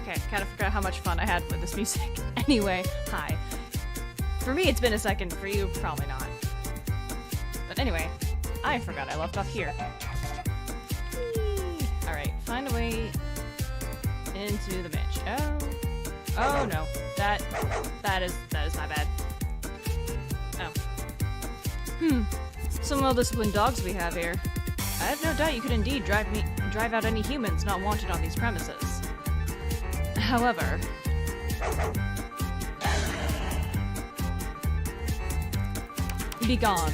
Okay, kind of forgot how much fun I had with this music. Anyway, hi. For me, it's been a second. For you, probably not. But anyway, I forgot I left off here. Alright, find a way into the bench. Oh no. That is my bad. Oh. Some well-disciplined dogs we have here. I have no doubt you could indeed drive out any humans not wanted on these premises. However... be gone.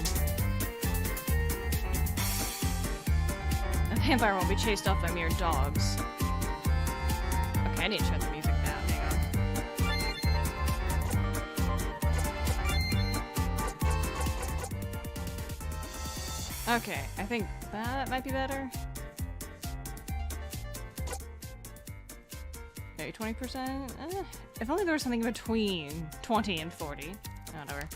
A vampire won't be chased off by mere dogs. Okay, I need to turn the music down. Hang on. Okay, I think that might be better. Maybe 20%? If only there was something between 20 and 40. Whatever.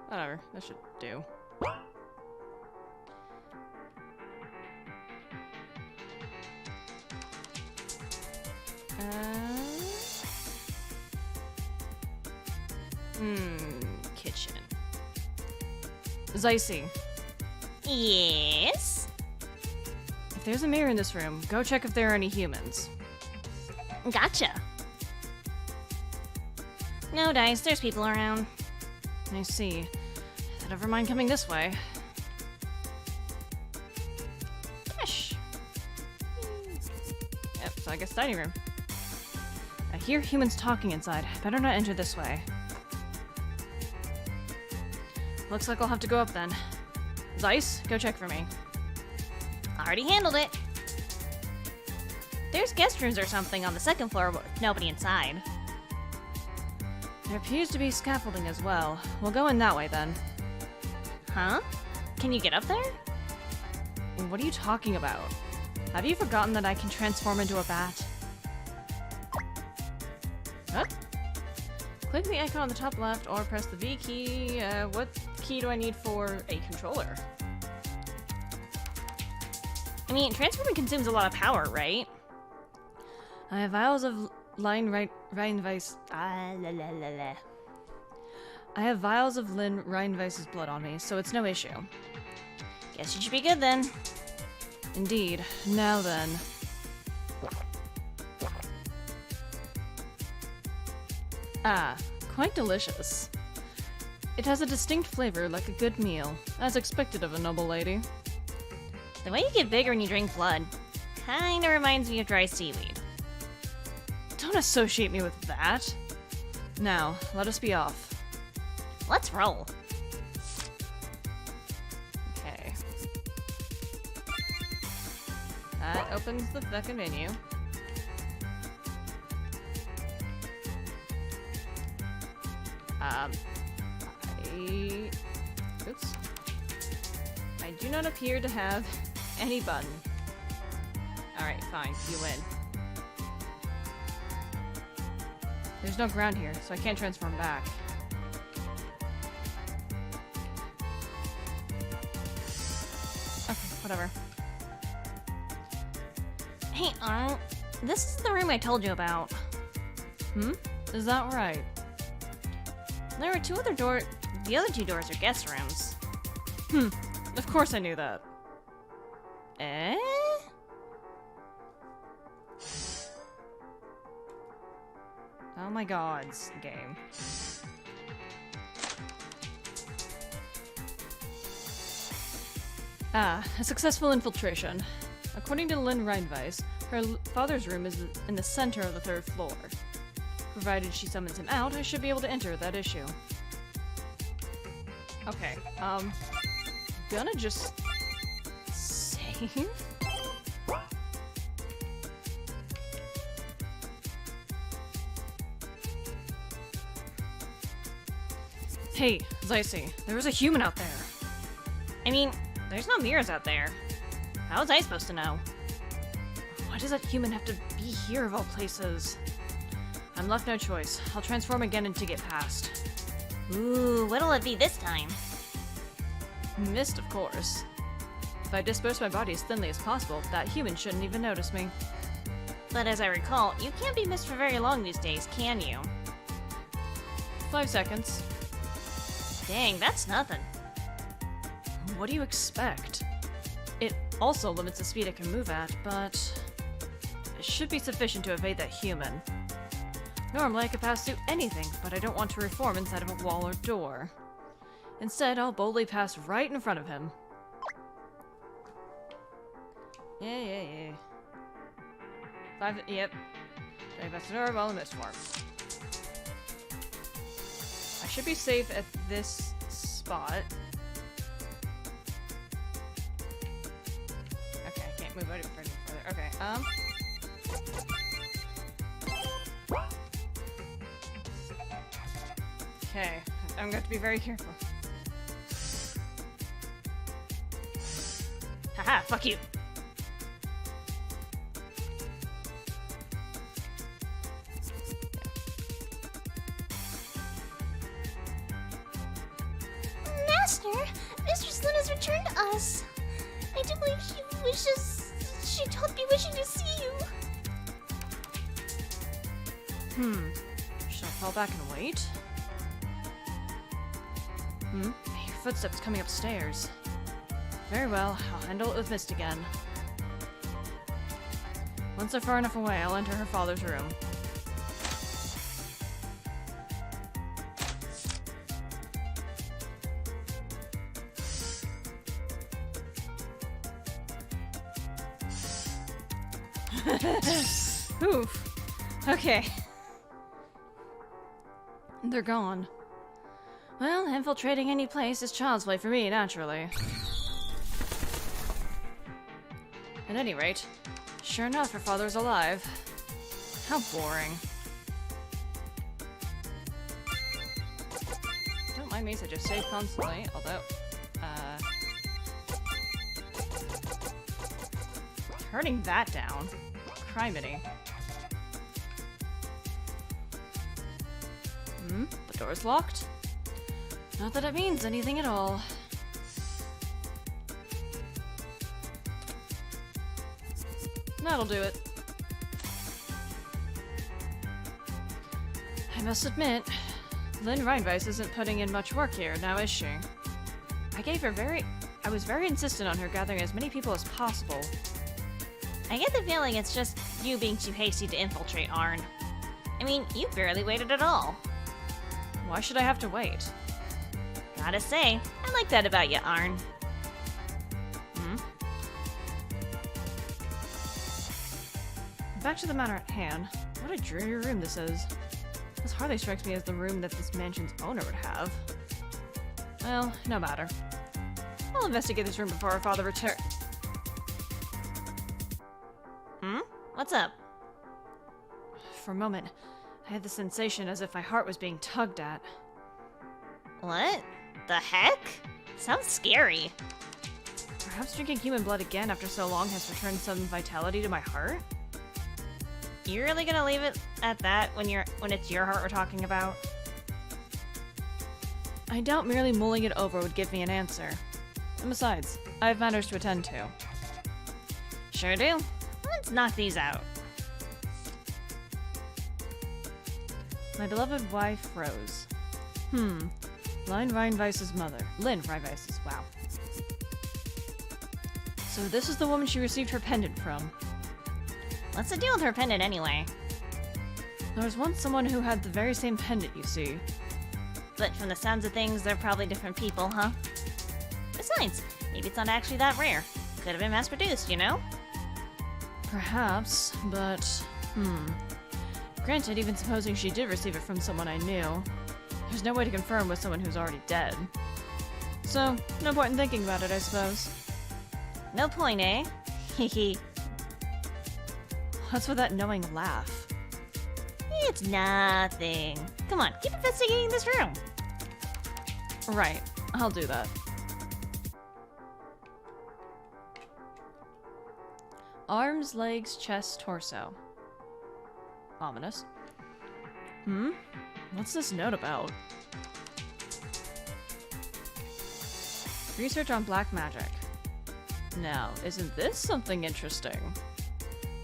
Whatever, that should do. Kitchen. Zeissy. Yes? If there's a mirror in this room, go check if there are any humans. Gotcha. No dice, there's people around. I see. Never mind coming this way. Gosh. Yep, so I guess dining room. I hear humans talking inside. Better not enter this way. Looks like I'll have to go up then. Zeiss, go check for me. Already handled it. There's guest rooms or something on the second floor with nobody inside. There appears to be scaffolding as well. We'll go in that way then. Huh? Can you get up there? What are you talking about? Have you forgotten that I can transform into a bat? What? Click the icon on the top left or press the V key. What key do I need for a controller? I mean, transforming consumes a lot of power, right? I have vials of Reinweiss. I have vials of Lynn Reinweiss's blood on me, so it's no issue. Guess you should be good then. Indeed. Now then. Ah, quite delicious. It has a distinct flavor like a good meal, as expected of a noble lady. The way you get bigger when you drink blood kinda reminds me of dry seaweed. Don't associate me with that. Now, let us be off. Let's roll. Okay. That opens the fucking menu. Oops. I do not appear to have any button. Alright, fine. You win. There's no ground here, so I can't transform back. Okay, whatever. Hey, Arne, this is the room I told you about. Is that right? There are two other doors. The other two doors are guest rooms. Of course I knew that. Eh? Oh my gods, game. Ah, a successful infiltration. According to Lynn Reinweiss, her father's room is in the center of the 3rd floor. Provided she summons him out, I should be able to enter that issue. Okay, gonna just save? Hey, Zeissy, there was a human out there. I mean, there's no mirrors out there. How was I supposed to know? Why does that human have to be here of all places? I'm left no choice. I'll transform again and to get past. Ooh, what'll it be this time? Mist, of course. If I disperse my body as thinly as possible, that human shouldn't even notice me. But as I recall, you can't be missed for very long these days, can you? 5 seconds. Dang, that's nothing. What do you expect? It also limits the speed I can move at, but it should be sufficient to evade that human. Normally I could pass through anything, but I don't want to reform inside of a wall or door. Instead, I'll boldly pass right in front of him. Yeah. 5, yep. Drive past the door while in this form. I should be safe at this spot. Okay, I can't move any further. Okay, Okay, I'm going to be very careful. Haha, fuck you. Master, Mistress Luna has returned to us. I do believe she told me wishing to see you. Should I fall back and wait? I hear footsteps coming upstairs. Very well, I'll handle it with mist again. Once they're far enough away, I'll enter her father's room. Oof. Okay. They're gone. Well, infiltrating any place is child's play for me, naturally. At any rate, sure enough, her father's alive. How boring. Don't mind me, so just save constantly, although, turning that down. Criminy. The door's locked? Not that it means anything at all. That'll do it. I must admit, Lynn Reinweiss isn't putting in much work here, now is she? I was very insistent on her gathering as many people as possible. I get the feeling it's just you being too hasty to infiltrate, Arne. I mean, you barely waited at all. Why should I have to wait? Gotta say, I like that about you, Arne. Back to the matter at hand. What a dreary room this is. This hardly strikes me as the room that this mansion's owner would have. Well, no matter. I'll investigate this room before our father returns. What's up? For a moment, I had the sensation as if my heart was being tugged at. What? The heck? Sounds scary. Perhaps drinking human blood again after so long has returned some vitality to my heart? You really gonna leave it at that when it's your heart we're talking about? I doubt merely mulling it over would give me an answer. And besides, I have matters to attend to. Sure do. Let's knock these out. My beloved wife, Rose. Lynn Reinweiss's mother. Lynn Reinweiss's, wow. So this is the woman she received her pendant from. What's the deal with her pendant anyway? There was once someone who had the very same pendant, you see. But from the sounds of things, they're probably different people, huh? Besides, maybe it's not actually that rare. Could have been mass-produced, you know? Perhaps, but, Granted, even supposing she did receive it from someone I knew, there's no way to confirm with someone who's already dead. So, no point in thinking about it, I suppose. No point, eh? Hehe. What's with that knowing laugh? It's nothing. Come on, keep investigating this room. Right, I'll do that. Arms, legs, chest, torso. Ominous. What's this note about? Research on black magic. Now, isn't this something interesting?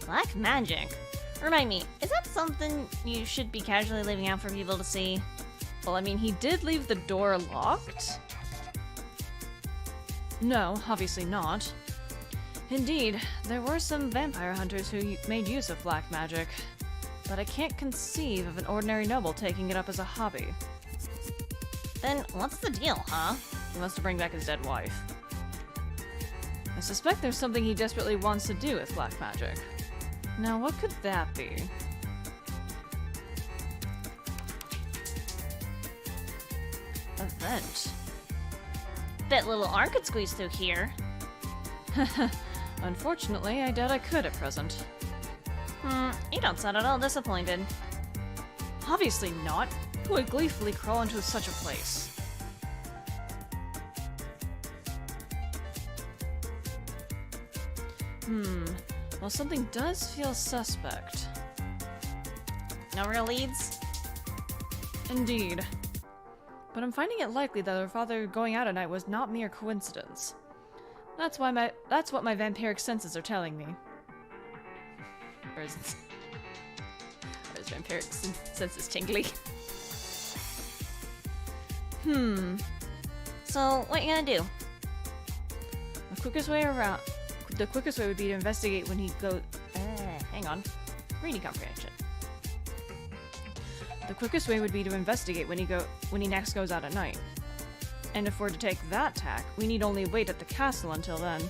Black magic. Remind me, is that something you should be casually leaving out for people to see? Well, I mean, he did leave the door locked. No, obviously not. Indeed, there were some vampire hunters who made use of black magic, but I can't conceive of an ordinary noble taking it up as a hobby. Then what's the deal, huh? He wants to bring back his dead wife. I suspect there's something he desperately wants to do with black magic. Now, what could that be? A vent. Bet little Arne could squeeze through here. Unfortunately, I doubt I could at present. You don't sound at all disappointed. Obviously not. Who would gleefully crawl into such a place? Well, something does feel suspect. No real leads? Indeed. But I'm finding it likely that her father going out at night was not mere coincidence. That's what my vampiric senses are telling me. Or is vampiric senses tingly? So, what you gonna do? The quickest way would be to investigate when he goes. Hang on. Reading comprehension. The quickest way would be to investigate when he next goes out at night. And if we're to take that tack, we need only wait at the castle until then.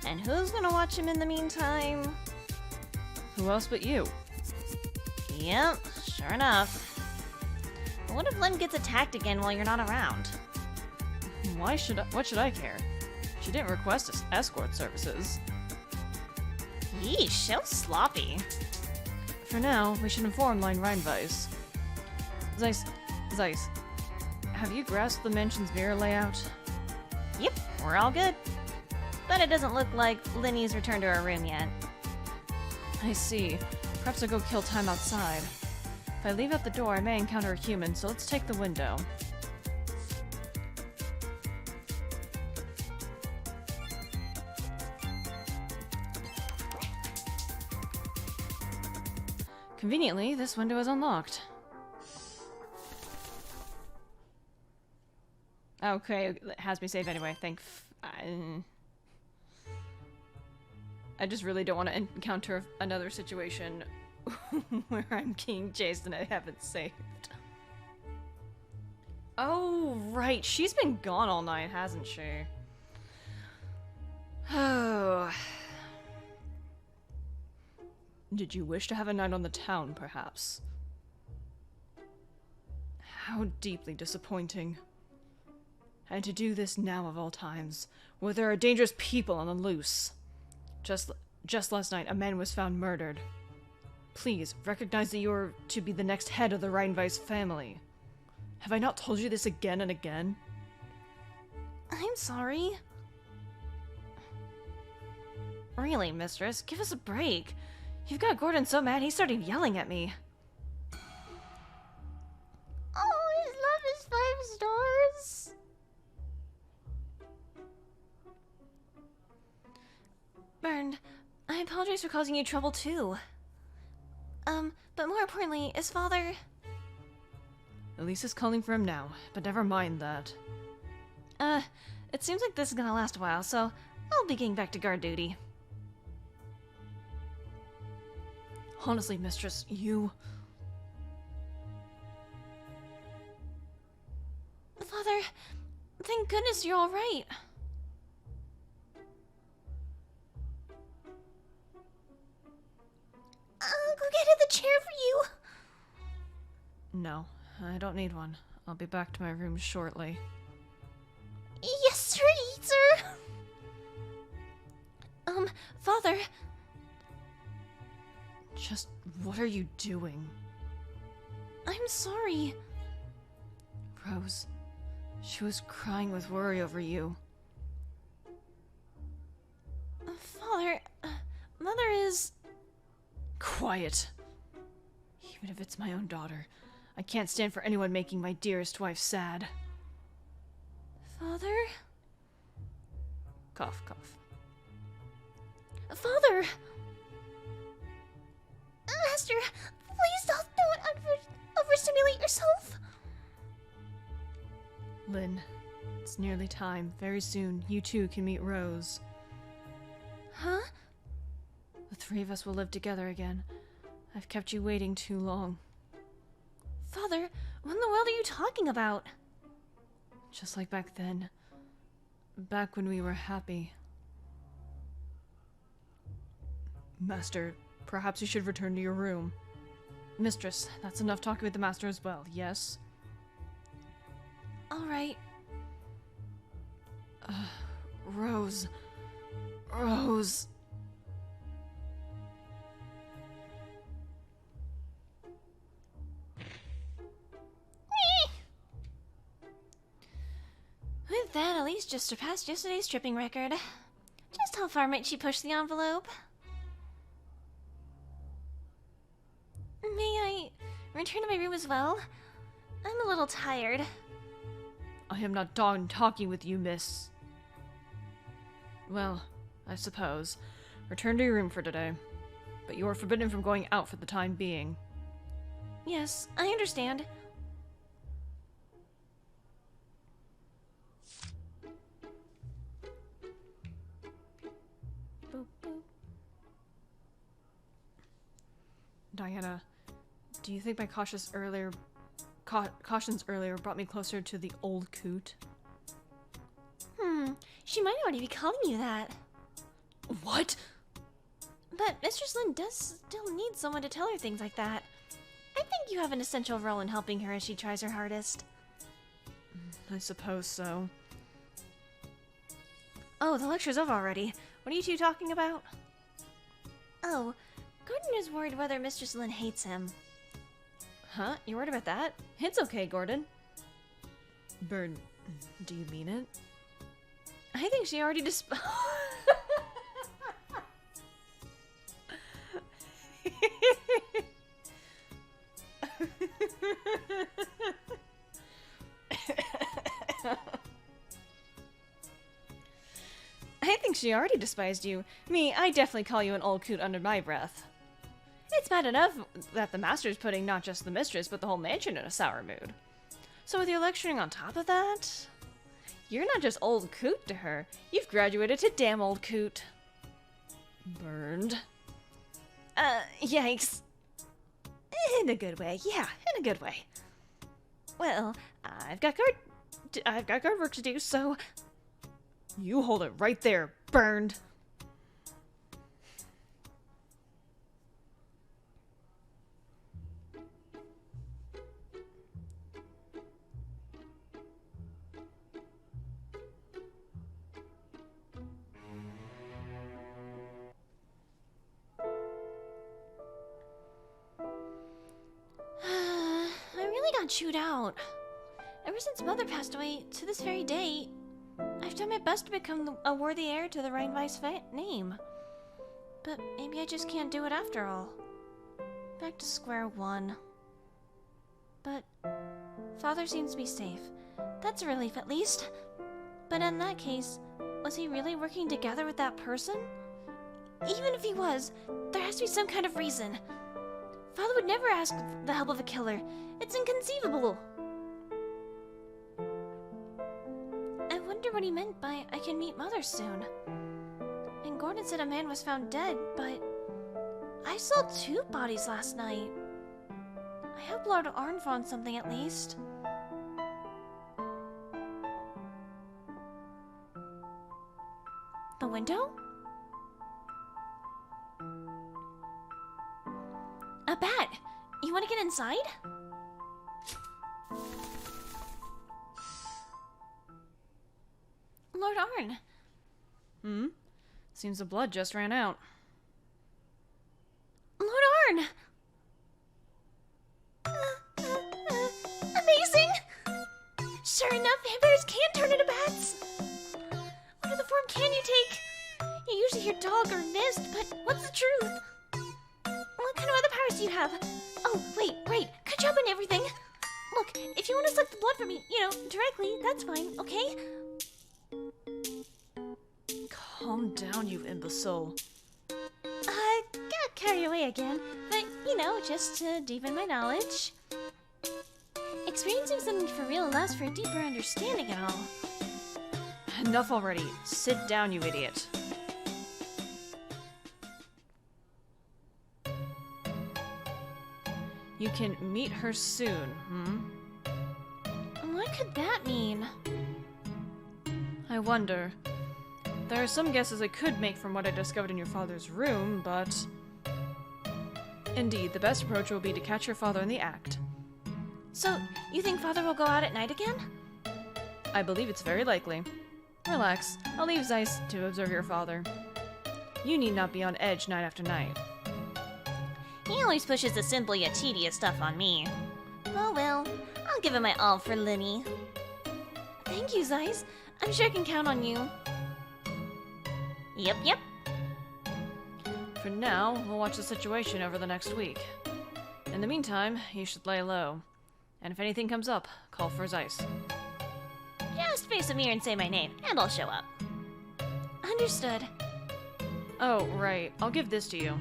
And who's gonna watch him in the meantime? Who else but you? Yep, sure enough. But what if Len gets attacked again while you're not around? What should I care? She didn't request escort services. Yeesh, so sloppy. For now, we should inform Line Rheinweiss. Zeiss, have you grasped the mansion's mirror layout? Yep, we're all good. But it doesn't look like Linny's returned to her room yet. I see. Perhaps I'll go kill time outside. If I leave out the door, I may encounter a human, so let's take the window. Conveniently, this window is unlocked. Okay, it has me save anyway, I just really don't want to encounter another situation where I'm being chased and I haven't saved. Oh, right. She's been gone all night, hasn't she? Oh. Did you wish to have a night on the town, perhaps? How deeply disappointing. And to do this now of all times, where there are dangerous people on the loose. Just last night, a man was found murdered. Please, recognize that you are to be the next head of the Rheinweiss family. Have I not told you this again and again? I'm sorry. Really, mistress, give us a break. You've got Gordon so mad he started yelling at me. Oh, his love is 5 stars. Burned, I apologize for causing you trouble too. But more importantly, is father... Elise is calling for him now, but never mind that. It seems like this is gonna last a while, so I'll be getting back to guard duty. Honestly, mistress, you... Father, thank goodness you're alright. I'll go get the chair for you. No, I don't need one. I'll be back to my room shortly. Yes, sir, sir. Father... Just what are you doing? I'm sorry. Rose, she was crying with worry over you. Father, Mother is... Quiet. Even if it's my own daughter, I can't stand for anyone making my dearest wife sad. Father? Cough, cough. Father! Master, please don't overstimulate yourself. Lynn, it's nearly time. Very soon, you too can meet Rose. Huh? The three of us will live together again. I've kept you waiting too long. Father, what in the world are you talking about? Just like back then. Back when we were happy. Master, perhaps you should return to your room. Mistress, that's enough talking with the master as well, yes? Alright. Rose. Rose. With that, Elise just surpassed yesterday's tripping record. Just how far might she push the envelope? May I return to my room as well? I'm a little tired. I am not done talking with you, miss. Well, I suppose. Return to your room for today. But you are forbidden from going out for the time being. Yes, I understand. Boop, boop. Diana, do you think my cautions earlier brought me closer to the old coot? She might already be calling you that. What? But Mistress Lynn does still need someone to tell her things like that. I think you have an essential role in helping her as she tries her hardest. I suppose so. Oh, the lecture's over already. What are you two talking about? Oh, Gordon is worried whether Mistress Lynn hates him. Huh? You worried about that? It's okay, Gordon. Burn, do you mean it? I think she already I think she already despised you. Me, I definitely call you an old coot under my breath. It's bad enough that the master's putting not just the mistress, but the whole mansion in a sour mood. So with your lecturing on top of that, you're not just old coot to her, you've graduated to damn old coot. Burned. Yikes. In a good way, yeah, in a good way. Well, I've got guard work to do, so... You hold it right there, Burned. I really got chewed out. Ever since Mother passed away, to this very day, I've done my best to become a worthy heir to the Rheinweiss name. But maybe I just can't do it after all. Back to square one. But Father seems to be safe. That's a relief at least. But in that case, was he really working together with that person? Even if he was, there has to be some kind of reason. Father would never ask the help of a killer. It's inconceivable. I wonder what he meant by I can meet Mother soon. And Gordon said a man was found dead, but I saw 2 bodies last night. I hope Lord Arne found something at least. The window? A bat! You want to get inside? Lord Arne! Seems the blood just ran out. Lord Arne! Amazing! Sure enough, vampires can turn into bats! What other form can you take? You usually hear dog or mist, but what's the truth? What kind of other powers do you have? Oh, wait, right. Good job on everything. Look, if you want to suck the blood from me, directly, that's fine, okay? Calm down, you imbecile. your way again, but, you know, just to deepen my knowledge. Experiencing something for real allows for a deeper understanding and all. Enough already. Sit down, you idiot. You can meet her soon, What could that mean? I wonder. There are some guesses I could make from what I discovered in your father's room, but... Indeed, the best approach will be to catch your father in the act. So, you think Father will go out at night again? I believe it's very likely. Relax. I'll leave Zeiss to observe your father. You need not be on edge night after night. He always pushes the simple yet tedious stuff on me. Oh well, I'll give it my all for Linny. Thank you, Zeiss. I'm sure I can count on you. Yep. For now, we'll watch the situation over the next week. In the meantime, you should lay low. And if anything comes up, call for Zeiss. Just face a mirror and say my name, and I'll show up. Understood. Oh, right. I'll give this to you.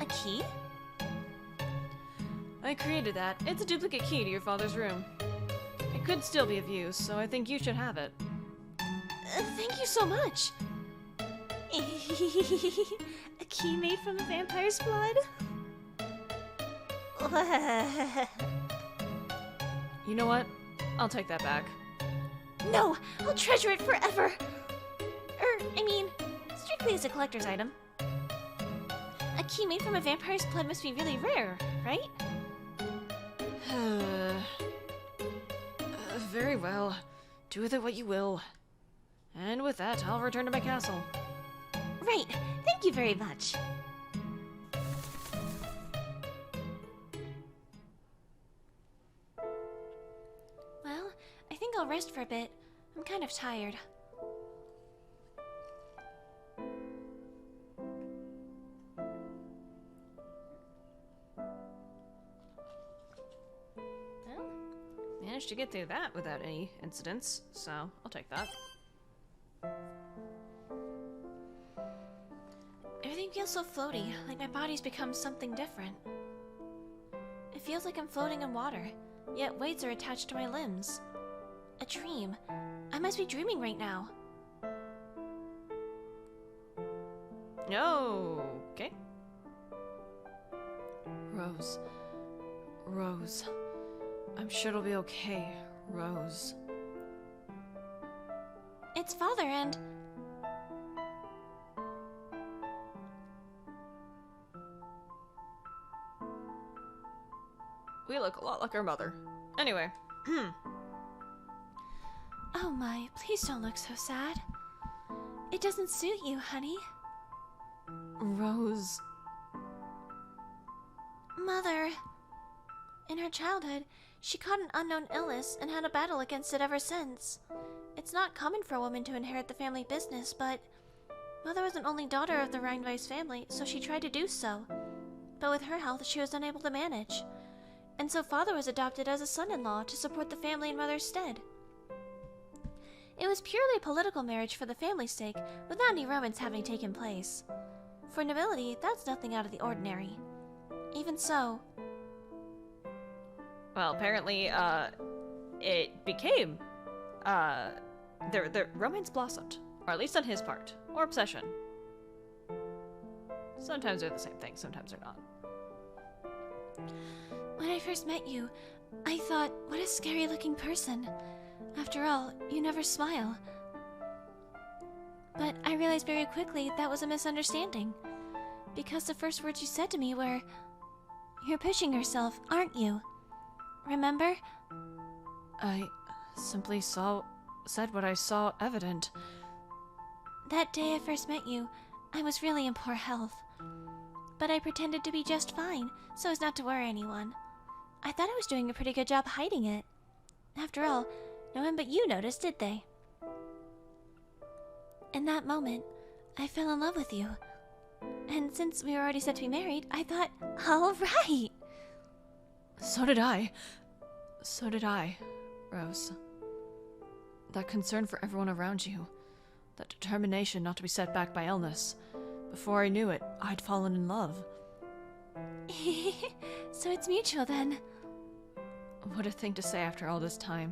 A key? I created that. It's a duplicate key to your father's room. It could still be of use, so I think you should have it. Thank you so much. A key made from a vampire's blood? You know what? I'll take that back. No, I'll treasure it forever. Strictly as a collector's item. A key made from a vampire's blood must be really rare, right? Very well. Do with it what you will. And with that, I'll return to my castle. Right. Thank you very much. Well, I think I'll rest for a bit. I'm kind of tired. Well, managed to get through that without any incidents, so I'll take that. Everything feels so floaty, like my body's become something different. It feels like I'm floating in water, yet weights are attached to my limbs. A dream. I must be dreaming right now. Okay. Rose. Rose. I'm sure it'll be okay, Rose. It's Father and... We look a lot like our mother. Anyway. Oh my, please don't look so sad. It doesn't suit you, honey. Rose. Mother. In her childhood, she caught an unknown illness and had a battle against it ever since. It's not common for a woman to inherit the family business, but Mother was an only daughter of the Rheinweiss family, so she tried to do so. But with her health, she was unable to manage. And so Father was adopted as a son-in-law to support the family in Mother's stead. It was purely a political marriage for the family's sake, without any romance having taken place. For nobility, that's nothing out of the ordinary. Even so... Well, apparently, it became, the romance blossomed. Or at least on his part. Or obsession. Sometimes they're the same thing, sometimes they're not. When I first met you, I thought, what a scary-looking person. After all, you never smile. But I realized very quickly that was a misunderstanding. Because the first words you said to me were, "You're pushing yourself, aren't you?" Remember? I simply said what I saw evident. That day I first met you, I was really in poor health. But I pretended to be just fine, so as not to worry anyone. I thought I was doing a pretty good job hiding it. After all, no one but you noticed, did they? In that moment, I fell in love with you. And since we were already set to be married, I thought, all right! So did I. So did I, Rose. That concern for everyone around you. That determination not to be set back by illness. Before I knew it, I'd fallen in love. So it's mutual then. What a thing to say after all this time.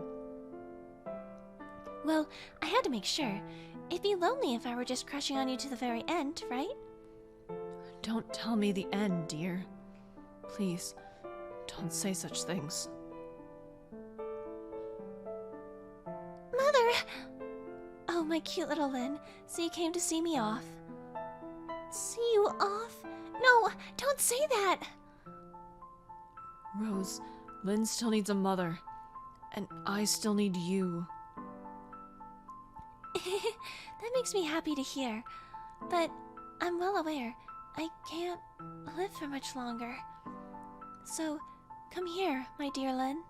Well, I had to make sure. It'd be lonely if I were just crushing on you to the very end, right? Don't tell me the end, dear. Please, don't say such things. Mother! Oh, my cute little Lynn. So you came to see me off. See you off? No, don't say that! Rose, Lynn still needs a mother. And I still need you. That makes me happy to hear. But I'm well aware I can't live for much longer. So, come here, my dear Lynn.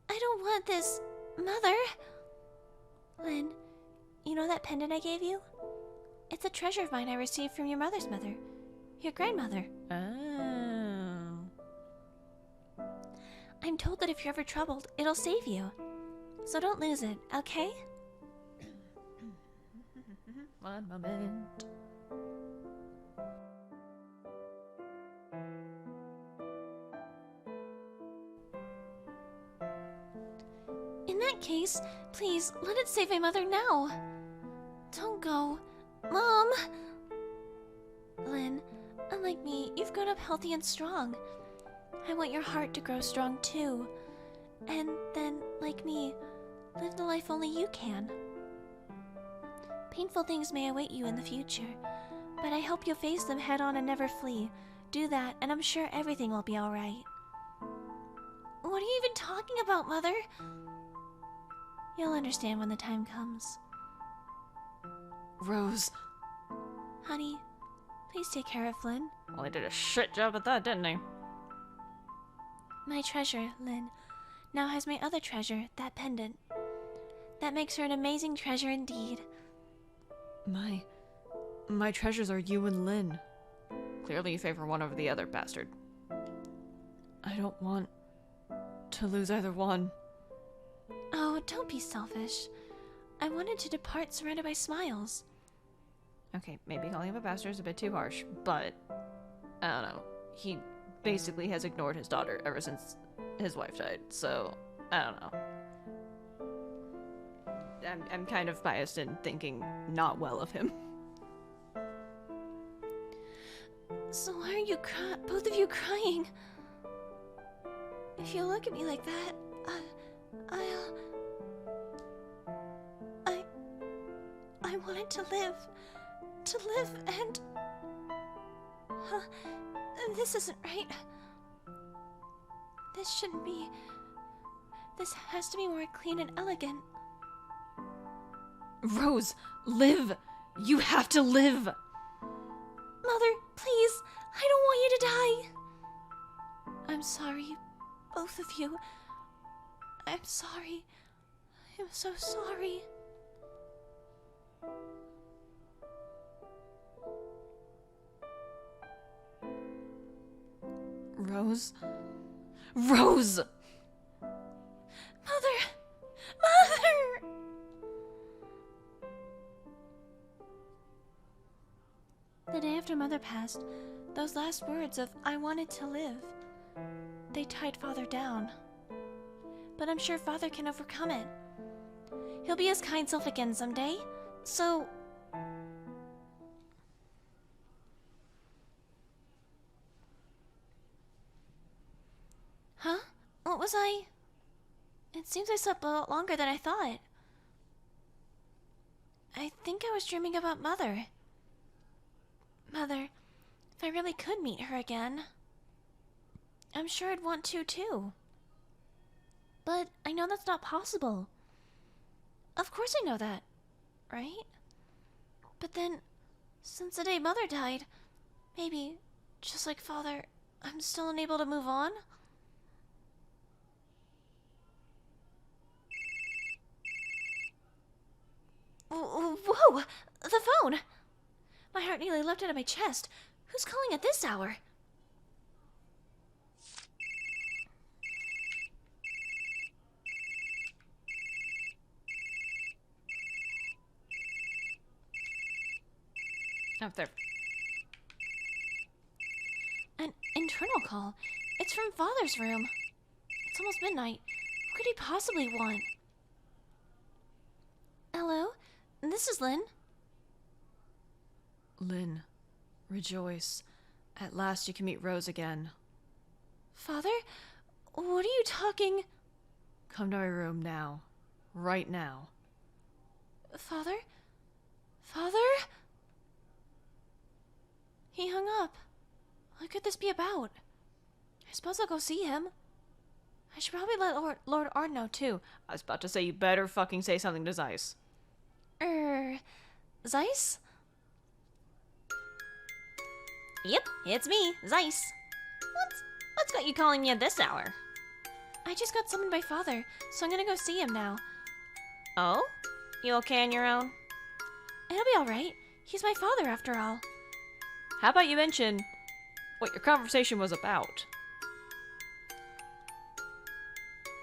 I don't want this, Mother! Lynn, you know that pendant I gave you? It's a treasure of mine I received from your mother's mother. Your grandmother. Oh. I'm told that if you're ever troubled, it'll save you. So don't lose it, okay? One moment. In that case, please, let it save my mother now. Don't go. Mom! Lynn, unlike me, you've grown up healthy and strong. I want your heart to grow strong too. And then, like me, live the life only you can. Painful things may await you in the future, but I hope you'll face them head on and never flee. Do that, and I'm sure everything will be alright. What are you even talking about, Mother? You'll understand when the time comes. Rose. Honey, please take care of Flynn. Well, he did a shit job at that, didn't he? My treasure, Lynn, now has my other treasure, that pendant. That makes her an amazing treasure indeed. My treasures are you and Lynn. Clearly you favor one over the other, bastard. I don't want to lose either one. Oh, don't be selfish. I wanted to depart surrounded by smiles. Okay, maybe calling him a bastard is a bit too harsh, but I don't know. He basically has ignored his daughter ever since his wife died, so I don't know. I'm kind of biased in thinking not well of him. So why are you both of you crying? If you look at me like that, I wanted to live, and this isn't right. This shouldn't be. This has to be more clean and elegant. Rose, live! You have to live! Mother, please, I don't want you to die. I'm sorry, both of you. I'm sorry. I'm so sorry. Rose? Rose! Mother! Mother! The day after Mother passed, those last words of, I wanted to live, they tied Father down. But I'm sure Father can overcome it. He'll be his kind self again someday, so... Huh? What was I... It seems I slept a lot longer than I thought. I think I was dreaming about Mother. Mother, if I really could meet her again, I'm sure I'd want to too. But I know that's not possible. Of course I know that, right? But then, since the day Mother died, maybe, just like Father, I'm still unable to move on? Whoa! The phone! My heart nearly leapt out of my chest. Who's calling at this hour? Up there. An internal call. It's from Father's room. It's almost midnight. What could he possibly want? Hello? This is Lynn. Lynn, rejoice. At last you can meet Rose again. Father? What are you talking? Come to my room now. Right now. Father? Father? He hung up. What could this be about? I suppose I'll go see him. I should probably let Lord Arne know, too. I was about to say you better fucking say something to Zeiss. Zeiss? Yep, it's me, Zeiss. What's got you calling me at this hour? I just got summoned by Father, so I'm gonna go see him now. Oh? You okay on your own? It'll be alright. He's my father, after all. How about you mention what your conversation was about?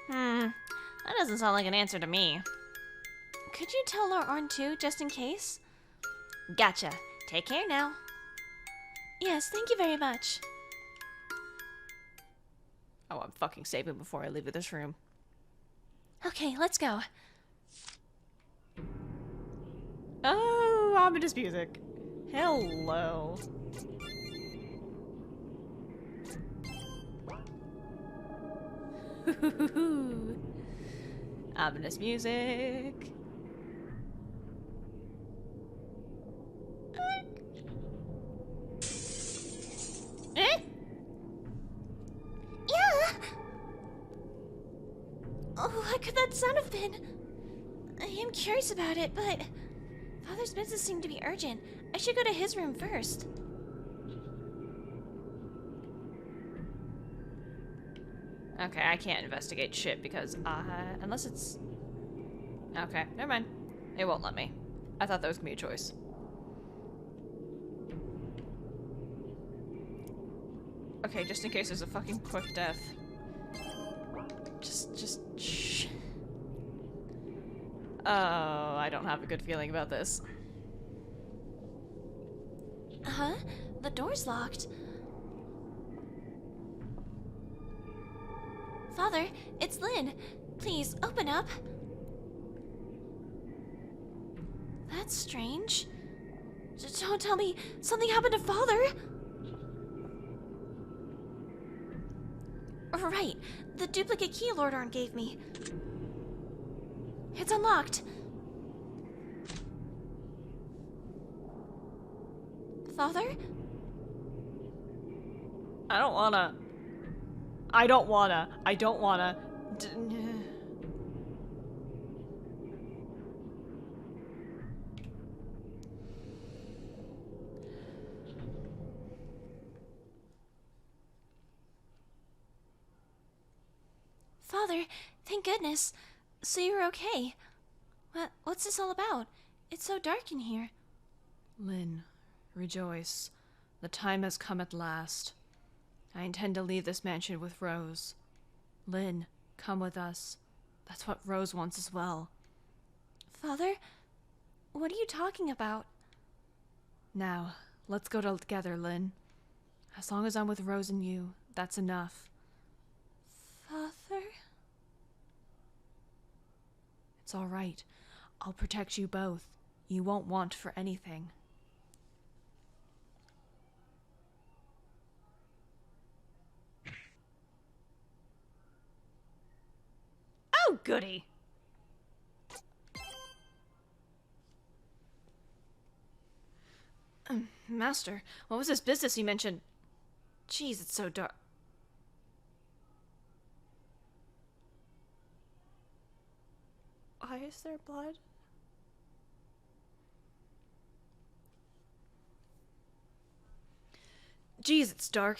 That doesn't sound like an answer to me. Could you tell Lord Arne, too, just in case? Gotcha. Take care now. Yes, thank you very much. Oh, I'm fucking saving before I leave this room. Okay, let's go. Oh, ominous music. Hello. Ominous music. Eh? Yeah! Oh, what could that sound have been? I am curious about it, but Father's business seemed to be urgent. I should go to his room first. Okay, I can't investigate shit because, unless it's... Okay, never mind. It won't let me. I thought that was gonna be a choice. Okay, just in case there's a fucking quick death. Just, shh. Oh, I don't have a good feeling about this. Huh? The door's locked. Father, it's Lynn. Please, open up. That's strange. Don't tell me something happened to Father. Right, the duplicate key Lord Arne gave me. It's unlocked. Father? I don't wanna. Father, thank goodness. So you're okay. What's this all about? It's so dark in here. Lynn, rejoice. The time has come at last. I intend to leave this mansion with Rose. Lynn, come with us. That's what Rose wants as well. Father, what are you talking about? Now, let's go together, Lynn. As long as I'm with Rose and you, that's enough. Father? It's all right. I'll protect you both. You won't want for anything. Oh, goody. Master, what was this business you mentioned? Jeez, it's so dark. Why is there blood? Jeez, it's dark.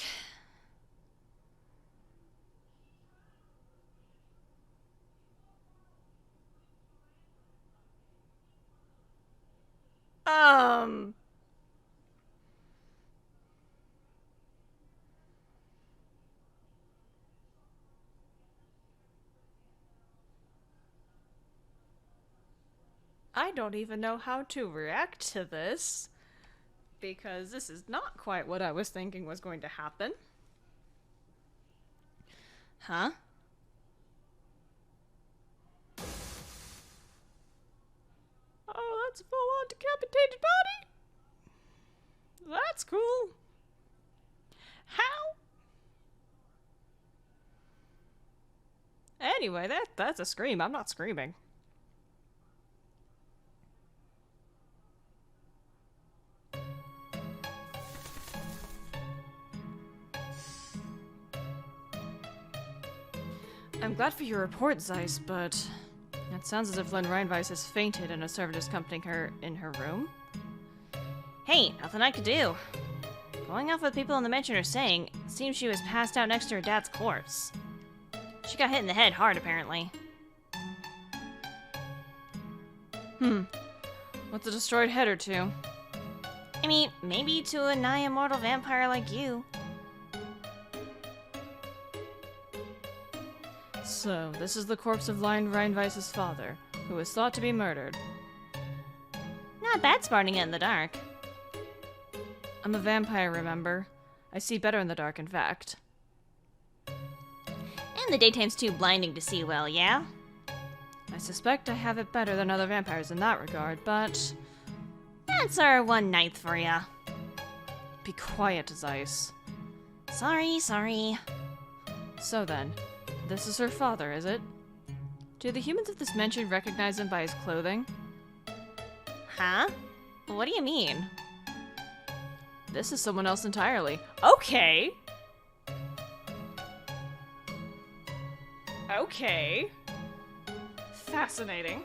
I don't even know how to react to this. because this is not quite what I was thinking was going to happen. Huh? Oh, that's a full-on decapitated body? That's cool. How? Anyway, that's a scream. I'm not screaming. I'm glad for your report, Zeiss, but it sounds as if Lynn Reinweiss has fainted and a servant is accompanying her in her room. Hey, nothing I could do. Going off what people in the mansion are saying, it seems she was passed out next to her dad's corpse. She got hit in the head hard, apparently. What's a destroyed head or two? I mean, maybe to a nigh-immortal vampire like you. So, this is the corpse of Lynn Reinweiss's father, who is thought to be murdered. Not bad spotting it in the dark. I'm a vampire, remember? I see better in the dark, in fact. And the daytime's too blinding to see well, yeah? I suspect I have it better than other vampires in that regard, but... That's our 1/9 for ya. Be quiet, Zeiss. Sorry. So then, this is her father, is it? Do the humans of this mansion recognize him by his clothing? Huh? What do you mean? This is someone else entirely. Okay! Okay. Fascinating.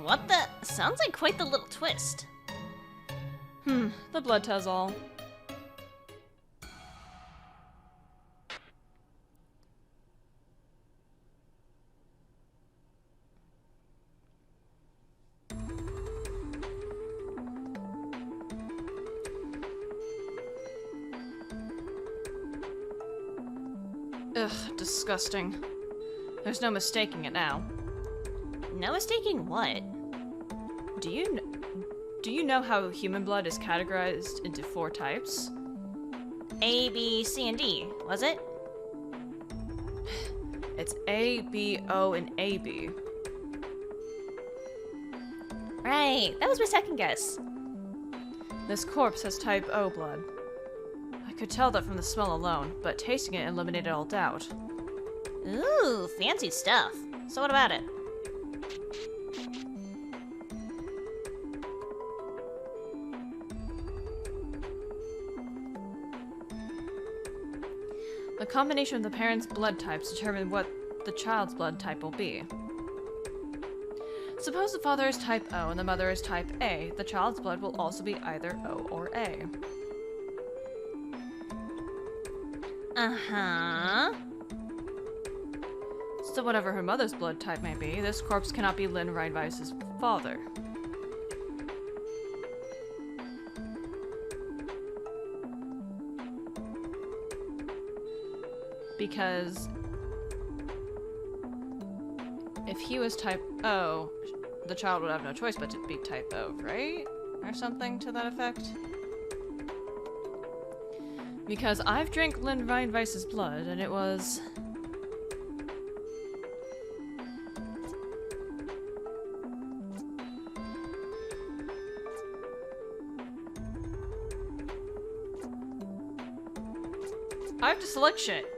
What the? Sounds like quite the little twist. The blood tells all. Ugh, disgusting. There's no mistaking it now. No mistaking what? Do you know how human blood is categorized into 4 types? A, B, C, and D, was it? It's A, B, O, and AB. Right, that was my second guess. This corpse has type O blood. I could tell that from the smell alone, but tasting it eliminated all doubt. Ooh, fancy stuff. So what about it? The combination of the parents' blood types determine what the child's blood type will be. Suppose the father is type O and the mother is type A, the child's blood will also be either O or A. Uh-huh. So whatever her mother's blood type may be, this corpse cannot be Lynn Reinweiss's father. Because if he was type O, the child would have no choice but to be type O, right? Or something to that effect? Because I've drank Lynn Reinweiss's blood, and it was... I have to select shit.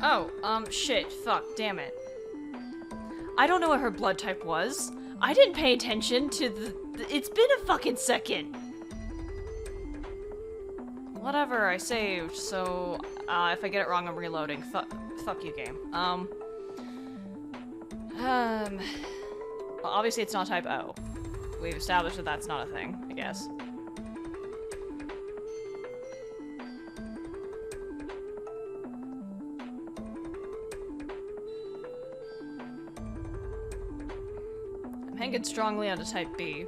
Oh, shit, fuck, damn it. I don't know what her blood type was. I didn't pay attention to it's been a fucking second. Whatever, I saved, so, if I get it wrong, I'm reloading. Fuck you, game. Well, obviously it's not type O. We've established that that's not a thing, I guess. I'm hanging strongly onto type B.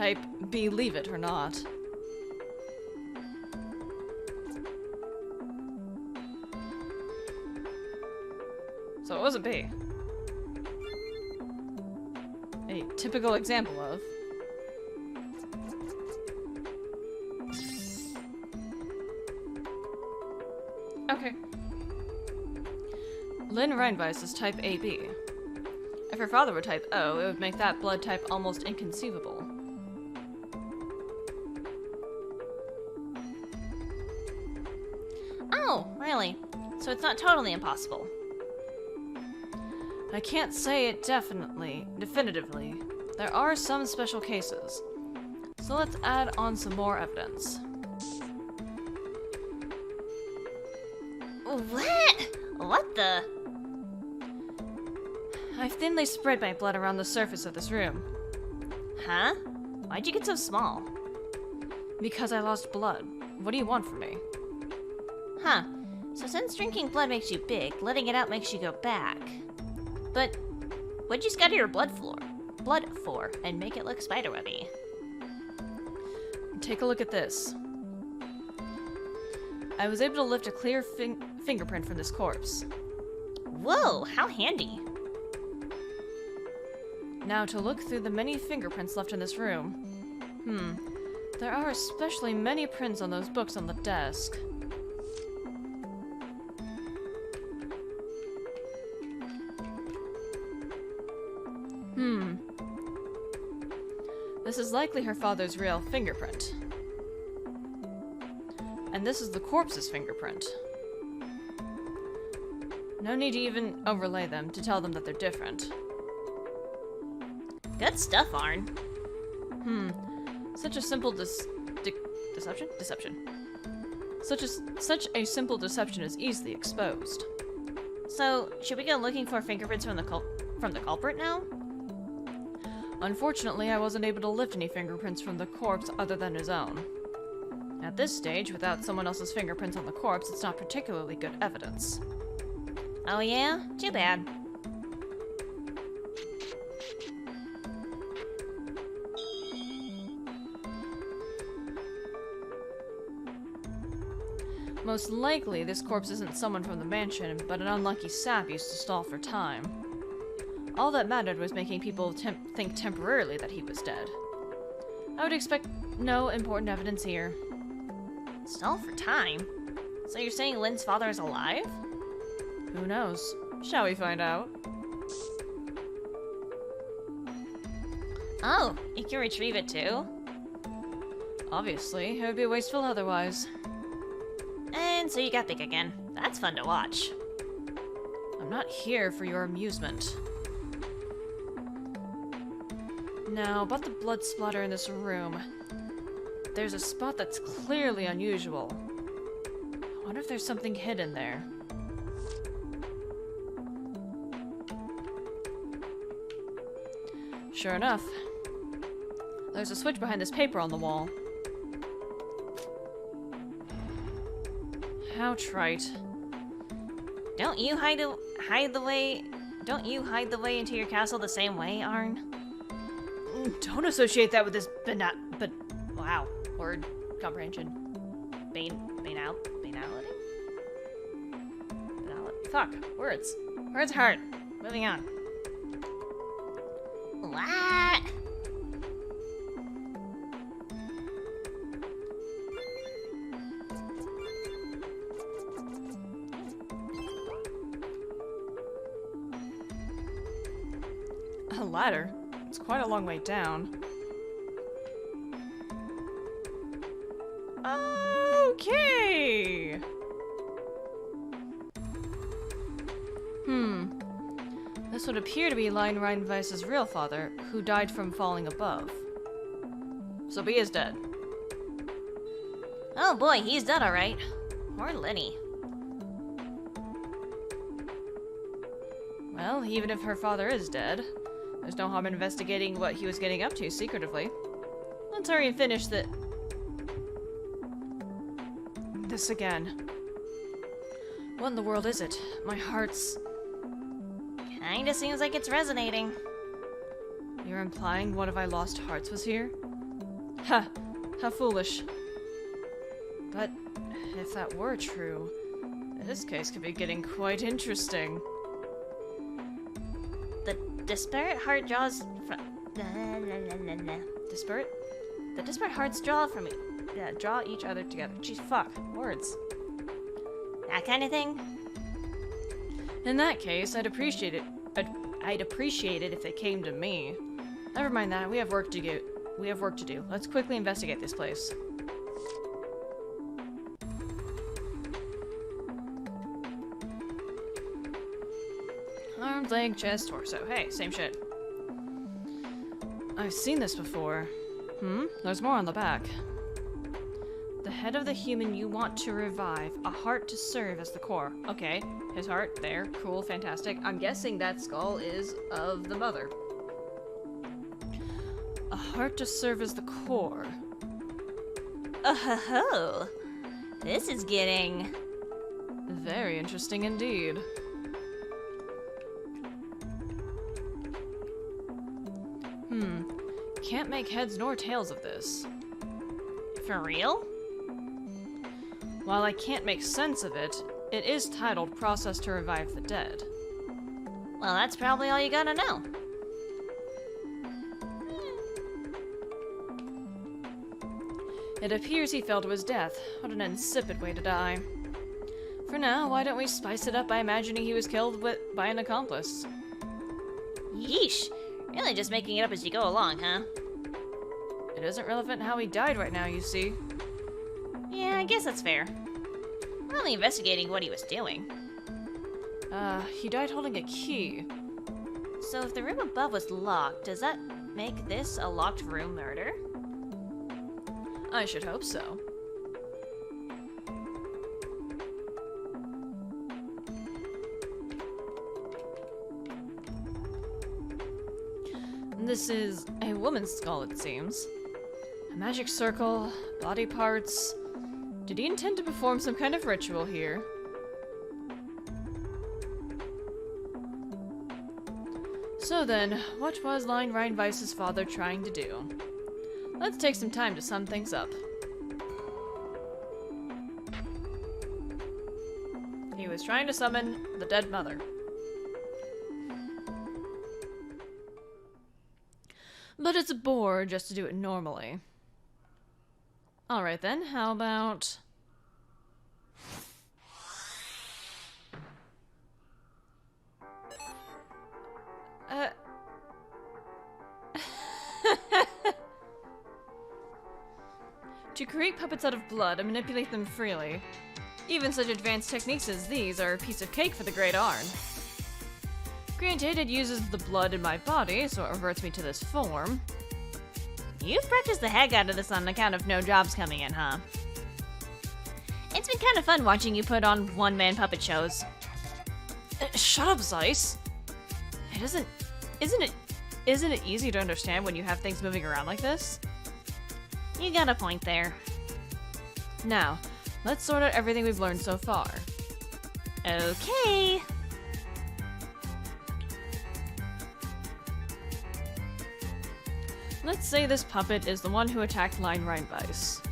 type believe it or not. So it wasn't B. A typical example of. Okay. Lynn Reinweiss is type AB. If her father were type O, it would make that blood type almost inconceivable. Oh, really? So it's not totally impossible. I can't say it definitively. There are some special cases. So let's add on some more evidence. What? What the? I've thinly spread my blood around the surface of this room. Huh? Why'd you get so small? Because I lost blood. What do you want from me? Huh. So since drinking blood makes you big, letting it out makes you go back. But what'd you scatter your blood for and make it look spiderwebby? Take a look at this. I was able to lift a clear fingerprint from this corpse. Whoa, how handy. Now to look through the many fingerprints left in this room. There are especially many prints on those books on the desk. This is likely her father's real fingerprint. And this is the corpse's fingerprint. No need to even overlay them to tell them that they're different. Good stuff, Arne. Such a simple deception? Such a simple deception is easily exposed. So, should we go looking for fingerprints from the culprit now? Unfortunately, I wasn't able to lift any fingerprints from the corpse other than his own. At this stage, without someone else's fingerprints on the corpse, it's not particularly good evidence. Oh yeah? Too bad. Most likely, this corpse isn't someone from the mansion, but an unlucky sap used to stall for time. All that mattered was making people think temporarily that he was dead. I would expect no important evidence here. Stall for time? So you're saying Lynn's father is alive? Who knows? Shall we find out? Oh, you can retrieve it too? Obviously, it would be wasteful otherwise. And so you got big again. That's fun to watch. I'm not here for your amusement. Now, about the blood splatter in this room. There's a spot that's clearly unusual. I wonder if there's something hidden there. Sure enough. There's a switch behind this paper on the wall. How trite. Don't you hide the way into your castle the same way, Arne? Don't associate that with this wow. Word comprehension. Banality? Fuck. Words. Words hurt. Moving on. What? A ladder? It's quite a long way down. Okay! This would appear to be Lynn Reinweiss's real father, who died from falling above. So B is dead. Oh boy, he's dead alright. Poor Lenny. Well, even if her father is dead, there's no harm in investigating what he was getting up to secretively. Let's hurry and finish this again. What in the world is it? My heart's... Kinda seems like it's resonating. You're implying one of my lost hearts was here? Ha! How foolish. But if that were true, this case could be getting quite interesting. The disparate heart draws from... Disparate? The disparate hearts draw from... Yeah, draw each other together. Jeez, fuck. Words. That kind of thing? In that case, I'd appreciate it. I'd appreciate it if it came to me. Never mind that. We have work to do. Let's quickly investigate this place. Arms, leg, chest, torso. Hey, same shit. I've seen this before. There's more on the back. The head of the human you want to revive. A heart to serve as the core. Okay, his heart, there. Cool, fantastic. I'm guessing that skull is of the mother. A heart to serve as the core. Oh, this is getting... Very interesting indeed. Can't make heads nor tails of this. For real? While I can't make sense of it, it is titled Process to Revive the Dead. Well, that's probably all you gotta know. It appears he fell to his death. What an insipid way to die. For now, why don't we spice it up by imagining he was killed by an accomplice? Yeesh. Really just making it up as you go along, huh? It isn't relevant how he died right now, you see. Yeah, I guess that's fair. We're only investigating what he was doing. He died holding a key. So if the room above was locked, does that make this a locked room murder? I should hope so. This is a woman's skull, it seems. A magic circle, body parts. Did he intend to perform some kind of ritual here? So then, what was Line Reinweiss's father trying to do? Let's take some time to sum things up. He was trying to summon the dead mother. But it's a bore just to do it normally. Alright then, how about... To create puppets out of blood and manipulate them freely. Even such advanced techniques as these are a piece of cake for the great Arne. Granted, it uses the blood in my body, so it reverts me to this form. You've practiced the heck out of this on account of no jobs coming in, huh? It's been kind of fun watching you put on one-man puppet shows. Shut up, Zeiss! Isn't it easy to understand when you have things moving around like this? You got a point there. Now, let's sort out everything we've learned so far. Okay. Let's say this puppet is the one who attacked Line Reinweiss.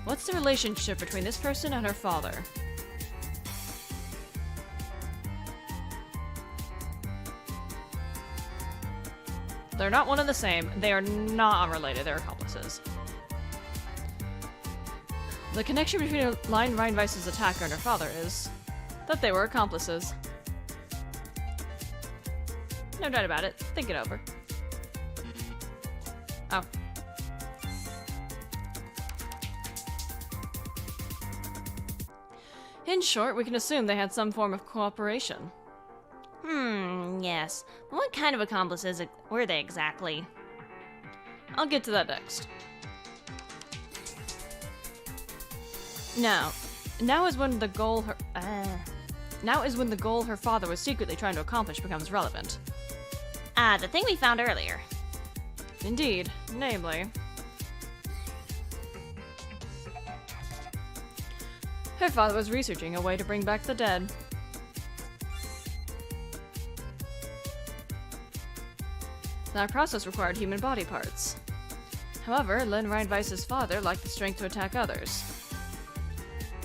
What's the relationship between this person and her father? They're not one and the same. They are not unrelated. They're accomplices. The connection between Line Reinweiss's attacker and her father is that they were accomplices. No doubt about it. Think it over. Oh. In short, we can assume they had some form of cooperation. Yes. What kind of accomplices were they exactly? I'll get to that next. Now is when the goal her father was secretly trying to accomplish becomes relevant. Ah, the thing we found earlier. Indeed, namely... her father was researching a way to bring back the dead. That process required human body parts. However, Lin Reinweiss's father lacked the strength to attack others.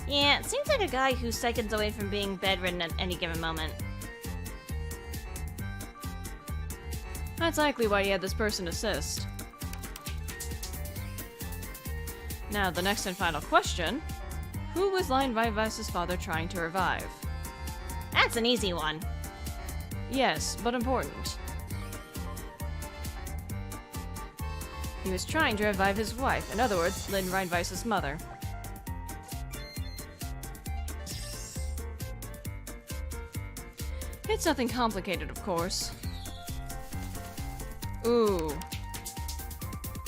Yeah, it seems like a guy who's seconds away from being bedridden at any given moment. That's likely why he had this person assist. Now, the next and final question. Who was Lin Reinweiss's father trying to revive? That's an easy one. Yes, but important. He was trying to revive his wife, in other words, Lin Reinweiss's mother. It's nothing complicated, of course. Ooh.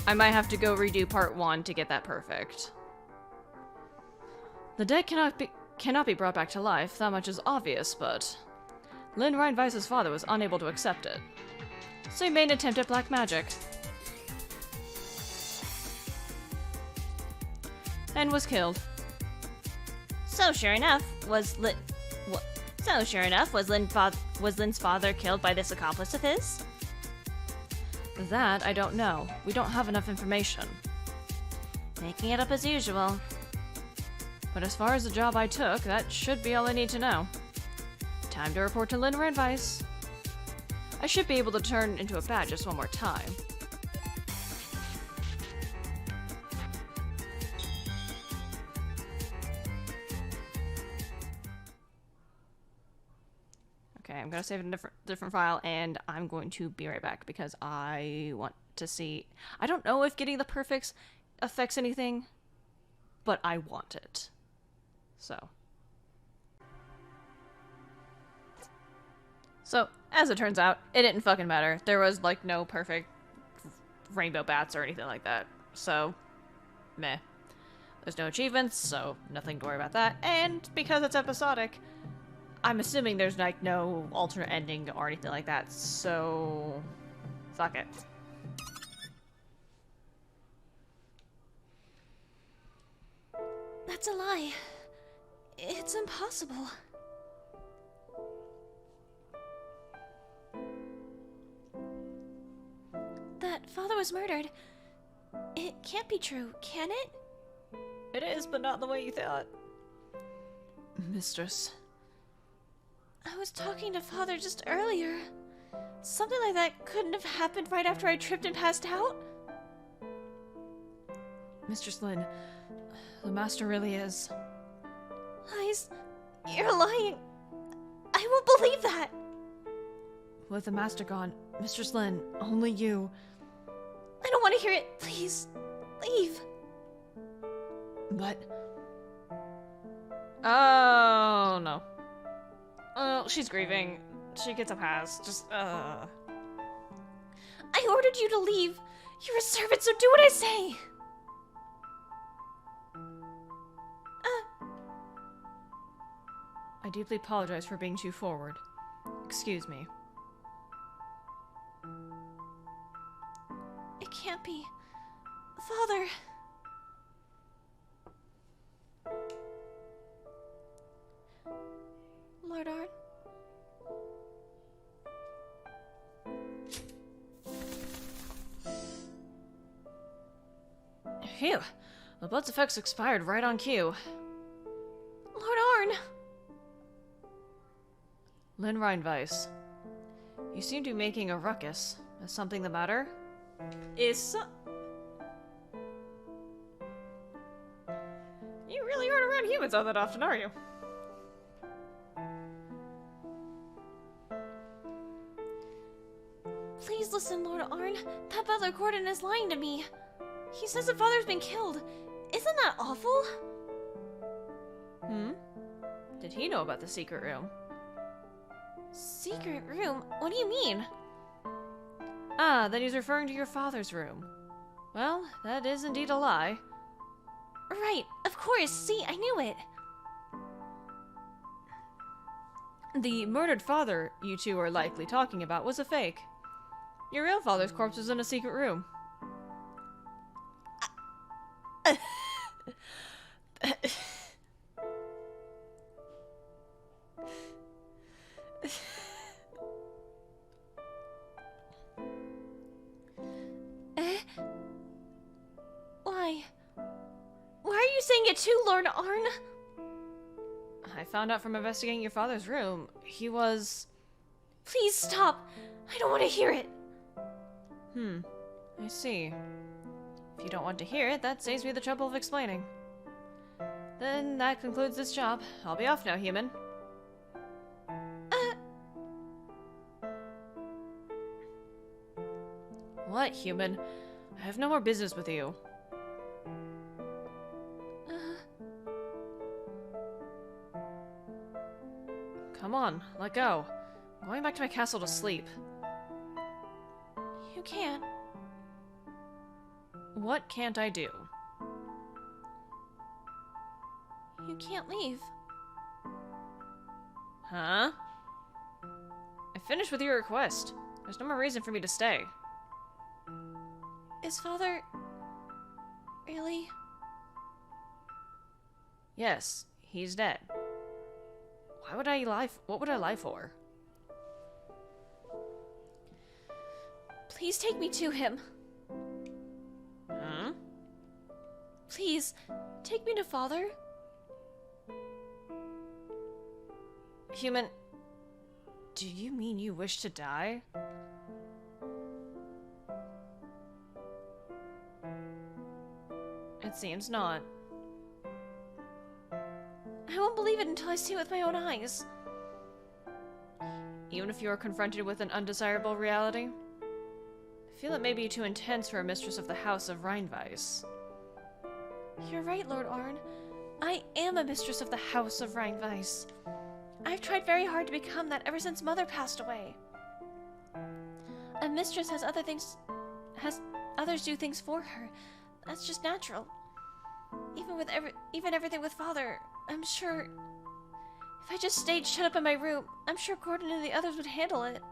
I might have to go redo part 1 to get that perfect. The dead cannot be brought back to life, that much is obvious, but Lin Reinweiss's father was unable to accept it. So he made an attempt at black magic. And was killed. So sure enough, was Lin's father killed by this accomplice of his? That I don't know. We don't have enough information. Making it up as usual. But as far as the job I took, that should be all I need to know. Time to report to Lin Reinweiss. I should be able to turn into a bat just one more time. Okay, I'm gonna save it in a different file, and I'm going to be right back because I want to see. I don't know if getting the perfects affects anything, but I want it. So, as it turns out, it didn't fucking matter. There was, like, no perfect rainbow bats or anything like that. So, meh. There's no achievements, so nothing to worry about that. And because it's episodic, I'm assuming there's, like, no alternate ending or anything like that. So, fuck it. That's a lie. It's impossible. That father was murdered. It can't be true, can it? It is, but not the way you thought. Mistress. I was talking to father just earlier. Something like that couldn't have happened right after I tripped and passed out. Mistress Lin, the master really is. Lies. You're lying. I won't believe that. With the master gone, Mistress Lin, only you. I don't want to hear it. Please, leave. But... Oh, no. Oh, she's grieving. She gets a pass. Just, I ordered you to leave. You're a servant, so do what I say. I deeply apologize for being too forward. Excuse me. It can't be. Father. Lord Arne. Phew. The blood's effects expired right on cue. Lord Arne. Lin Reinweiss. You seem to be making a ruckus. Is something the matter? You really aren't around humans all that often, are you? Please listen, Lord Arne. That butler Gordon is lying to me. He says that father's been killed. Isn't that awful? Did he know about the secret room? Secret room? What do you mean? Ah, then he's referring to your father's room. Well, that is indeed a lie. Right, of course. See, I knew it. The murdered father you two are likely talking about was a fake. Your real father's corpse was in a secret room. it too, Lord Arne. I found out from investigating your father's room. He was... Please stop. I don't want to hear it. I see. If you don't want to hear it, that saves me the trouble of explaining. Then that concludes this job. I'll be off now, human. What, human? I have no more business with you. Come on, let go. I'm going back to my castle to sleep. You can't. What can't I do? You can't leave. Huh? I finished with your request. There's no more reason for me to stay. Is Father... really? Yes, he's dead. Why would I lie? What would I lie for? Please take me to him. Hmm? Please, take me to Father. Human, do you mean you wish to die? It seems not. I won't believe it until I see it with my own eyes. Even if you are confronted with an undesirable reality? I feel it may be too intense for a mistress of the House of Rheinweiss. You're right, Lord Arne. I am a mistress of the House of Rheinweiss. I've tried very hard to become that ever since Mother passed away. A mistress has others do things for her. That's just natural. Even everything with Father, I'm sure... If I just stayed shut up in my room, I'm sure Gordon and the others would handle it.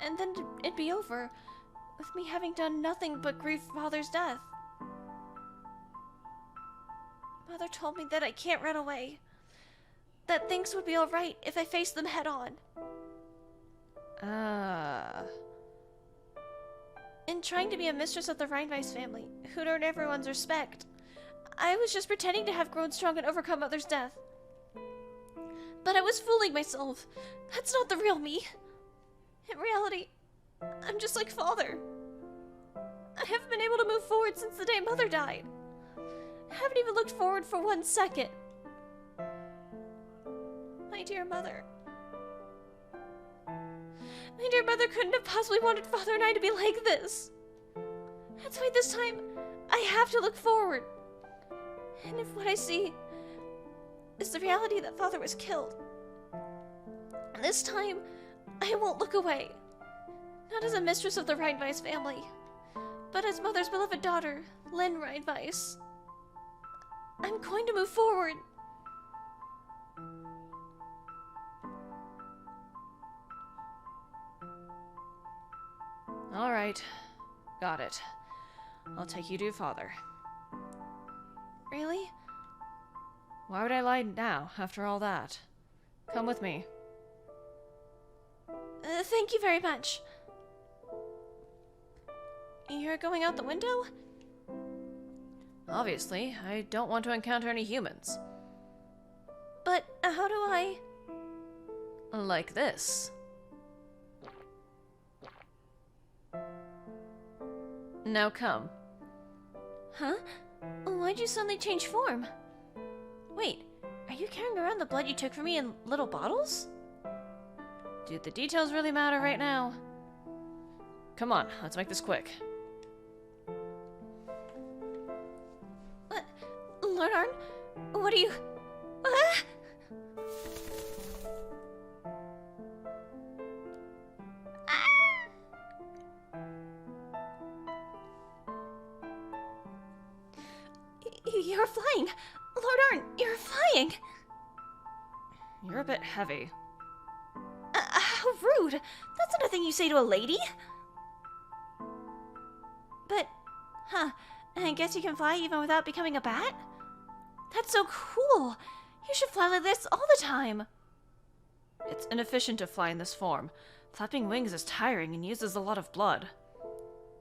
And then it'd be over, with me having done nothing but grieve Father's death. Mother told me that I can't run away. That things would be alright if I faced them head on. In trying to be a mistress of the Rheinweiss family, who'd earn everyone's respect, I was just pretending to have grown strong and overcome Mother's death. But I was fooling myself. That's not the real me. In reality, I'm just like Father. I haven't been able to move forward since the day Mother died. I haven't even looked forward for 1 second. My dear Mother. My dear Mother couldn't have possibly wanted Father and I to be like this. That's why this time, I have to look forward. And if what I see is the reality that Father was killed, this time, I won't look away. Not as a mistress of the Rheinweiss family, but as Mother's beloved daughter, Lynn Rheinweiss. I'm going to move forward. Alright. Got it. I'll take you to your father. Really? Why would I lie now, after all that? Come with me. Thank you very much. You're going out the window? Obviously, I don't want to encounter any humans. But how do I... Like this. Now come. Huh? Why'd you suddenly change form? Wait, are you carrying around the blood you took from me in little bottles? Do the details really matter right now? Come on, let's make this quick. What? Lord Arne? What are you... Ah! You're flying! Lord Arne, you're flying! You're a bit heavy. How rude! That's not a thing you say to a lady! But, I guess you can fly even without becoming a bat? That's so cool! You should fly like this all the time! It's inefficient to fly in this form. Flapping wings is tiring and uses a lot of blood.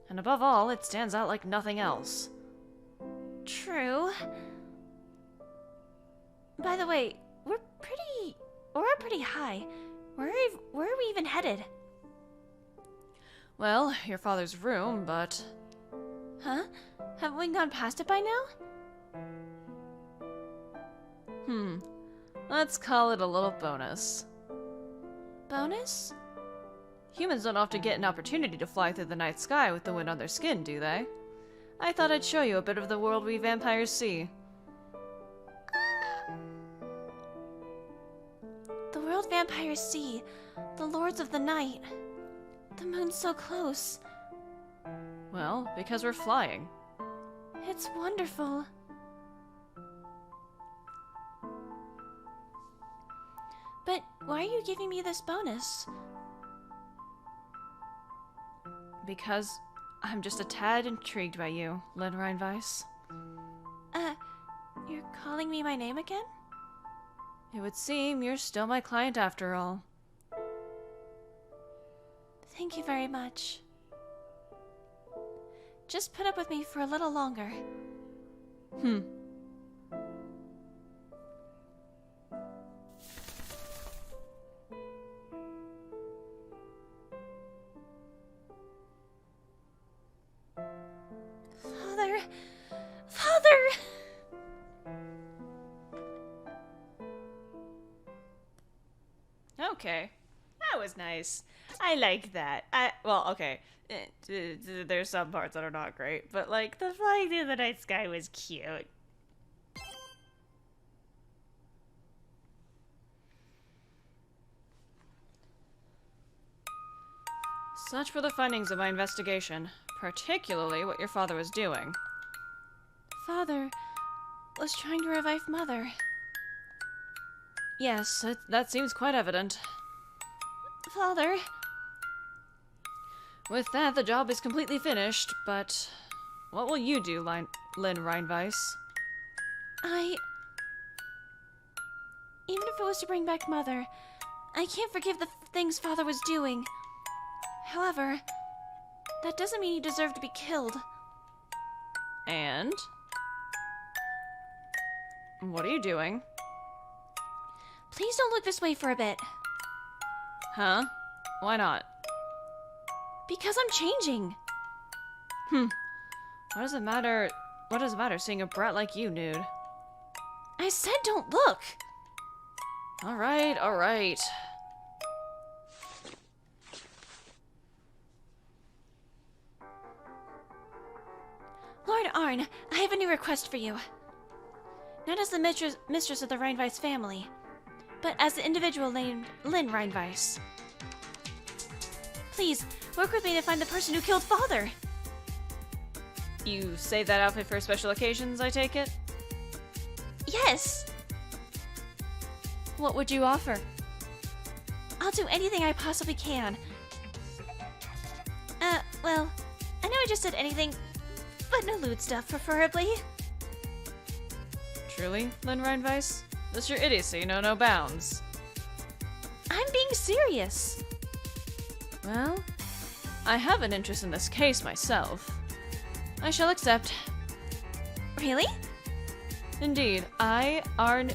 And above all, it stands out like nothing else. True. By the way, we're pretty high. Where are we even headed? Well, your father's room, but... Huh? Haven't we gone past it by now? Let's call it a little bonus. Bonus? Humans don't often get an opportunity to fly through the night sky with the wind on their skin, do they? I thought I'd show you a bit of the world we vampires see. The world vampires see. The lords of the night. The moon's so close. Well, because we're flying. It's wonderful. But why are you giving me this bonus? Because I'm just a tad intrigued by you, Lynn Reinweiss. You're calling me my name again? It would seem you're still my client after all. Thank you very much. Just put up with me for a little longer. Father! Okay. That was nice. I like that. Well, okay. There's some parts that are not great, but like the flying through the night sky was cute. Such were the findings of my investigation, particularly what your father was doing. Father was trying to revive Mother. Yes, that seems quite evident. Father! With that, the job is completely finished, but what will you do, Lynn Reinweiss? Even if it was to bring back Mother, I can't forgive the things Father was doing. However, that doesn't mean he deserved to be killed. And? What are you doing? Please don't look this way for a bit. Huh? Why not? Because I'm changing. What does it matter? What does it matter seeing a brat like you nude? I said don't look. Alright, alright. Lord Arne, I have a new request for you. Not as the mistress of the Reinweiss family, but as the individual named Lynn Reinweiss. Please, work with me to find the person who killed Father. You save that outfit for special occasions, I take it? Yes! What would you offer? I'll do anything I possibly can. Well, I know I just said anything, but no lewd stuff, preferably. Truly, Lynn Reinweiss? This your idiocy, no bounds. I'm being serious. Well, I have an interest in this case myself. I shall accept. Really? Indeed, Arne...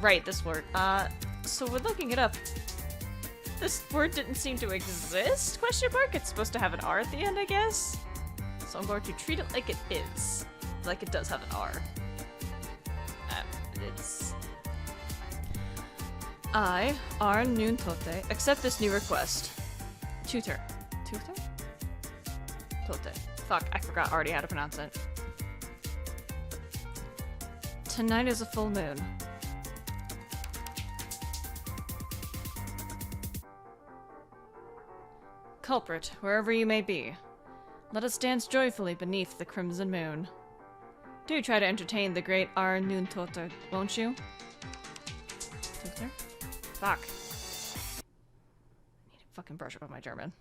right, this word. So we're looking it up. This word didn't seem to exist? Question mark? It's supposed to have an R at the end, I guess? So I'm going to treat it like it is. Like it does have an R. It's... I, Arne Nuntote, accept this new request. Tutor. Tutor? Tote. Fuck, I forgot already how to pronounce it. Tonight is a full moon. Culprit, wherever you may be, let us dance joyfully beneath the crimson moon. Do try to entertain the great Arne Nuntote, won't you? Tutor? Fuck. I need to fucking brush up on my German.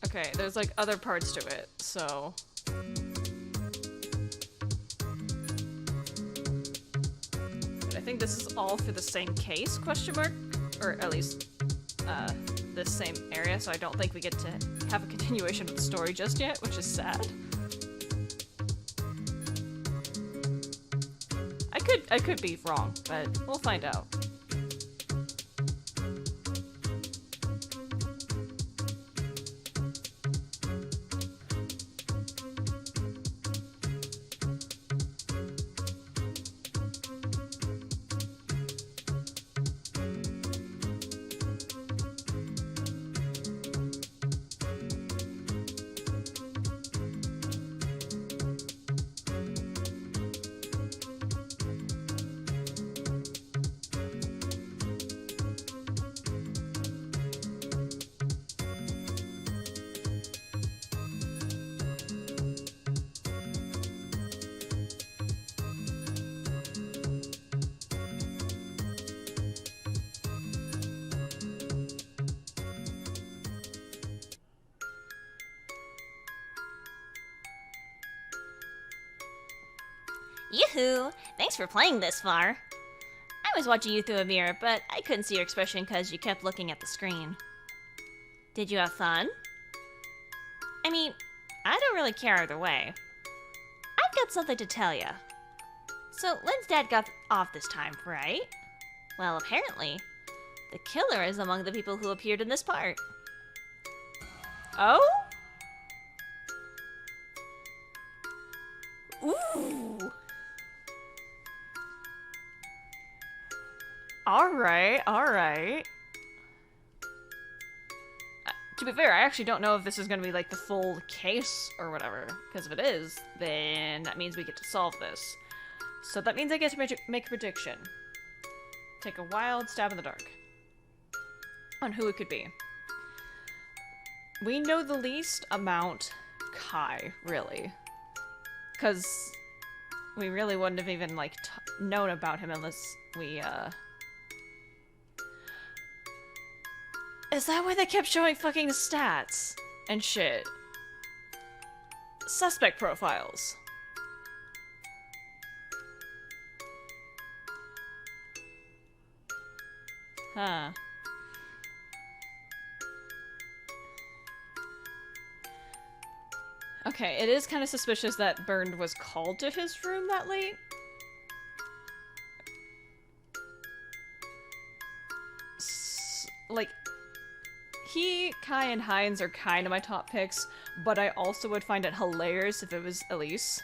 Okay, there's like other parts to it, so... think this is all for the same case, question mark? Or at least, this same area, so I don't think we get to have a continuation of the story just yet, which is sad. I could be wrong, but we'll find out. Yoo-hoo! Thanks for playing this far. I was watching you through a mirror, but I couldn't see your expression because you kept looking at the screen. Did you have fun? I mean, I don't really care either way. I've got something to tell you. So, Lynn's dad got off this time, right? Well, apparently, the killer is among the people who appeared in this part. Oh? Ooh! Alright, alright. To be fair, I actually don't know if this is gonna be like the full case or whatever, because if it is, then that means we get to solve this. So that means I get to make a prediction. Take a wild stab in the dark on who it could be. We know the least amount Kai, really. Because we really wouldn't have even, like, known about him unless we, Is that why they kept showing fucking stats and shit? Suspect profiles. Huh. Okay, it is kind of suspicious that Bernd was called to his room that late. Like, he, Kai, and Heinz are kind of my top picks, but I also would find it hilarious if it was Elise.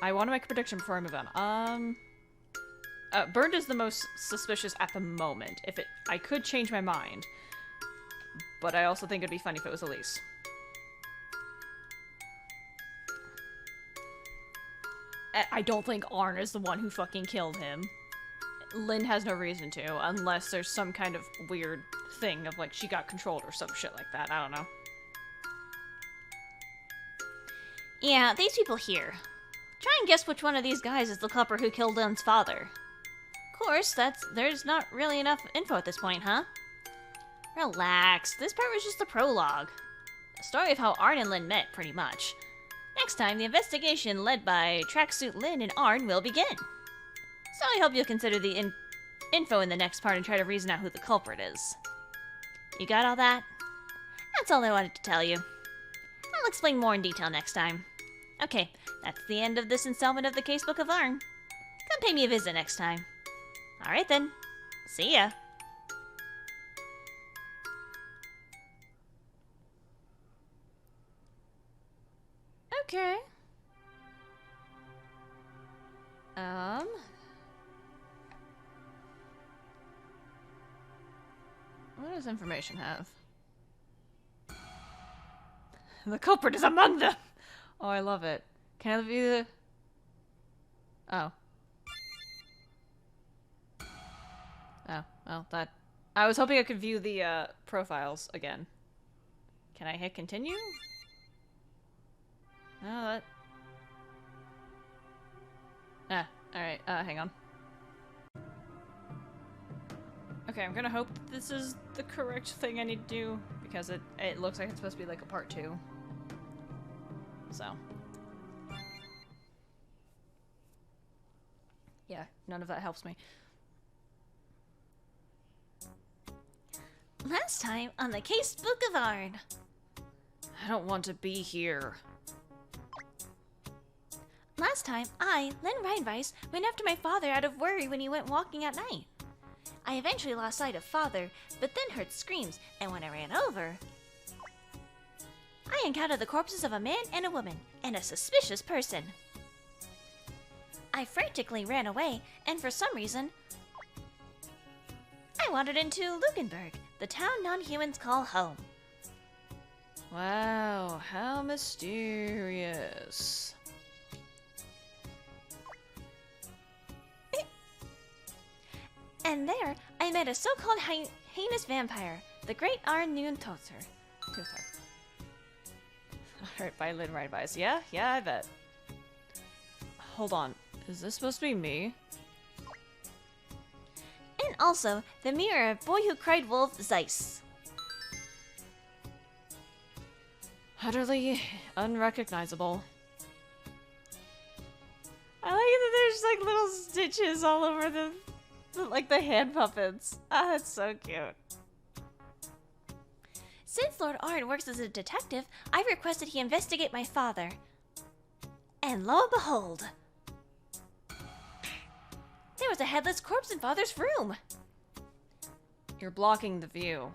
I want to make a prediction before I move on. Bernd is the most suspicious at the moment. I could change my mind. But I also think it'd be funny if it was Elise. I don't think Arne is the one who fucking killed him. Lynn has no reason to, unless there's some kind of weird thing of, like, she got controlled or some shit like that. I don't know. Yeah, these people here. Try and guess which one of these guys is the culprit who killed Lynn's father. Of course, there's not really enough info at this point, huh? Relax, this part was just the prologue. A story of how Arne and Lynn met, pretty much. Next time, the investigation led by Tracksuit Lynn and Arne will begin. So I hope you'll consider the info in the next part and try to reason out who the culprit is. You got all that? That's all I wanted to tell you. I'll explain more in detail next time. Okay, that's the end of this installment of the Casebook of Arne. Come pay me a visit next time. Alright then. See ya. Okay. What does information have? The culprit is among them! Oh, I love it. Can I view the... Oh. Oh, well, that... I was hoping I could view the, profiles again. Can I hit continue? No, that... Ah, alright, hang on. Okay, I'm gonna hope this is the correct thing I need to do, because it looks like it's supposed to be like a part 2. So. Yeah, none of that helps me. Last time on the Case Book of Arne. I don't want to be here. Last time, Lynn Reinweiss, went after my father out of worry when he went walking at night. I eventually lost sight of father, but then heard screams, and when I ran over, I encountered the corpses of a man and a woman, and a suspicious person. I frantically ran away, and for some reason, I wandered into Lugenberg, the town non-humans call home. Wow, how mysterious. And there, I met a so-called heinous vampire, the great Arne Toter. Alright, by Lynn Reinweiss. Yeah, I bet. Hold on, is this supposed to be me? And also, the mirror of Boy Who Cried Wolf, Zeiss. Utterly unrecognizable. I like that there's like little stitches all over the hand puppets. Ah, it's so cute. Since Lord Arne works as a detective, I requested he investigate my father. And lo and behold, there was a headless corpse in father's room. You're blocking the view.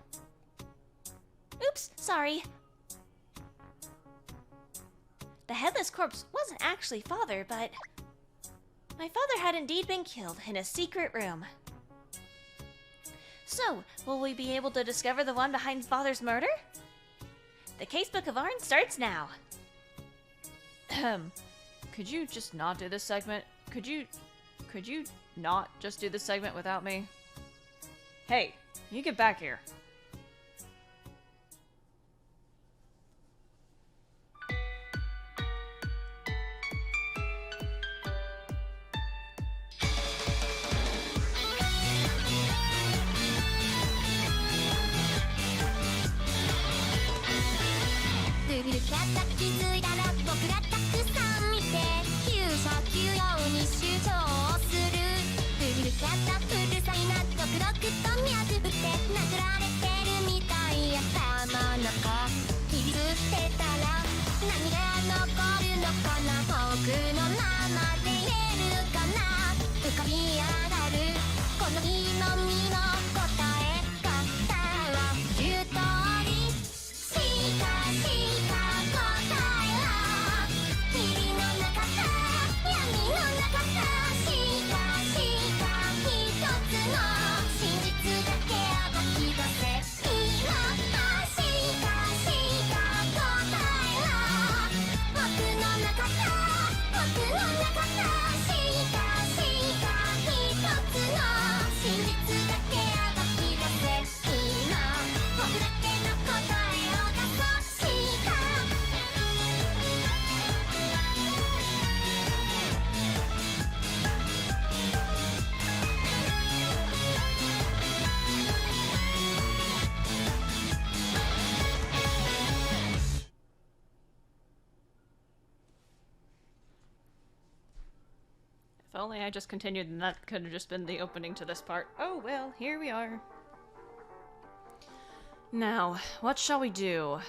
Oops, sorry. The headless corpse wasn't actually father, but my father had indeed been killed in a secret room. So, will we be able to discover the one behind father's murder? The Casebook of Arne starts now. Could you just not do this segment? Could you not just do this segment without me? Hey, you get back here. If only I just continued, and that could have just been the opening to this part. Oh well, here we are. Now, what shall we do?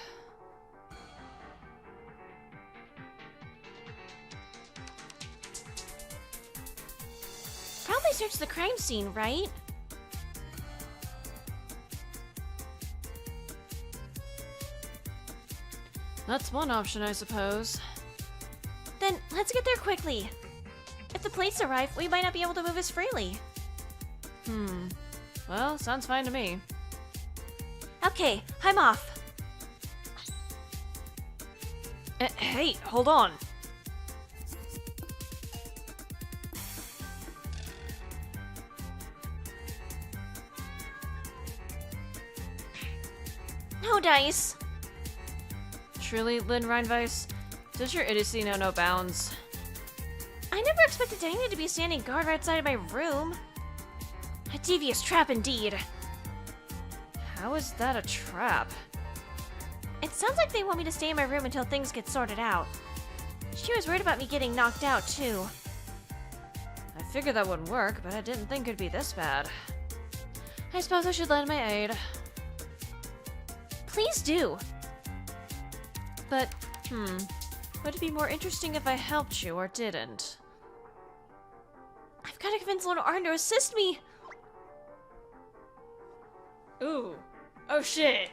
Probably search the crime scene, right? That's one option, I suppose. Then let's get there quickly. If the police arrive, we might not be able to move as freely. Well, sounds fine to me. Okay, I'm off. Hey, hold on. No dice. Truly, Lynn Reinweiss, does your idiocy know no bounds? I never expected Danny to be standing guard right outside of my room. A devious trap indeed. How is that a trap? It sounds like they want me to stay in my room until things get sorted out. She was worried about me getting knocked out, too. I figured that wouldn't work, but I didn't think it'd be this bad. I suppose I should lend my aid. Please do. But, would it be more interesting if I helped you or didn't? I've got to convince Lord Arne to assist me. Ooh. Oh shit.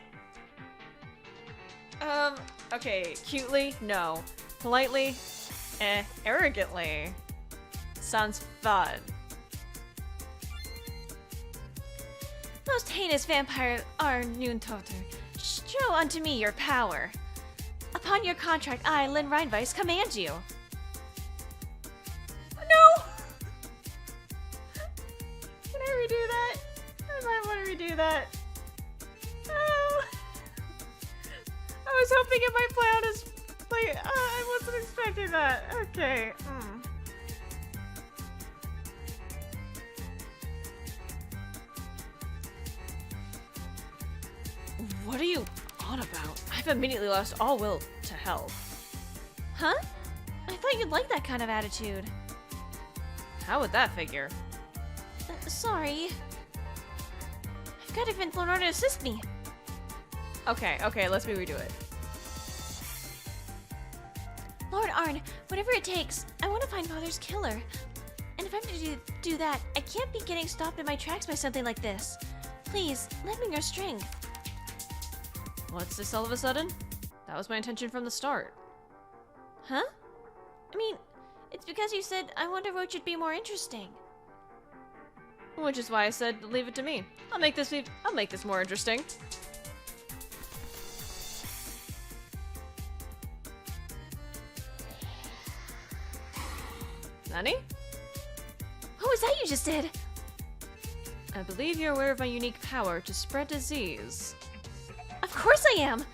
Okay, cutely? No. Politely? Arrogantly? Sounds fun. Most heinous vampire Arne Toter, show unto me your power. Upon your contract, I, Lynn Reinweiss, command you. No! Can I redo that? I might want to redo that. Oh! I was hoping it might play out as... Like, I wasn't expecting that. Okay. What are you on about? I've immediately lost all will to help. Huh? I thought you'd like that kind of attitude. How would that figure? Sorry. I've got to convince Lord Arne to assist me. Okay, let's redo it. Lord Arne, whatever it takes, I want to find Father's killer. And if I'm to do that, I can't be getting stopped in my tracks by something like this. Please, lend me your strength. What's this all of a sudden? That was my intention from the start. Huh? I mean, it's because you said I wonder what should be more interesting. Which is why I said leave it to me. I'll make this more interesting. Nani? What was that you just did? I believe you're aware of my unique power to spread disease. Of course I am!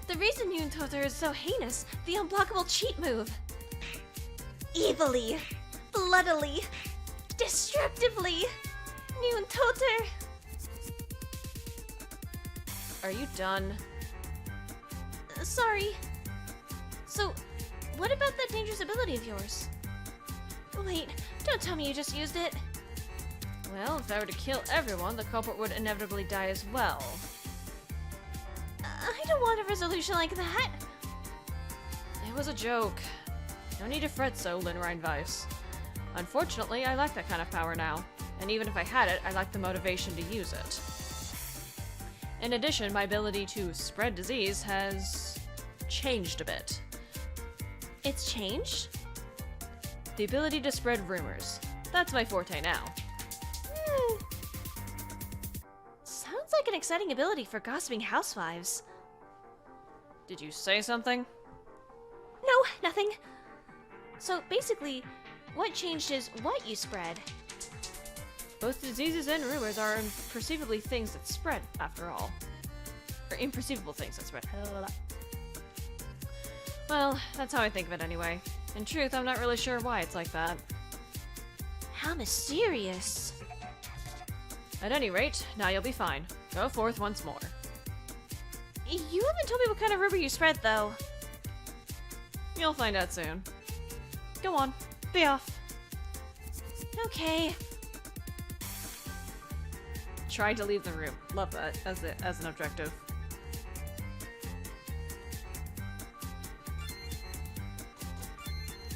The reason Toter is so heinous, the unblockable cheat move. Evilly, bloodily, destructively, Toter. Are you done? Sorry. So, what about that dangerous ability of yours? Wait, don't tell me you just used it. Well, if I were to kill everyone, the culprit would inevitably die as well. I don't want a resolution like that. It was a joke. No need to fret so, Lynn Reinweiss. Unfortunately, I lack that kind of power now, and even if I had it, I lack the motivation to use it. In addition, my ability to spread disease has changed a bit. It's changed? The ability to spread rumors. That's my forte now. Sounds like an exciting ability for gossiping housewives. Did you say something? No, nothing. So basically, what changed is what you spread. Both diseases and rumors are imperceivably things that spread, after all. Or imperceivable things that spread. Well, that's how I think of it anyway. In truth, I'm not really sure why it's like that. How mysterious. At any rate, now you'll be fine. Go forth once more. You haven't told me what kind of rumor you spread, though. You'll find out soon. Go on, be off. Okay. Tried to leave the room. Love that as an objective.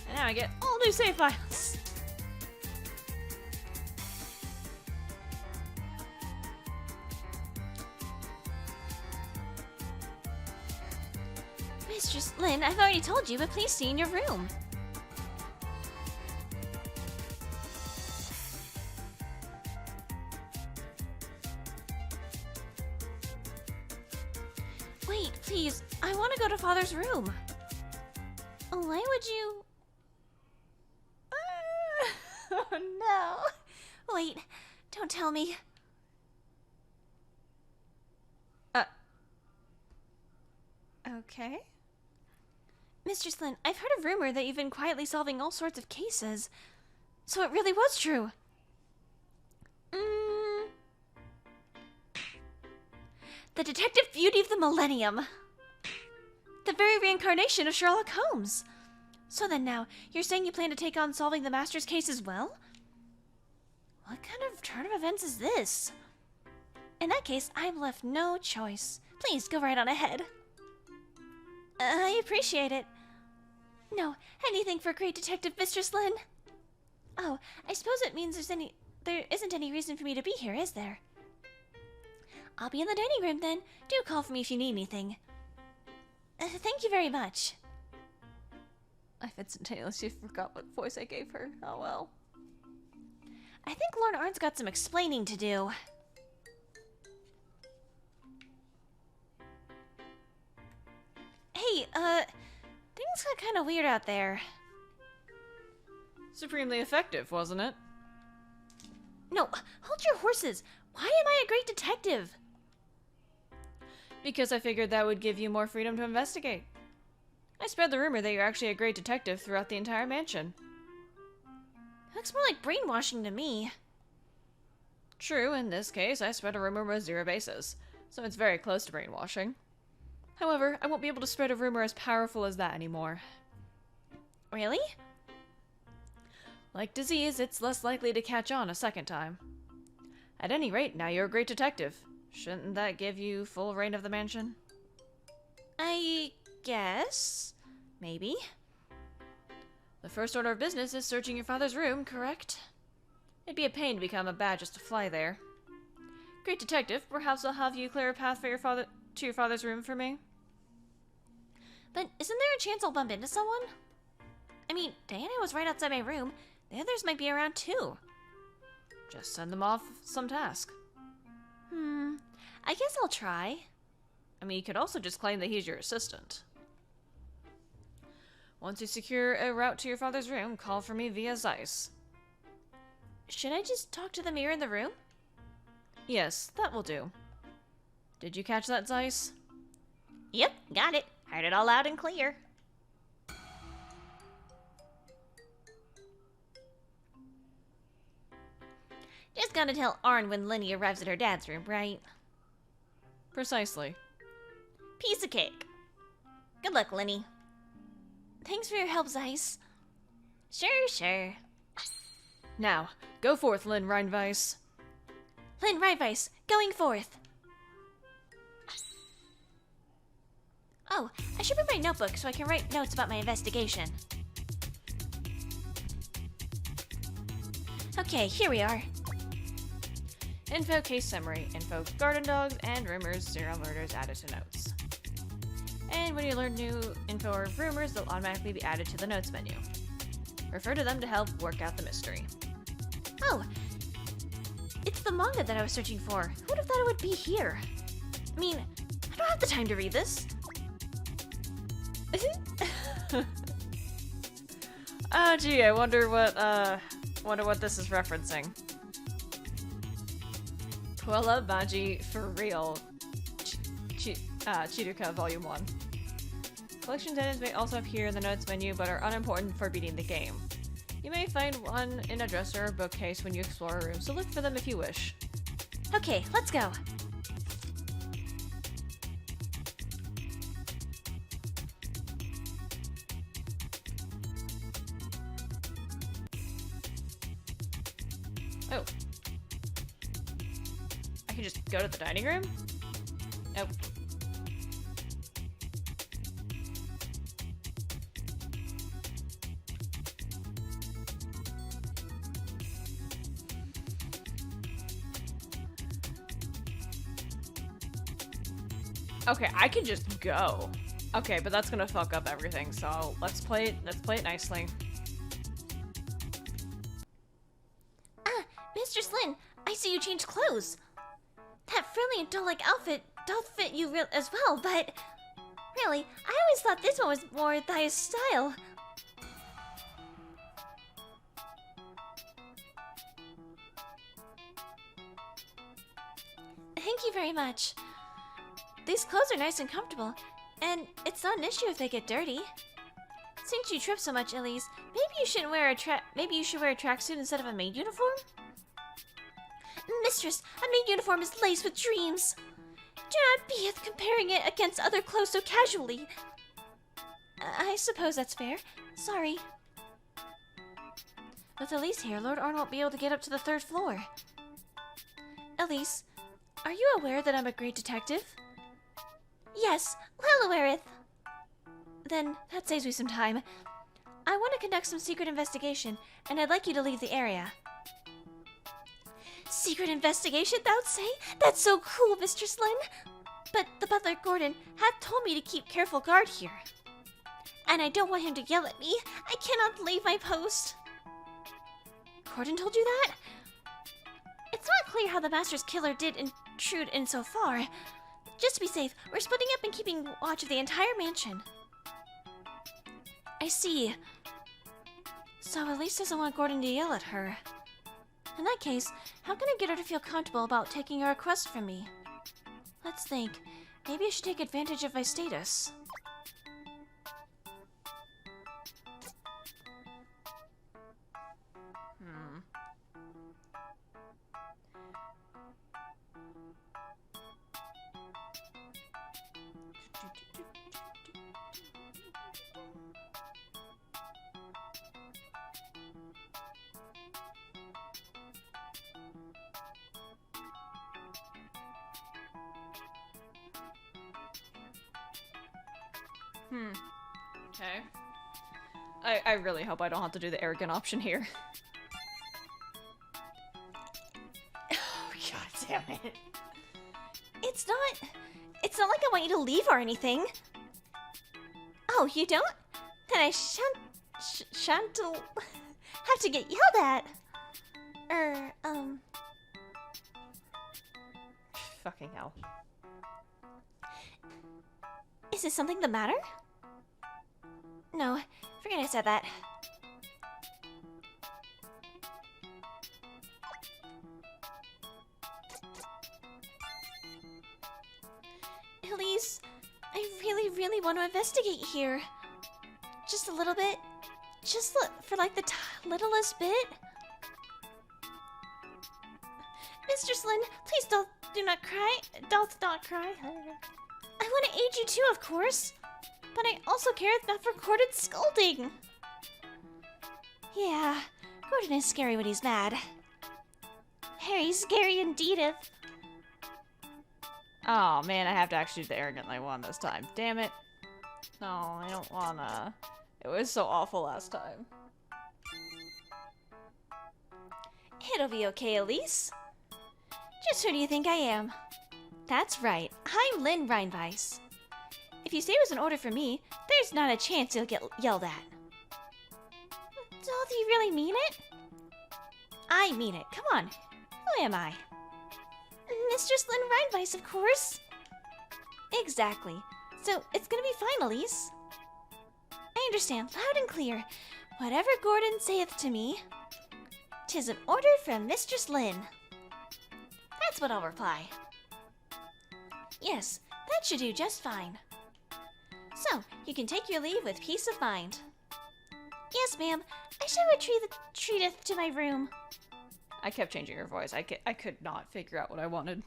And now I get all new save files. Mistress Lynn, I've already told you, but please stay in your room. Wait, please. I want to go to Father's room. Why would you... Oh, no. Wait, don't tell me. Okay. Mistress Lynn, I've heard a rumor that you've been quietly solving all sorts of cases. So it really was true. The detective beauty of the millennium. The very reincarnation of Sherlock Holmes. So then now, you're saying you plan to take on solving the Master's case as well? What kind of turn of events is this? In that case, I'm left no choice. Please, go right on ahead. I appreciate it. No, anything for great Detective Mistress Lynn. Oh, I suppose it means there isn't any reason for me to be here, is there? I'll be in the dining room then. Do call for me if you need anything. Thank you very much. I've instantaneously forgot what voice I gave her. Oh well. I think Lord Arne's got some explaining to do. Hey, things got kind of weird out there. Supremely effective, wasn't it? No, hold your horses. Why am I a great detective? Because I figured that would give you more freedom to investigate. I spread the rumor that you're actually a great detective throughout the entire mansion. Looks more like brainwashing to me. True, in this case, I spread a rumor with 0 basis, so it's very close to brainwashing. However, I won't be able to spread a rumor as powerful as that anymore. Really? Like disease, it's less likely to catch on a second time. At any rate, now you're a great detective. Shouldn't that give you full reign of the mansion? I guess. Maybe. The first order of business is searching your father's room, correct? It'd be a pain to become a bad just to fly there. Great detective, perhaps I'll have you clear a path for your father's room for me? But isn't there a chance I'll bump into someone? I mean, Diana was right outside my room. The others might be around too. Just send them off some task. I guess I'll try. I mean, you could also just claim that he's your assistant. Once you secure a route to your father's room, call for me via Zeiss. Should I just talk to the mirror in the room? Yes, that will do. Did you catch that, Zeiss? Yep, got it. Heard it all loud and clear. Just gotta tell Arne when Lenny arrives at her dad's room, right? Precisely. Piece of cake. Good luck, Lenny. Thanks for your help, Zeiss. Sure. Now, go forth, Lynn Reinweiss. Lynn Reinweiss, going forth. Oh, I should bring my notebook so I can write notes about my investigation. Okay, here we are. Info case summary, info garden dogs, and rumors, serial murders added to notes. And when you learn new info or rumors, they'll automatically be added to the notes menu. Refer to them to help work out the mystery. Oh, it's the manga that I was searching for. Who would have thought it would be here? I mean, I don't have the time to read this. Oh gee, I wonder what this is referencing. Puella Maji for real. Chiruka Volume 1. Collection items may also appear in the notes menu but are unimportant for beating the game. You may find one in a dresser or bookcase when you explore a room, so look for them if you wish. Okay, let's go. Oh. I can just go to the dining room? Oh. Okay, I can just go. Okay, but that's gonna fuck up everything, so let's play it nicely. Mistress Lynn, I see you changed clothes. That frilly and doll-like outfit doth fit you as well, but... Really, I always thought this one was more thy style. Thank you very much. These clothes are nice and comfortable, and it's not an issue if they get dirty. Since you trip so much, Elise, maybe you should wear a tracksuit instead of a maid uniform? Mistress, a maid uniform is laced with dreams. Do not be comparing it against other clothes so casually. I suppose that's fair. Sorry. With Elise here, Lord Arne won't be able to get up to the 3rd floor. Elise, are you aware that I'm a great detective? Yes, well awareth. Then that saves me some time. I want to conduct some secret investigation, and I'd like you to leave the area. Secret investigation, thou'd say? That's so cool, Mistress Lynn. But the butler, Gordon, hath told me to keep careful guard here. And I don't want him to yell at me. I cannot leave my post. Gordon told you that? It's not clear how the Master's killer did intrude in so far. Just to be safe, we're splitting up and keeping watch of the entire mansion. I see. So Elise doesn't want Gordon to yell at her. In that case, how can I get her to feel comfortable about taking a request from me? Let's think. Maybe I should take advantage of my status. Okay. I really hope I don't have to do the arrogant option here. Oh, God damn it. It's not like I want you to leave or anything. Oh, you don't? Then I shan't have to get yelled at. Fucking hell. Is it something the matter? No, forget I said that. Elise, I really want to investigate here. Just a little bit. Just for like the littlest bit. Mistress Lynn, please do not cry. Don't cry. I want to aid you too, of course. But I also care not for Gordon's scolding. Yeah, Gordon is scary when he's mad. Very scary indeedeth. Oh man, I have to actually do the arrogantly one this time. Damn it. No, I don't wanna. It was so awful last time. It'll be okay, Elise. Just who do you think I am? That's right, I'm Lynn Reinweiss. If you say it was an order from me, there's not a chance you'll get yelled at. Do you really mean it? I mean it. Come on. Who am I? Mistress Lynn Reinweiss, of course. Exactly. So it's gonna be fine, Elise. I understand, loud and clear. Whatever Gordon saith to me, 'tis an order from Mistress Lynn. That's what I'll reply. Yes, that should do just fine. So, you can take your leave with peace of mind. Yes, ma'am. I shall retreateth to my room. I kept changing her voice. I could not figure out what I wanted.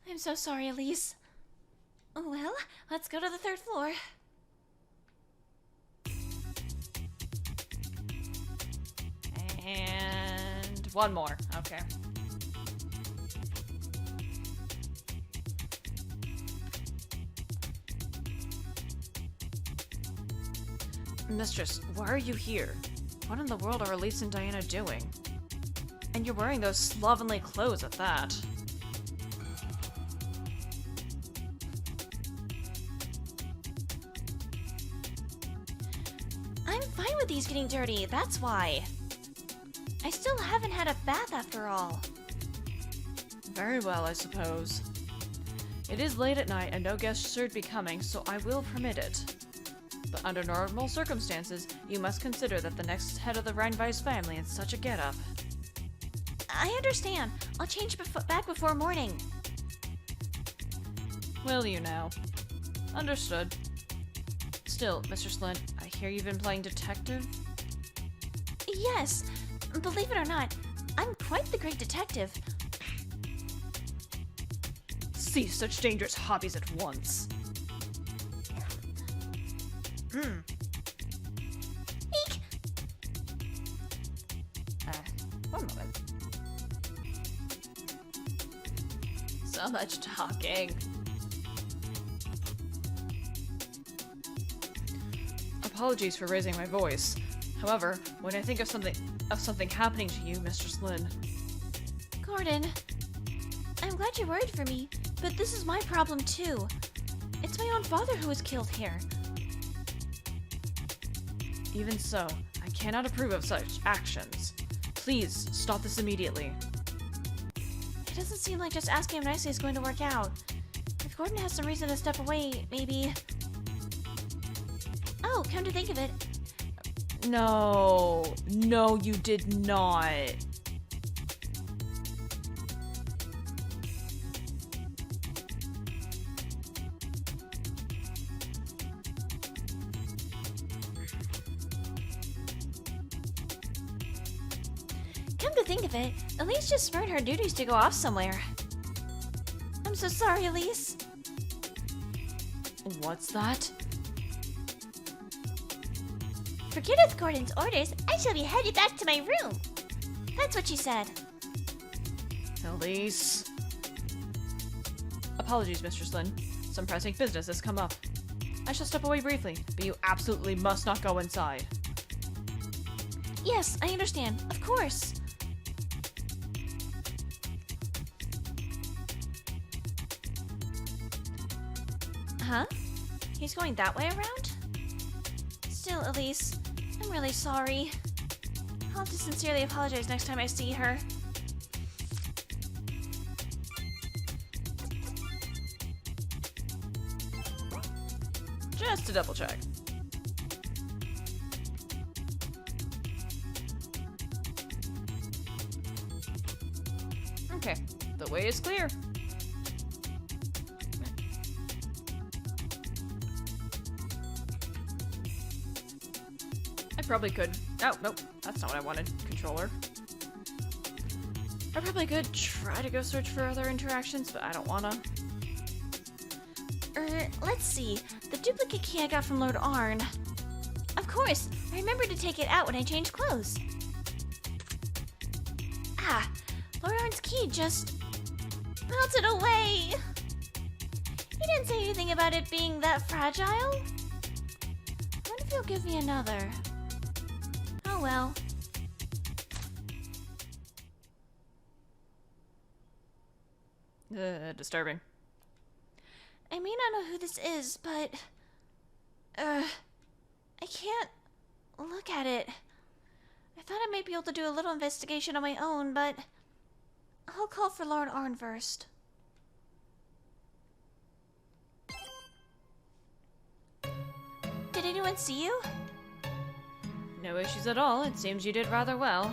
I'm so sorry, Elise. Well, let's go to the 3rd floor. And one more. Okay. Mistress, why are you here? What in the world are Elise and Diana doing? And you're wearing those slovenly clothes at that. I'm fine with these getting dirty, that's why. I still haven't had a bath after all. Very well, I suppose. It is late at night and no guests should be coming, so I will permit it. But under normal circumstances, you must consider that the next head of the Reinweiss family in such a getup. I understand. I'll change back before morning. Will you now? Understood. Still, Mr. Slint, I hear you've been playing detective? Yes. Believe it or not, I'm quite the great detective. Cease such dangerous hobbies at once. Eek! One moment. So much talking. Apologies for raising my voice. However, when I think of something happening to you, Mistress Lynn. Gordon, I'm glad you're worried for me, but this is my problem too. It's my own father who was killed here. Even so, I cannot approve of such actions. Please, stop this immediately. It doesn't seem like just asking him nicely is going to work out. If Gordon has some reason to step away, maybe... Oh, come to think of it, No, you did not. Elise just spurned her duties to go off somewhere. I'm so sorry, Elise. What's that? Forgetteth Gordon's orders, I shall be headed back to my room. That's what she said. Elise. Apologies, Mistress Lynn. Some pressing business has come up. I shall step away briefly, but you absolutely must not go inside. Yes, I understand. Of course. Huh? He's going that way around? Still, Elise, I'm really sorry. I'll have to sincerely apologize next time I see her. Just to double check. Okay, the way is clear. I probably could. Oh, nope, that's not what I wanted. Controller. I probably could try to go search for other interactions, but I don't wanna. Let's see. The duplicate key I got from Lord Arne. Of course, I remembered to take it out when I changed clothes. Ah, Lord Arne's key just melted away. He didn't say anything about it being that fragile. I wonder if he'll give me another. Oh well. Disturbing. I may not know who this is, but... I can't look at it. I thought I might be able to do a little investigation on my own, but... I'll call for Lord Arne first. Did anyone see you? No issues at all. It seems you did rather well.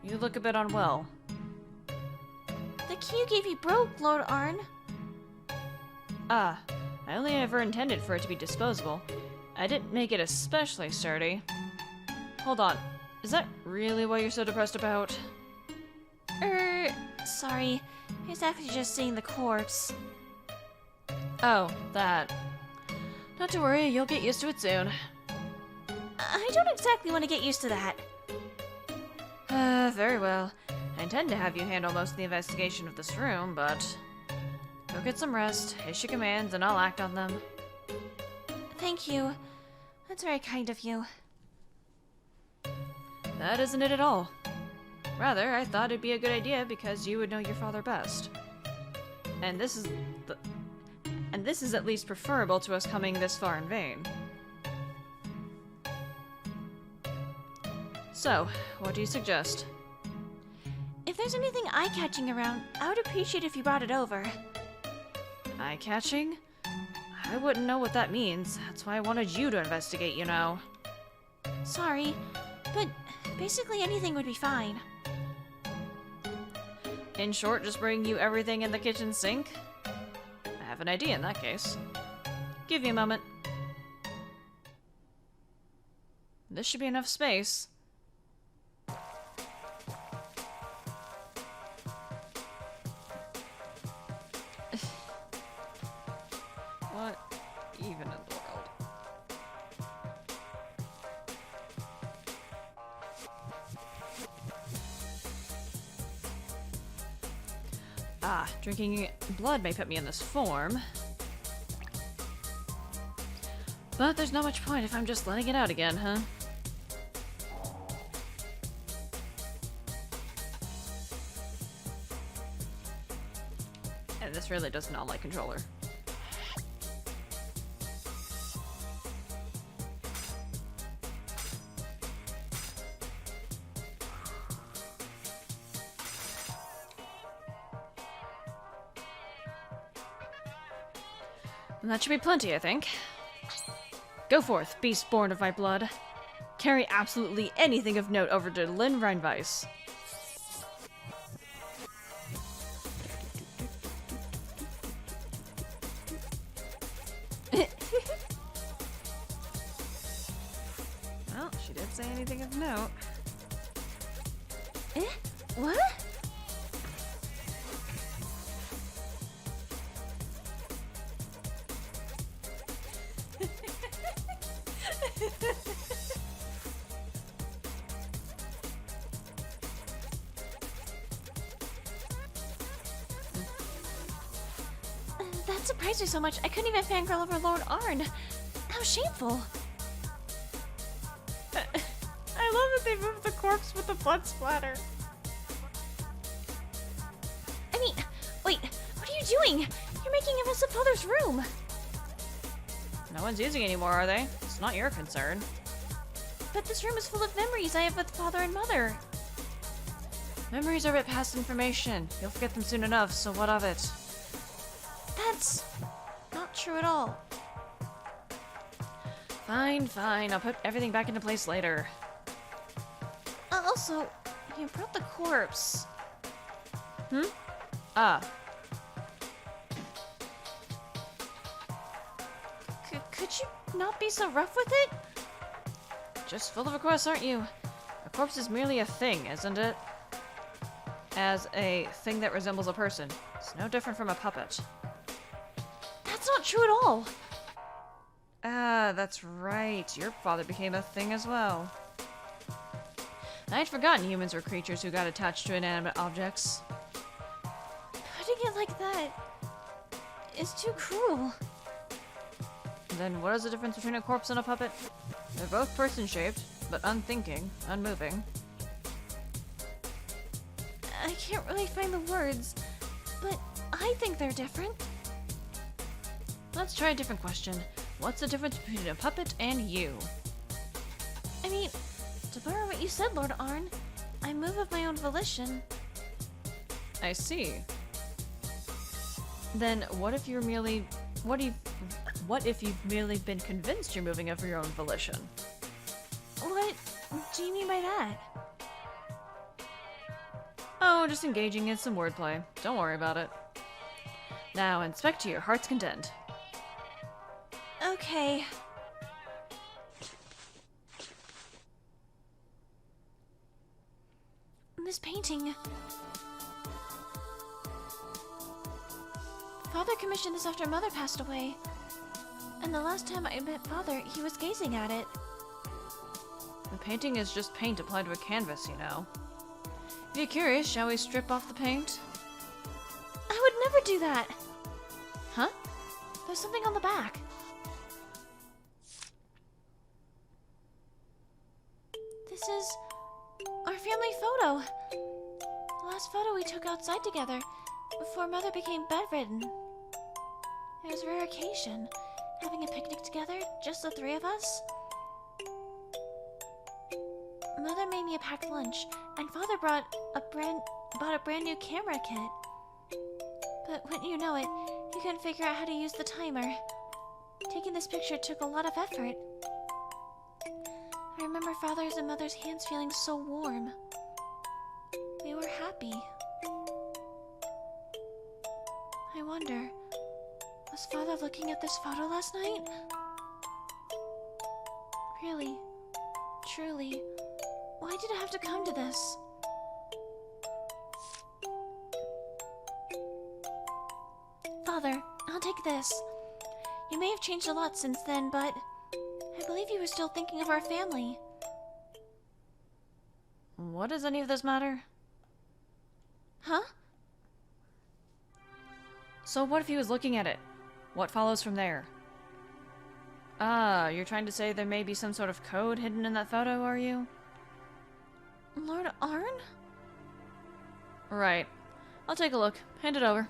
You look a bit unwell. The key you gave me broke, Lord Arne. Ah, I only ever intended for it to be disposable. I didn't make it especially sturdy. Hold on, is that really what you're so depressed about? Sorry. I was actually just seeing the corpse. Oh, that. Not to worry, you'll get used to it soon. I don't exactly want to get used to that. Very well. I intend to have you handle most of the investigation of this room, but... Go get some rest, issue commands, and I'll act on them. Thank you. That's very kind of you. That isn't it at all. Rather, I thought it'd be a good idea because you would know your father best. And this is at least preferable to us coming this far in vain. So, what do you suggest? If there's anything eye-catching around, I would appreciate if you brought it over. Eye-catching? I wouldn't know what that means. That's why I wanted you to investigate, you know. Sorry, but basically anything would be fine. In short, just bring you everything in the kitchen sink? I have an idea in that case. Give you a moment. This should be enough space. drinking blood may put me in this form. But there's not much point if I'm just letting it out again, huh? And this really does not like controller. And that should be plenty, I think. Go forth, beast born of my blood. Carry absolutely anything of note over to Lynn Reinweiss. Well, she did say anything of note. What? That surprised me so much, I couldn't even fangirl over Lord Arne. How shameful. I love that they moved the corpse with the blood splatter. I mean, wait, what are you doing? You're making a mess of Father's room. No one's using it anymore, are they? It's not your concern. But this room is full of memories I have with Father and Mother. Memories are but past information. You'll forget them soon enough, so what of it? That's not true at all. Fine, fine. I'll put everything back into place later. Also, you brought the corpse. Ah. Could you not be so rough with it? Just full of requests, aren't you? A corpse is merely a thing, isn't it? As a thing that resembles a person. It's no different from a puppet. That's not true at all. Ah, that's right. Your father became a thing as well. I'd forgotten humans were creatures who got attached to inanimate objects. Putting it like that is too cruel. Then what is the difference between a corpse and a puppet? They're both person-shaped, but unthinking, unmoving. I can't really find the words, but I think they're different. Let's try a different question. What's the difference between a puppet and you? I mean, to borrow what you said, Lord Arne, I move of my own volition. I see. Then what if you're merely... What if you've merely been convinced you're moving of your own volition? What do you mean by that? Oh, just engaging in some wordplay. Don't worry about it. Now, inspect to your heart's content. Okay. This painting... Father commissioned this after Mother passed away. And the last time I met Father, he was gazing at it. The painting is just paint applied to a canvas, you know. If you're curious, shall we strip off the paint? I would never do that! Huh? There's something on the back. This is our family photo. The last photo we took outside together before Mother became bedridden. It was a rare occasion, having a picnic together, just the three of us. Mother made me a packed lunch, and Father bought a brand new camera kit. But wouldn't you know it, he couldn't figure out how to use the timer. Taking this picture took a lot of effort. I remember Father's and Mother's hands feeling so warm. They were happy. I wonder, was Father looking at this photo last night? Really, truly, why did it have to come to this? Father, I'll take this. You may have changed a lot since then, but I believe you were still thinking of our family. What does any of this matter? Huh? So what if he was looking at it? What follows from there? Ah, you're trying to say there may be some sort of code hidden in that photo, are you? Lord Arne? Right. I'll take a look. Hand it over.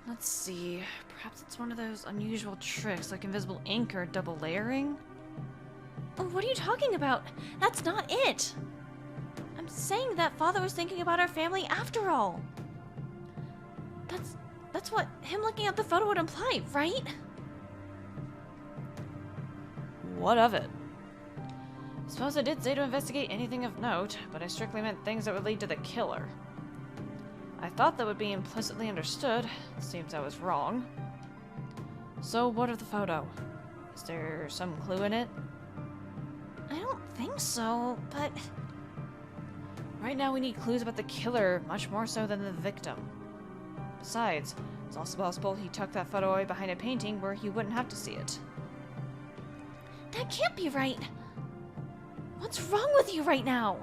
Let's see. Perhaps it's one of those unusual tricks like invisible ink or double layering? What are you talking about? That's not it! I'm saying that father was thinking about our family after all. That's what him looking at the photo would imply, right? What of it? Suppose I did say to investigate anything of note, but I strictly meant things that would lead to the killer. I thought that would be implicitly understood. Seems I was wrong. So what of the photo? Is there some clue in it? I don't think so, but... Right now we need clues about the killer, much more so than the victim. Besides, it's also possible he tucked that photo away behind a painting where he wouldn't have to see it. That can't be right. What's wrong with you right now?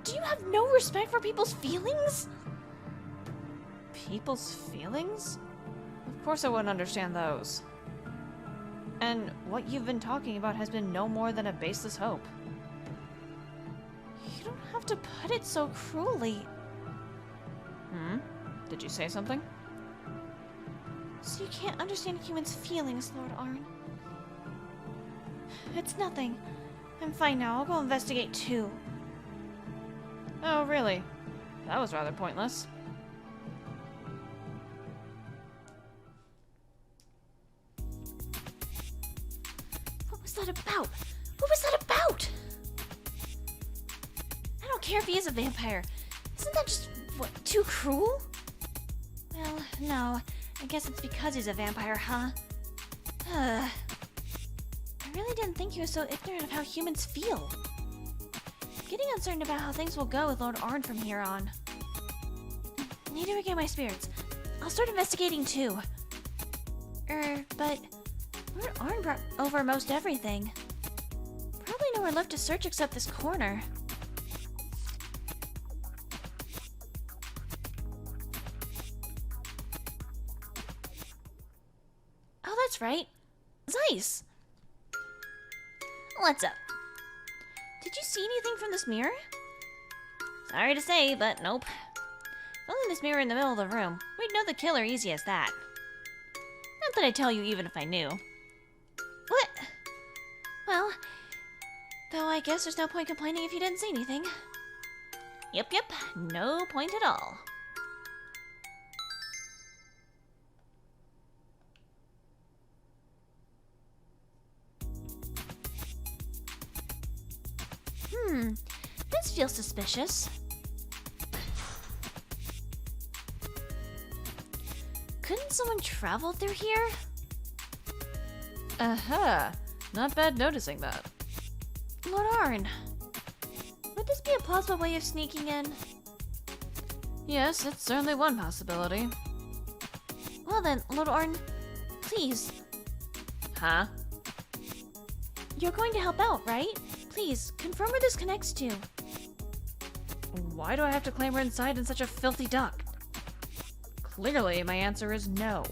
Do you have no respect for people's feelings? People's feelings? Of course I wouldn't understand those. And what you've been talking about has been no more than a baseless hope. You don't have to put it so cruelly. Did you say something? So you can't understand humans' feelings, Lord Arne. It's nothing. I'm fine now. I'll go investigate too. Oh, really? That was rather pointless. What was that about? What was that about? I don't care if he is a vampire. Isn't that just, what, too cruel? Well, no. I guess it's because he's a vampire, huh? I really didn't think you were so ignorant of how humans feel. I'm getting uncertain about how things will go with Lord Arne from here on. Need to regain my spirits. I'll start investigating too. But Lord Arne brought over most everything. Probably nowhere left to search except this corner. Oh, that's right. Zeiss! What's up? Did you see anything from this mirror? Sorry to say, but nope. If only this mirror in the middle of the room, we'd know the killer easy as that. Not that I'd tell you even if I knew. What? Well, though I guess there's no point complaining if you didn't see anything. Yep, no point at all. This feels suspicious. Couldn't someone travel through here? Not bad noticing that. Lord Arne, would this be a plausible way of sneaking in? Yes, it's certainly one possibility. Well then, Lord Arne, please. Huh? You're going to help out, right? Please, confirm where this connects to. Why do I have to claim we're inside in such a filthy duct? Clearly, my answer is no.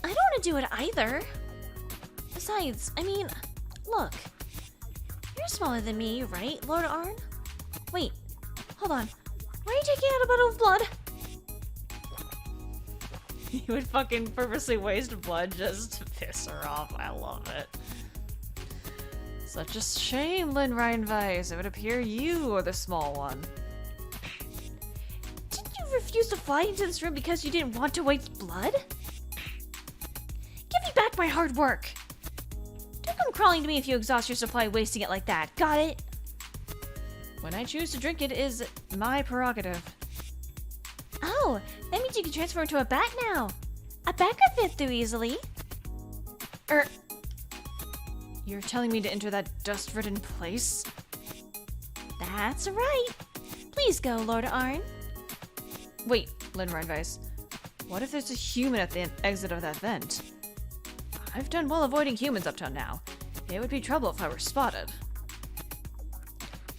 I don't want to do it either. Besides, I mean, look. You're smaller than me, right, Lord Arne? Wait, hold on. Why are you taking out a bottle of blood? You would fucking purposely waste blood just to piss her off. I love it. Such a shame, Lynn Reinweiss. It would appear you are the small one. Didn't you refuse to fly into this room because you didn't want to waste blood? Give me back my hard work! Don't come crawling to me if you exhaust your supply wasting it like that. Got it? When I choose to drink it is my prerogative. Oh, that means you can transform into a bat now. A bat could fit through easily. You're telling me to enter that dust-ridden place? That's right. Please go, Lord Arne. Wait, Lynn Reinweiss. What if there's a human at the exit of that vent? I've done well avoiding humans up till now. It would be trouble if I were spotted.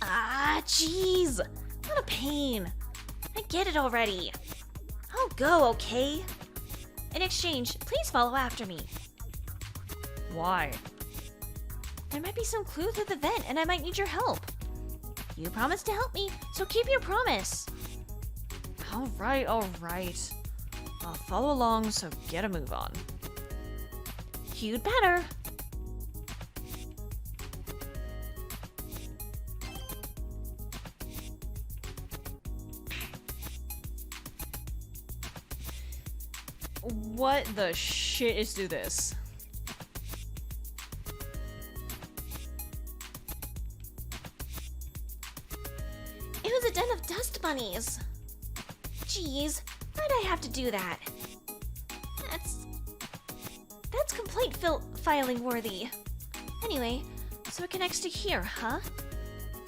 Ah, jeez. What a pain. I get it already. I'll go, okay? In exchange, please follow after me. Why? There might be some clue through the vent, and I might need your help. You promised to help me, so keep your promise. Alright, alright. I'll follow along, so get a move on. You'd better. What the shit is do this? It was a den of dust bunnies. Jeez, why'd I have to do that? That's complete filing worthy. Anyway, so it connects to here, huh?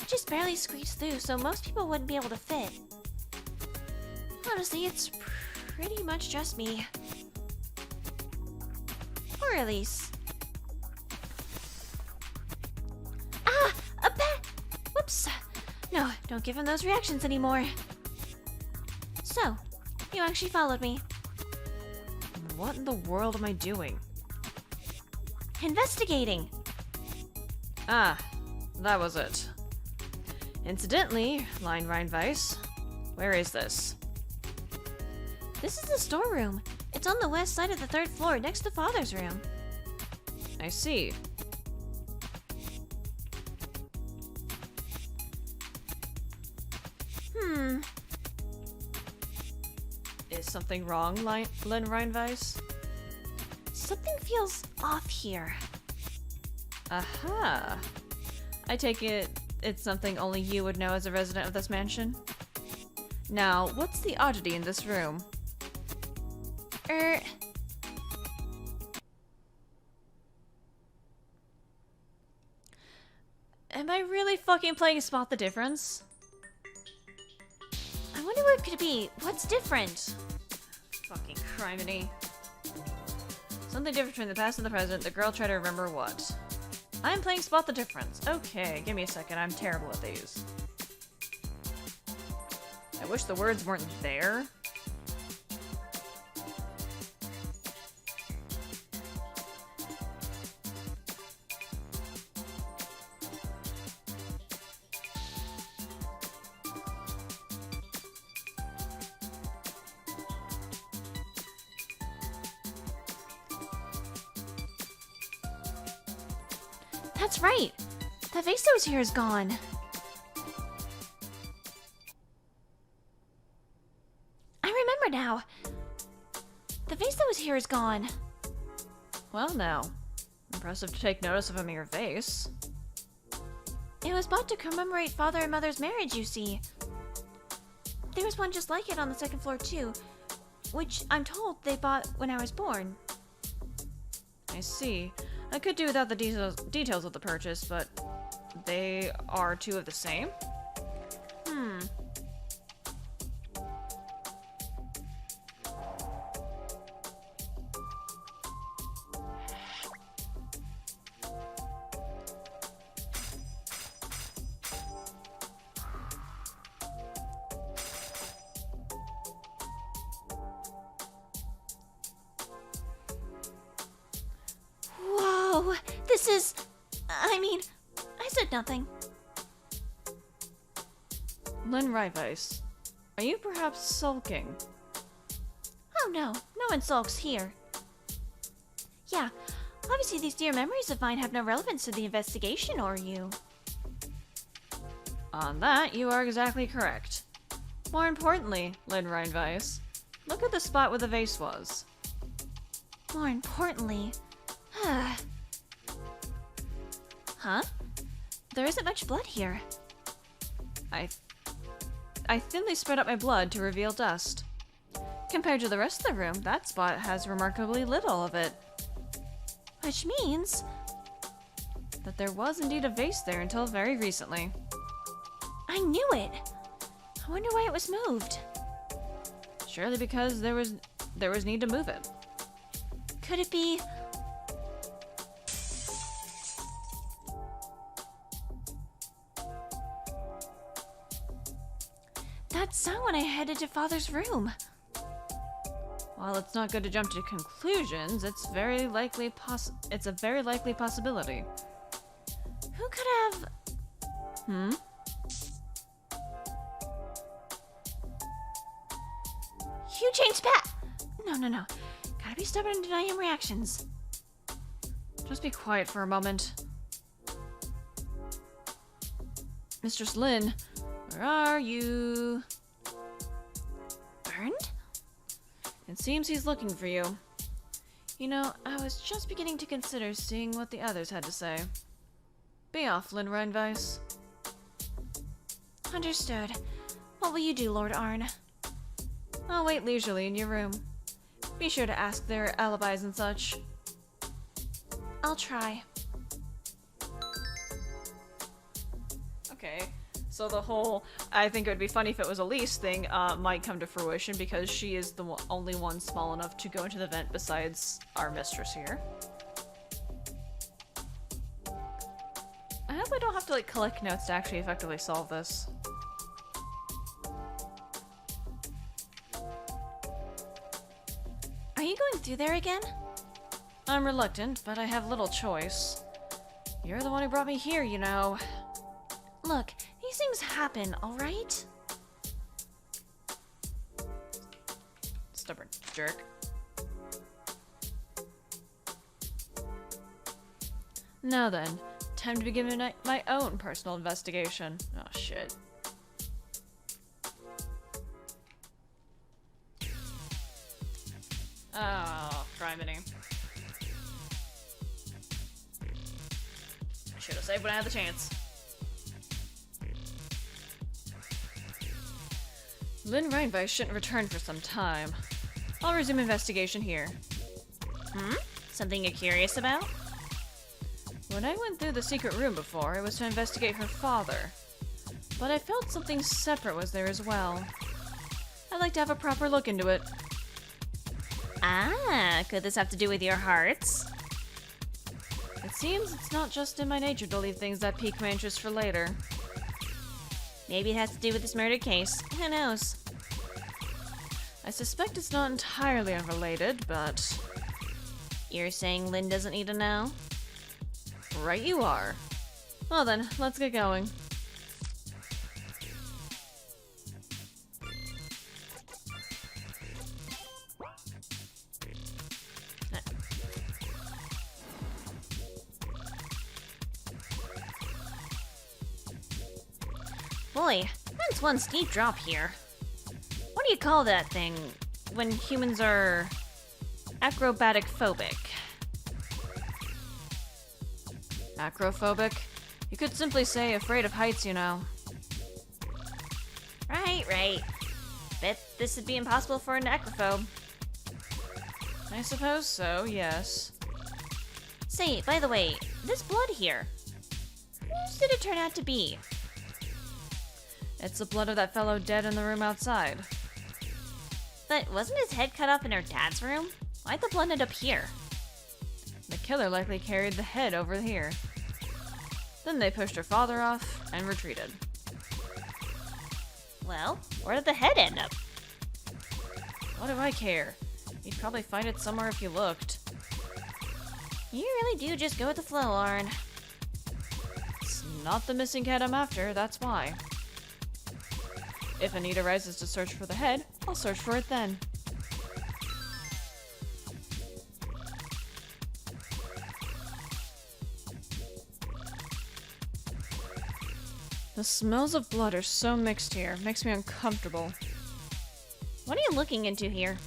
Just barely squeezed through, so most people wouldn't be able to fit. Honestly, it's pretty much just me. Or at least... Ah! A bat! Whoops! No, don't give him those reactions anymore. So, you actually followed me. What in the world am I doing? Investigating! Ah, that was it. Incidentally, Line Rheinweiss, where is this? This is the storeroom. It's on the west side of the 3rd floor, next to Father's room. I see. Is something wrong, Len Rheinweiss? Something feels off here. Aha. I take it it's something only you would know as a resident of this mansion? Now, what's the oddity in this room? Am I really fucking playing Spot the Difference? I wonder what it could be. What's different? Fucking criminy. Something different between the past and the present. The girl tried to remember what. I'm playing Spot the Difference. Okay, give me a second. I'm terrible at these. I wish the words weren't there. That's right! The vase that was here is gone. I remember now. The vase that was here is gone. Well now. Impressive to take notice of a mere vase. It was bought to commemorate father and mother's marriage, you see. There was one just like it on the 2nd floor too, which I'm told they bought when I was born. I see. I could do without the details of the purchase, but they are two of the same? This is... I said nothing. Len Rheinweiss, are you perhaps sulking? Oh no, no one sulks here. Yeah, obviously these dear memories of mine have no relevance to the investigation or you. On that, you are exactly correct. More importantly, Len Rheinweiss, look at the spot where the vase was. More importantly... Huh? There isn't much blood here. I thinly spread out my blood to reveal dust. Compared to the rest of the room, that spot has remarkably little of it. Which means... that there was indeed a vase there until very recently. I knew it! I wonder why it was moved. Surely because there was need to move it. Could it be... saw when I headed to Father's room. While it's not good to jump to conclusions, it's a very likely possibility. Who could have... You changed Pat! No. Gotta be stubborn and deny him reactions. Just be quiet for a moment. Mistress Lin, where are you? Burned? It seems he's looking for you. You know, I was just beginning to consider seeing what the others had to say. Be off, Lin Reinweiss. Understood. What will you do, Lord Arne? I'll wait leisurely in your room. Be sure to ask their alibis and such. I'll try. Okay, so the whole I think it would be funny if it was Elise thing might come to fruition because she is the only one small enough to go into the vent besides our mistress here. I hope I don't have to like collect notes to actually effectively solve this. Are you going through there again? I'm reluctant, but I have little choice. You're the one who brought me here, you know. Look, these things happen, alright? Stubborn jerk. Now then, time to begin my own personal investigation. Oh shit. Oh, criminy. I should have saved when I had the chance. Lin Reinweiss shouldn't return for some time. I'll resume investigation here. Something you're curious about? When I went through the secret room before, it was to investigate her father. But I felt something separate was there as well. I'd like to have a proper look into it. Ah, could this have to do with your hearts? It seems it's not just in my nature to leave things that pique my interest for later. Maybe it has to do with this murder case. Who knows? I suspect it's not entirely unrelated, but... You're saying Lynn doesn't need to know? Right you are. Well then, let's get going. Boy, that's one steep drop here. What do you call that thing when humans are acrobatic phobic? Acrophobic? You could simply say afraid of heights, you know. Right. Bet this would be impossible for an acrophobe. I suppose so, yes. Say, by the way, this blood here, whose did it turn out to be? It's the blood of that fellow dead in the room outside. But wasn't his head cut off in her dad's room? Why'd the blood end up here? The killer likely carried the head over here. Then they pushed her father off and retreated. Well, where did the head end up? What do I care? You'd probably find it somewhere if you looked. You really do just go with the flow, Arne. It's not the missing cat I'm after, that's why. If a need arises to search for the head, I'll search for it then. The smells of blood are so mixed here, makes me uncomfortable. What are you looking into here?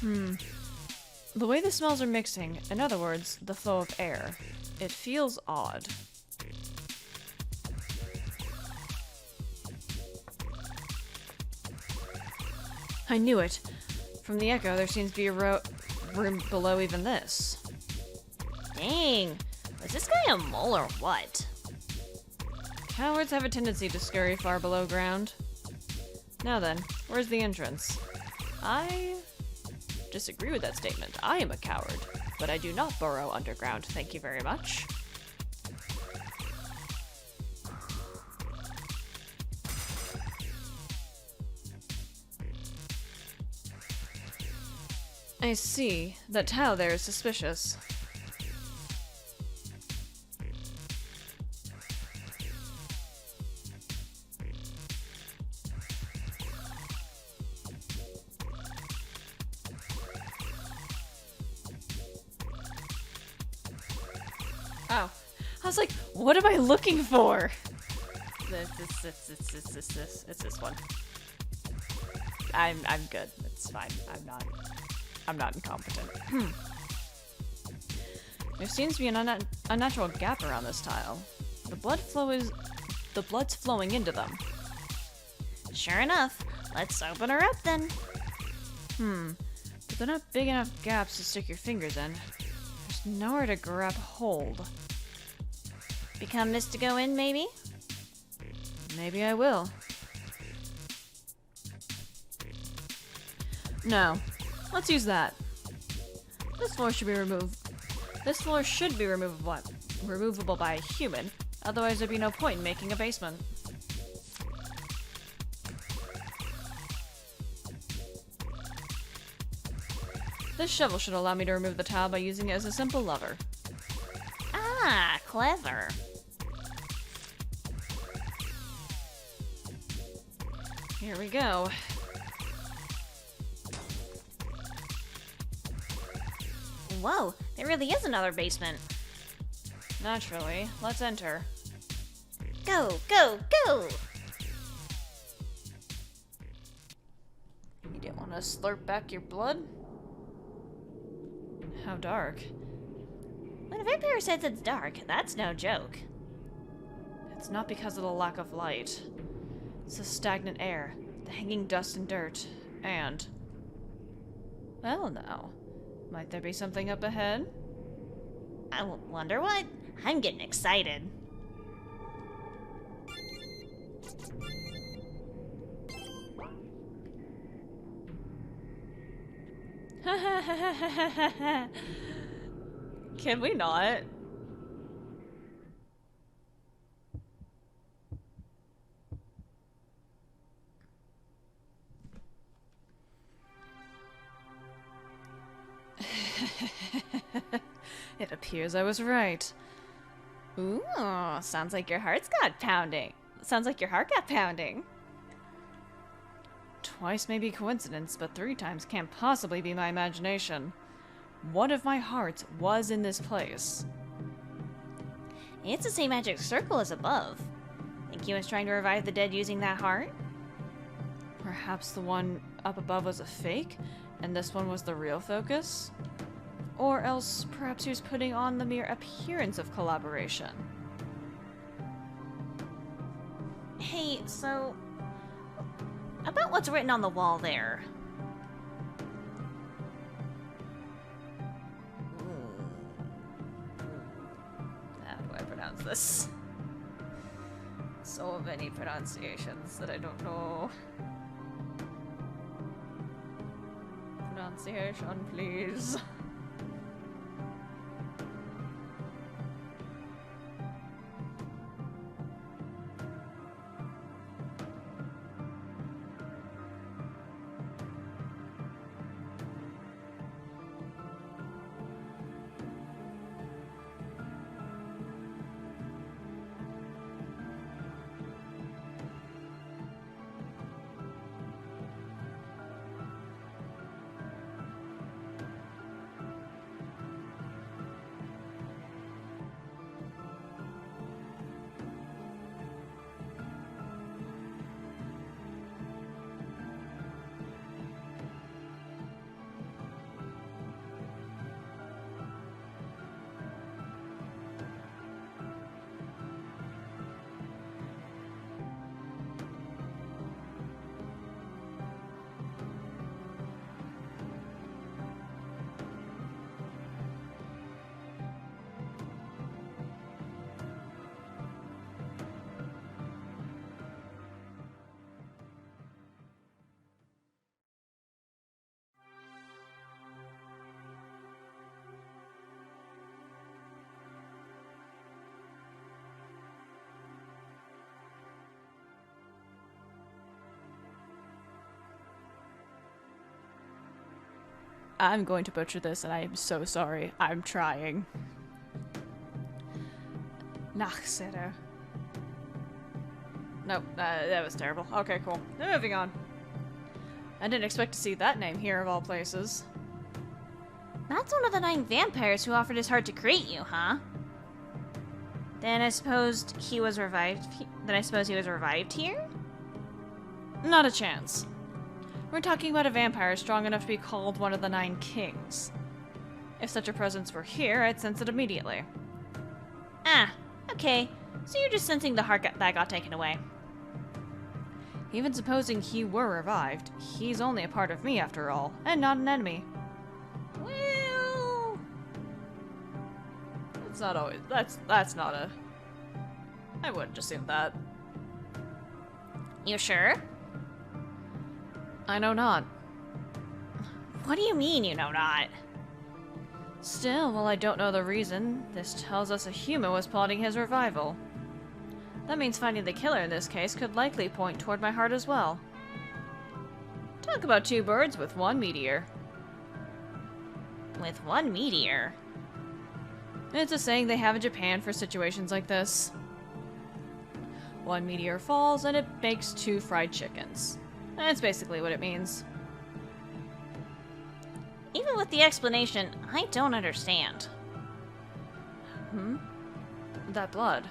The way the smells are mixing, in other words, the flow of air, it feels odd. I knew it. From the echo, there seems to be a room below even this. Dang, was this guy a mole or what? Cowards have a tendency to scurry far below ground. Now then, where's the entrance? I disagree with that statement. I am a coward, but I do not burrow underground, thank you very much. I see. That towel there is suspicious. Oh. I was like, what am I looking for? It's this one. I'm good. It's fine. I'm not incompetent. There seems to be an unnatural gap around this tile. The blood's flowing into them. Sure enough. Let's open her up then. But they're not big enough gaps to stick your fingers in. There's nowhere to grab hold. Become Mystico in, maybe? Maybe I will. No. Let's use that. This floor should be removed. This floor should be removable by a human. Otherwise, there'd be no point in making a basement. This shovel should allow me to remove the tile by using it as a simple lever. Ah, clever. Here we go. Whoa, there really is another basement. Naturally. Let's enter. Go, go, go! You didn't want to slurp back your blood? How dark. When a vampire says it's dark, that's no joke. It's not because of the lack of light. It's the stagnant air, the hanging dust and dirt, and... Well now, might there be something up ahead? I wonder what? I'm getting excited. Can we not? It appears I was right. Ooh, sounds like your heart got pounding. Twice may be coincidence, but 3 times can't possibly be my imagination. One of my hearts was in this place. It's the same magic circle as above. Think he was trying to revive the dead using that heart? Perhaps the one up above was a fake, and this one was the real focus? Or else, perhaps he was putting on the mere appearance of collaboration. Hey, so... about what's written on the wall there. How do I pronounce this? So many pronunciations that I don't know. Pronunciation, please. I'm going to butcher this, and I am so sorry. I'm trying. Nachsitter. Nope, that was terrible. Okay, cool. Moving on. I didn't expect to see that name here, of all places. That's one of the 9 vampires who offered his heart to create you, huh? Then I suppose he was revived. Here? Not a chance. We're talking about a vampire strong enough to be called one of the 9 kings. If such a presence were here, I'd sense it immediately. Ah, okay. So you're just sensing the heart that got taken away. Even supposing he were revived, he's only a part of me after all, and not an enemy. Well, It's not always. That's not a. I wouldn't assume that. you sure? I know not. What do you mean you know not? Still, while I don't know the reason, this tells us a human was plotting his revival. That means finding the killer in this case could likely point toward my heart as well. Talk about 2 birds with 1 meteor. With 1 meteor? It's a saying they have in Japan for situations like this. 1 meteor falls and it makes 2 fried chickens. That's basically what it means. Even with the explanation, I don't understand. That blood.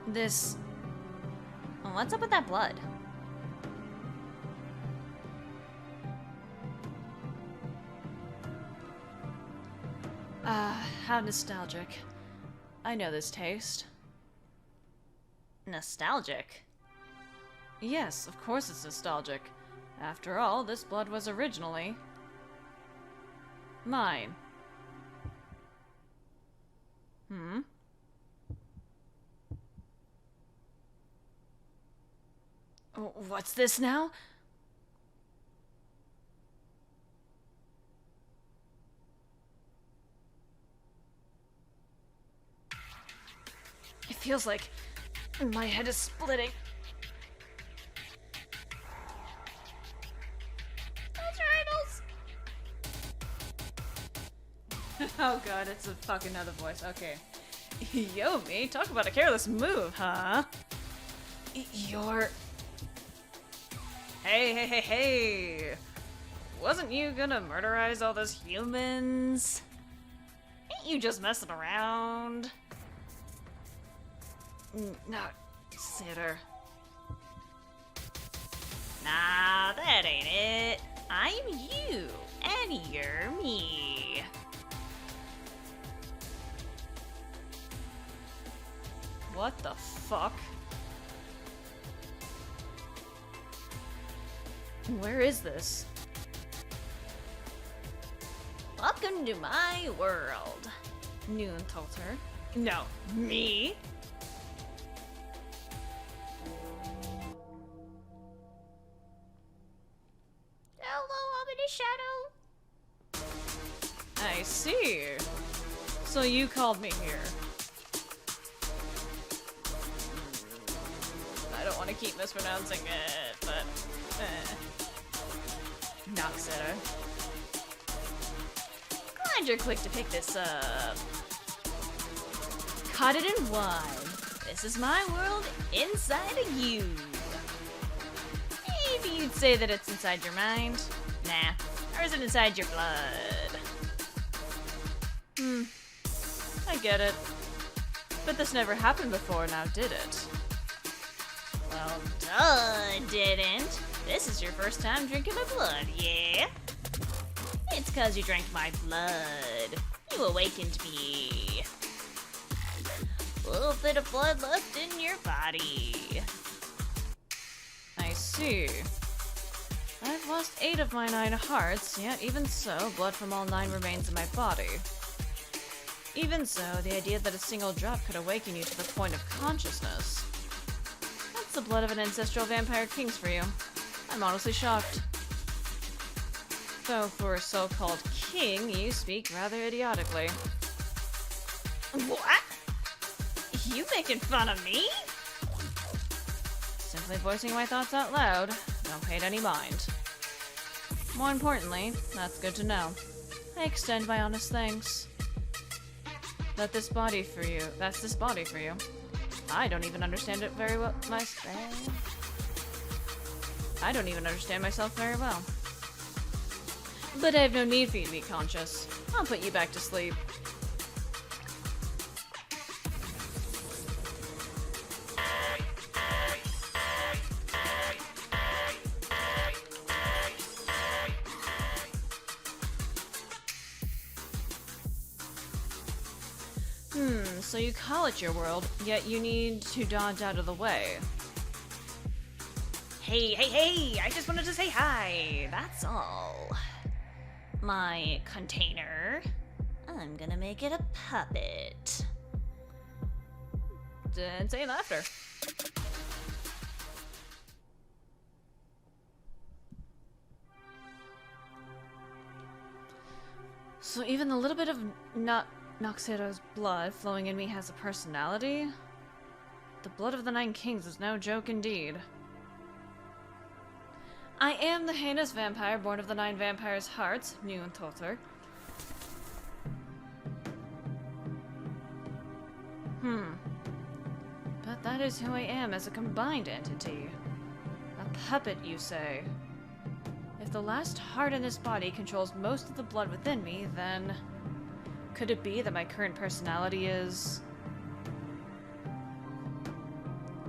This. What's up with that blood? How nostalgic. I know this taste. Nostalgic? Yes, of course it's nostalgic. After all, this blood was originally mine. What's this now? It feels like my head is splitting. Oh god, it's a fucking other voice. Okay. Yo, me, talk about a careless move, huh? You're... Hey! Wasn't you gonna murderize all those humans? Ain't you just messing around? No, Sitter. Nah, that ain't it. I'm you, and you're me. What the fuck? Where is this? Welcome to my world. Noon told her. No, me? Hello, ominous shadow. I see. So you called me here. I don't want to keep mispronouncing it, but... Noxitter. Glad you're quick to pick this up. Cut it in one. This is my world inside of you. Maybe you'd say that it's inside your mind. Nah, or is it inside your blood? I get it. But this never happened before now, did it? Well, duh, didn't. This is your first time drinking my blood, yeah? It's 'cause you drank my blood. You awakened me. A little bit of blood left in your body. I see. I've lost 8 of my 9 hearts, yet even so, blood from all 9 remains in my body. Even so, the idea that a single drop could awaken you to the point of consciousness. That's the blood of an ancestral vampire kings for you. I'm honestly shocked. Though for a so-called king, you speak rather idiotically. What? You making fun of me? Simply voicing my thoughts out loud. Don't pay it any mind. More importantly, that's good to know. I extend my honest thanks. That's this body for you. I don't even understand it very well I don't even understand myself very well. But I have no need for you to be conscious. I'll put you back to sleep. So you call it your world, yet you need to dodge out of the way. Hey, I just wanted to say hi. That's all. My container. I'm gonna make it a puppet. Didn't say it after. So even the little bit of Noxero's blood flowing in me has a personality? The blood of the Nine Kings is no joke indeed. I am the heinous vampire born of the Nine Vampires' hearts, new and Toter. But that is who I am as a combined entity. A puppet, you say? If the last heart in this body controls most of the blood within me, then... could it be that my current personality is...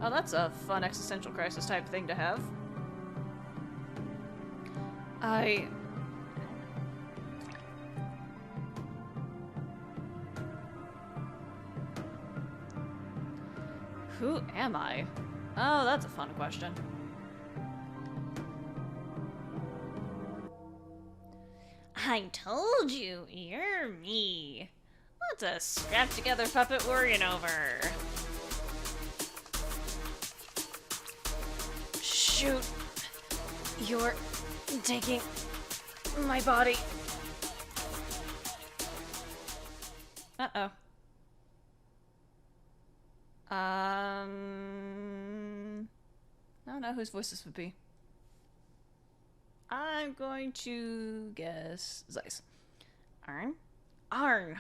Oh, that's a fun existential crisis type thing to have. Who am I? Oh, that's a fun question. I told you, you're me. What's a scrapped together puppet worrying over? Shoot. You're taking my body. Uh-oh. I don't know whose voice this would be. I'm going to guess Zeiss. Arne? Arne!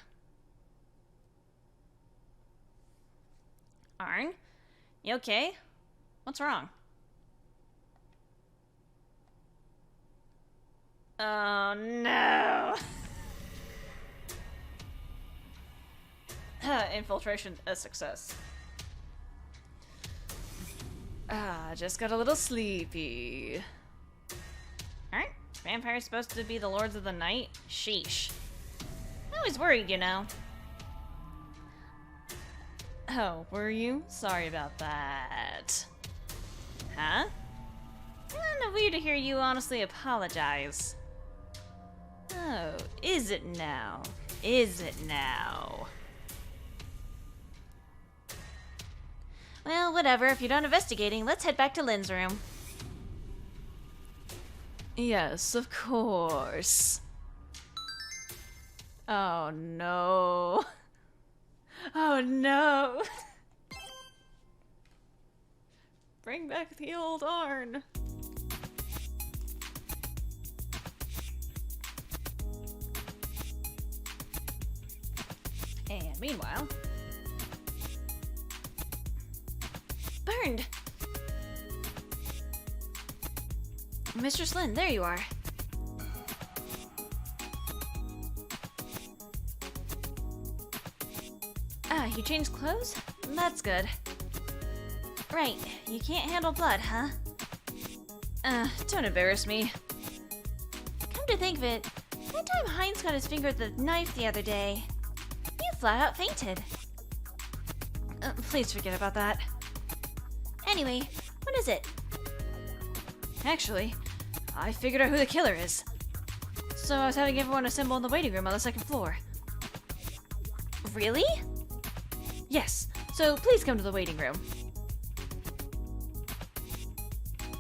Arne? You okay? What's wrong? Oh no! Infiltration a success. Just got a little sleepy. Aren't vampires supposed to be the lords of the night? Sheesh. I was worried, you know. Oh, were you? Sorry about that. Huh? Kind of weird to hear you honestly apologize. Oh, is it now? Is it now? Well, whatever. If you're done investigating, let's head back to Lynn's room. Yes, of course. Oh no. Oh no. Bring back the old Arne. And meanwhile... Burned! Mistress Lynn, there you are. Ah, you changed clothes? That's good. Right, you can't handle blood, huh? Don't embarrass me. Come to think of it, that time Heinz got his finger with the knife the other day, you flat out fainted. Please forget about that. Anyway, what is it? Actually, I figured out who the killer is. So I was having everyone assemble in the waiting room on the second floor. Really? Yes, so please come to the waiting room.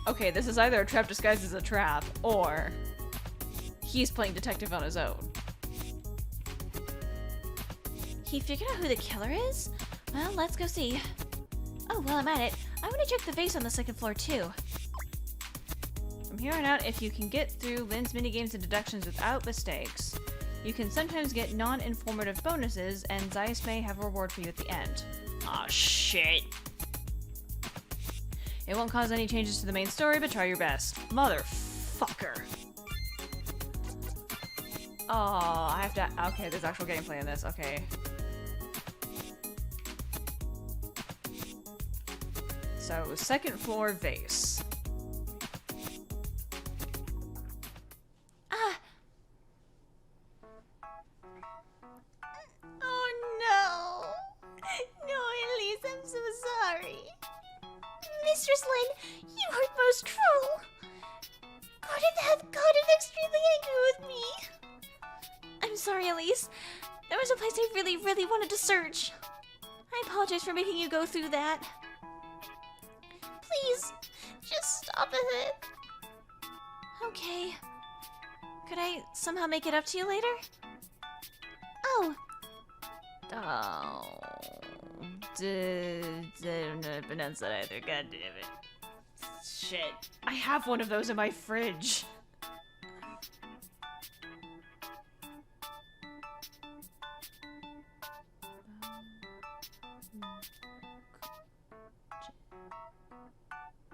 Okay, this is either a trap disguised as a trap, or he's playing detective on his own. He figured out who the killer is? Well, let's go see. Oh, while I'm at it, I want to check the vase on the second floor too. From here on out, if you can get through Lynn's minigames and deductions without mistakes, you can sometimes get non-informative bonuses, and Zeiss may have a reward for you at the end. Aw, shit. It won't cause any changes to the main story, but try your best. Motherfucker. Oh, I have to... Okay, there's actual gameplay in this. Okay. So, second floor vase. Oh no! No, Elise, I'm so sorry. Mistress Lynn, you are most cruel. Couldn't have gotten extremely angry with me. I'm sorry, Elise. There was a place I really, really wanted to search. I apologize for making you go through that. Please, just stop it. Okay. Could I somehow make it up to you later? Oh. Oh. Didn't pronounce that either. God damn it. Shit. I have one of those in my fridge.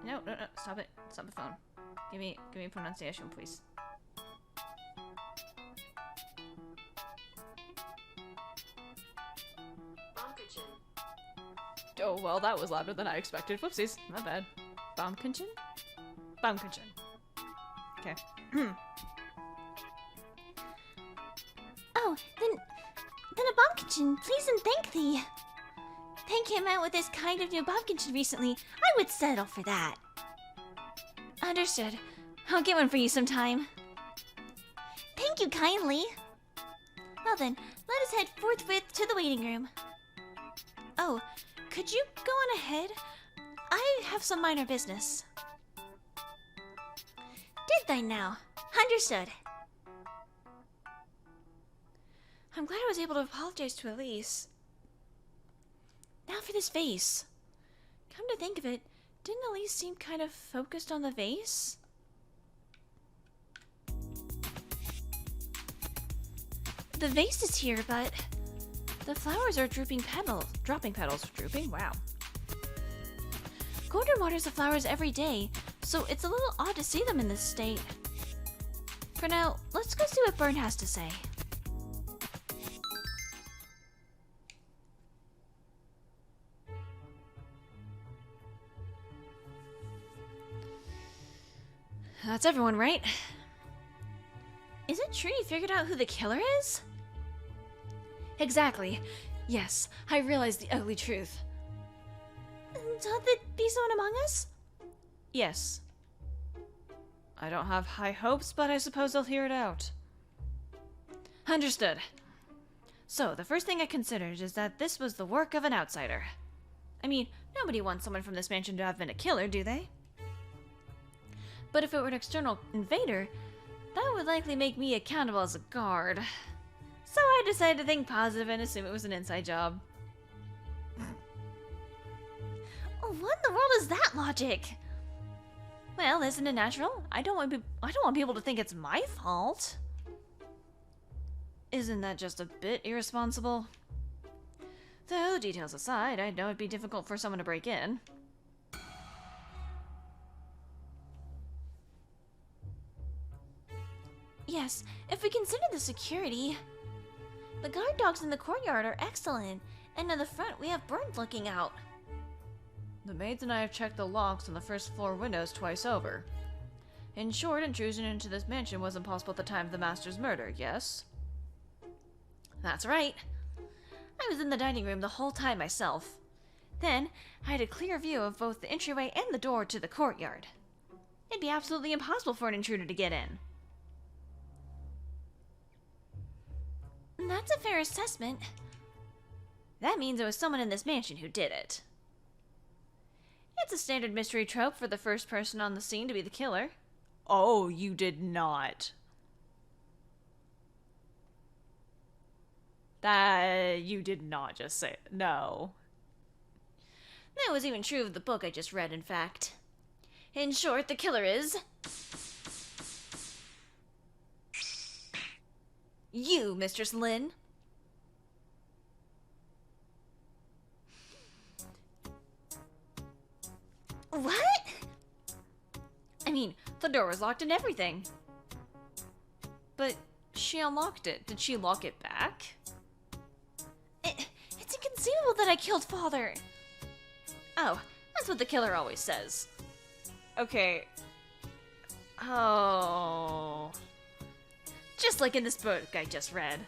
No, stop it. Stop the phone. Give me pronunciation, please. Oh, well, that was louder than I expected. Whoopsies. My bad. Baumkuchen? Baumkuchen. Okay. Oh, then a Baumkuchen, please and thank thee. They came out with this kind of new Baumkuchen recently. I would settle for that. Understood. I'll get one for you sometime. Thank you kindly. Well then, let us head forthwith to the waiting room. Oh, could you go on ahead? I have some minor business. Did they now? Understood. I'm glad I was able to apologize to Elise. Now for this vase. Come to think of it, didn't Elise seem kind of focused on the vase? The vase is here, but the flowers are dropping petals. Drooping? Wow. Gordon waters the flowers every day, so it's a little odd to see them in this state. For now, let's go see what Byrne has to say. That's everyone, right? Is it true you figured out who the killer is? Exactly. Yes, I realized the ugly truth. Don't there be someone among us? Yes. I don't have high hopes, but I suppose I'll hear it out. Understood. So, the first thing I considered is that this was the work of an outsider. I mean, nobody wants someone from this mansion to have been a killer, do they? But if it were an external invader, that would likely make me accountable as a guard. So I decided to think positive and assume it was an inside job. What in the world is that logic? Well, isn't it natural? I don't want people to think it's my fault. Isn't that just a bit irresponsible? Though, details aside, I know it'd be difficult for someone to break in. Yes, if we consider the security. The guard dogs in the courtyard are excellent, and in the front we have Byrne looking out. The maids and I have checked the locks on the first floor windows twice over. In short, intrusion into this mansion wasn't possible at the time of the master's murder, yes? That's right. I was in the dining room the whole time myself. Then, I had a clear view of both the entryway and the door to the courtyard. It'd be absolutely impossible for an intruder to get in. That's a fair assessment. That means it was someone in this mansion who did it. It's a standard mystery trope for the first person on the scene to be the killer. Oh, you did not. You did not just say it. No. That was even true of the book I just read, in fact. In short, the killer is... you, Mistress Lin. What? I mean, the door was locked and everything. But she unlocked it. Did she lock it back? It's inconceivable that I killed Father. Oh, that's what the killer always says. Okay. Oh. Just like in this book I just read.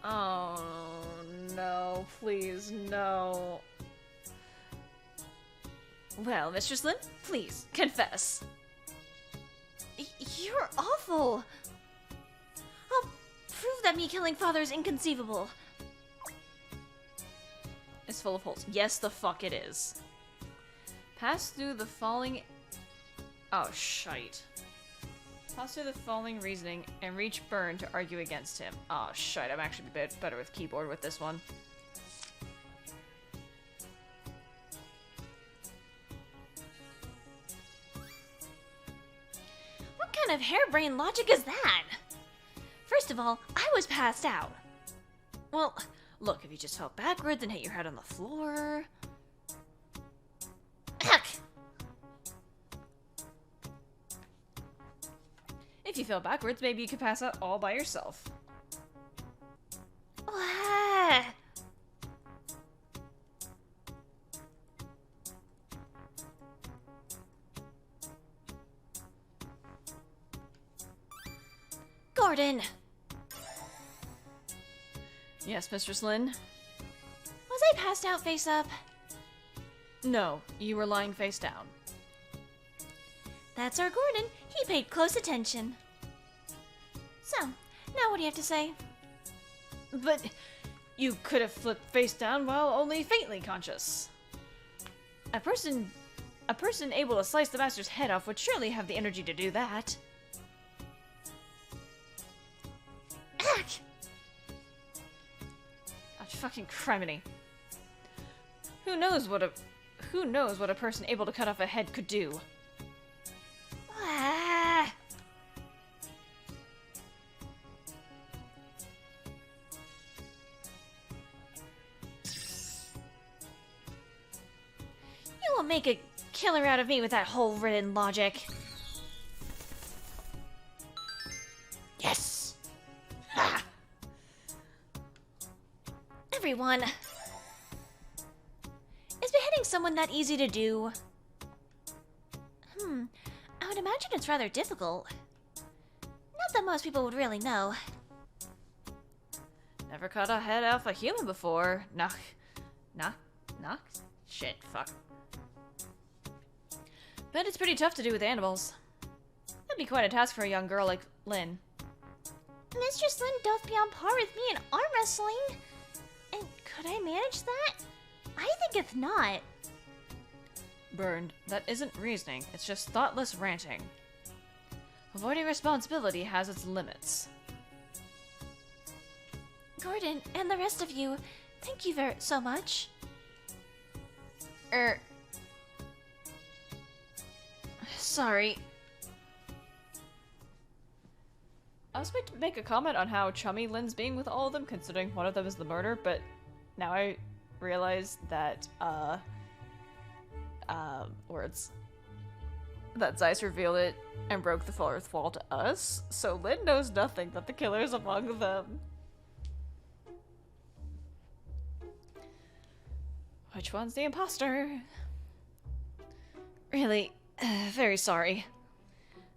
Oh, no. Please, no. Well, Mistress Lin, please, confess. You're awful. I'll prove that me killing Father is inconceivable. It's full of holes. Yes, the fuck it is. Pass through the falling... Oh, shite. Pass through the falling reasoning and reach Burn to argue against him. Oh, shite. I'm actually a bit better with keyboard with this one. What kind of harebrained logic is that? First of all, I was passed out. Well, look, if you just fell backwards and hit your head on the floor... Heck! If you fell backwards, maybe you could pass out all by yourself. Ah. Gordon! Yes, Mistress Lin? Was I passed out face up? No, you were lying face down. That's our Gordon. He paid close attention. So, now what do you have to say? But you could have flipped face down while only faintly conscious. A person able to slice the master's head off would surely have the energy to do that. Heck! Oh, fucking criminy. Who knows what a person able to cut off a head could do? Ah. You won't make a killer out of me with that hole-ridden logic. Yes! Ha! Everyone, is beheading someone that easy to do? I would imagine it's rather difficult. Not that most people would really know. Never cut a head off a human before. Knock. Shit, fuck. Bet it's pretty tough to do with animals. That'd be quite a task for a young girl like Lin. Mistress Lin doth be on par with me in arm wrestling. And could I manage that? I thinketh not. Burned, that isn't reasoning, it's just thoughtless ranting. Avoiding responsibility has its limits. Gordon, and the rest of you, thank you so much. Sorry. I was about to make a comment on how chummy Lin's being with all of them, considering one of them is the murder, but now I realize that, words. That Zeiss revealed it and broke the fourth wall to us, so Lin knows nothing that the killer's among them. Which one's the imposter? Really, very sorry.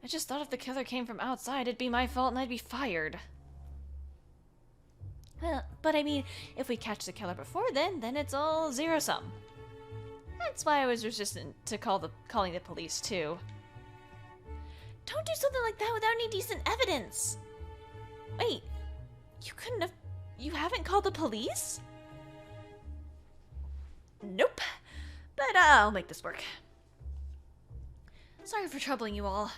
I just thought if the killer came from outside, it'd be my fault and I'd be fired. Well, but I mean, if we catch the killer before then it's all zero-sum. That's why I was resistant to calling the police, too. Don't do something like that without any decent evidence. Wait, you haven't called the police? Nope. But I'll make this work. Sorry for troubling you all.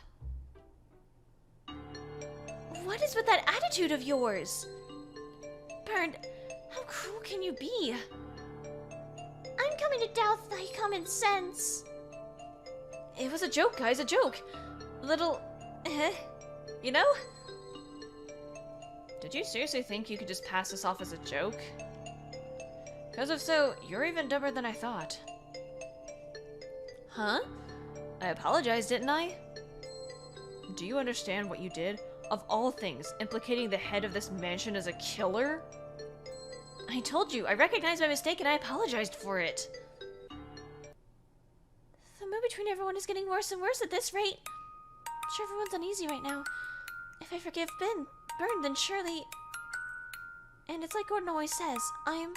What is with that attitude of yours? Burned, How cruel can you be? I'm coming to doubt thy common sense. It was a joke, guys, a joke. Little... you know? Did you seriously think you could just pass this off as a joke? Because if so, you're even dumber than I thought. Huh? I apologized, didn't I? Do you understand what you did? Of all things, implicating the head of this mansion as a killer? I told you, I recognized my mistake and I apologized for it. The mood between everyone is getting worse and worse at this rate. I'm sure everyone's uneasy right now. If I forgive Byrne, then surely... And it's like Gordon always says, I'm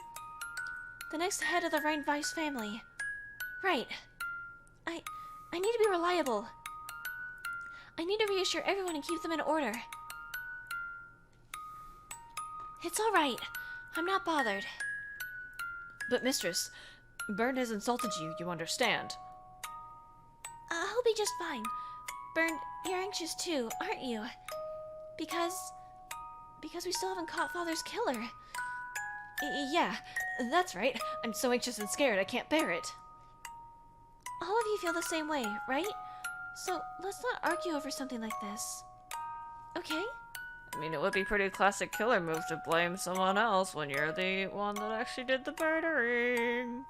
the next head of the Rhine-Weiss family. Right. I need to be reliable. I need to reassure everyone and keep them in order. It's all right. I'm not bothered. But mistress, Byrne has insulted you, you understand. I'll be just fine. Byrne, you're anxious too, aren't you? Because we still haven't caught Father's killer. Yeah, that's right. I'm so anxious and scared I can't bear it. All of you feel the same way, right? So let's not argue over something like this. Okay? I mean, it would be pretty classic killer move to blame someone else when you're the one that actually did the murdering.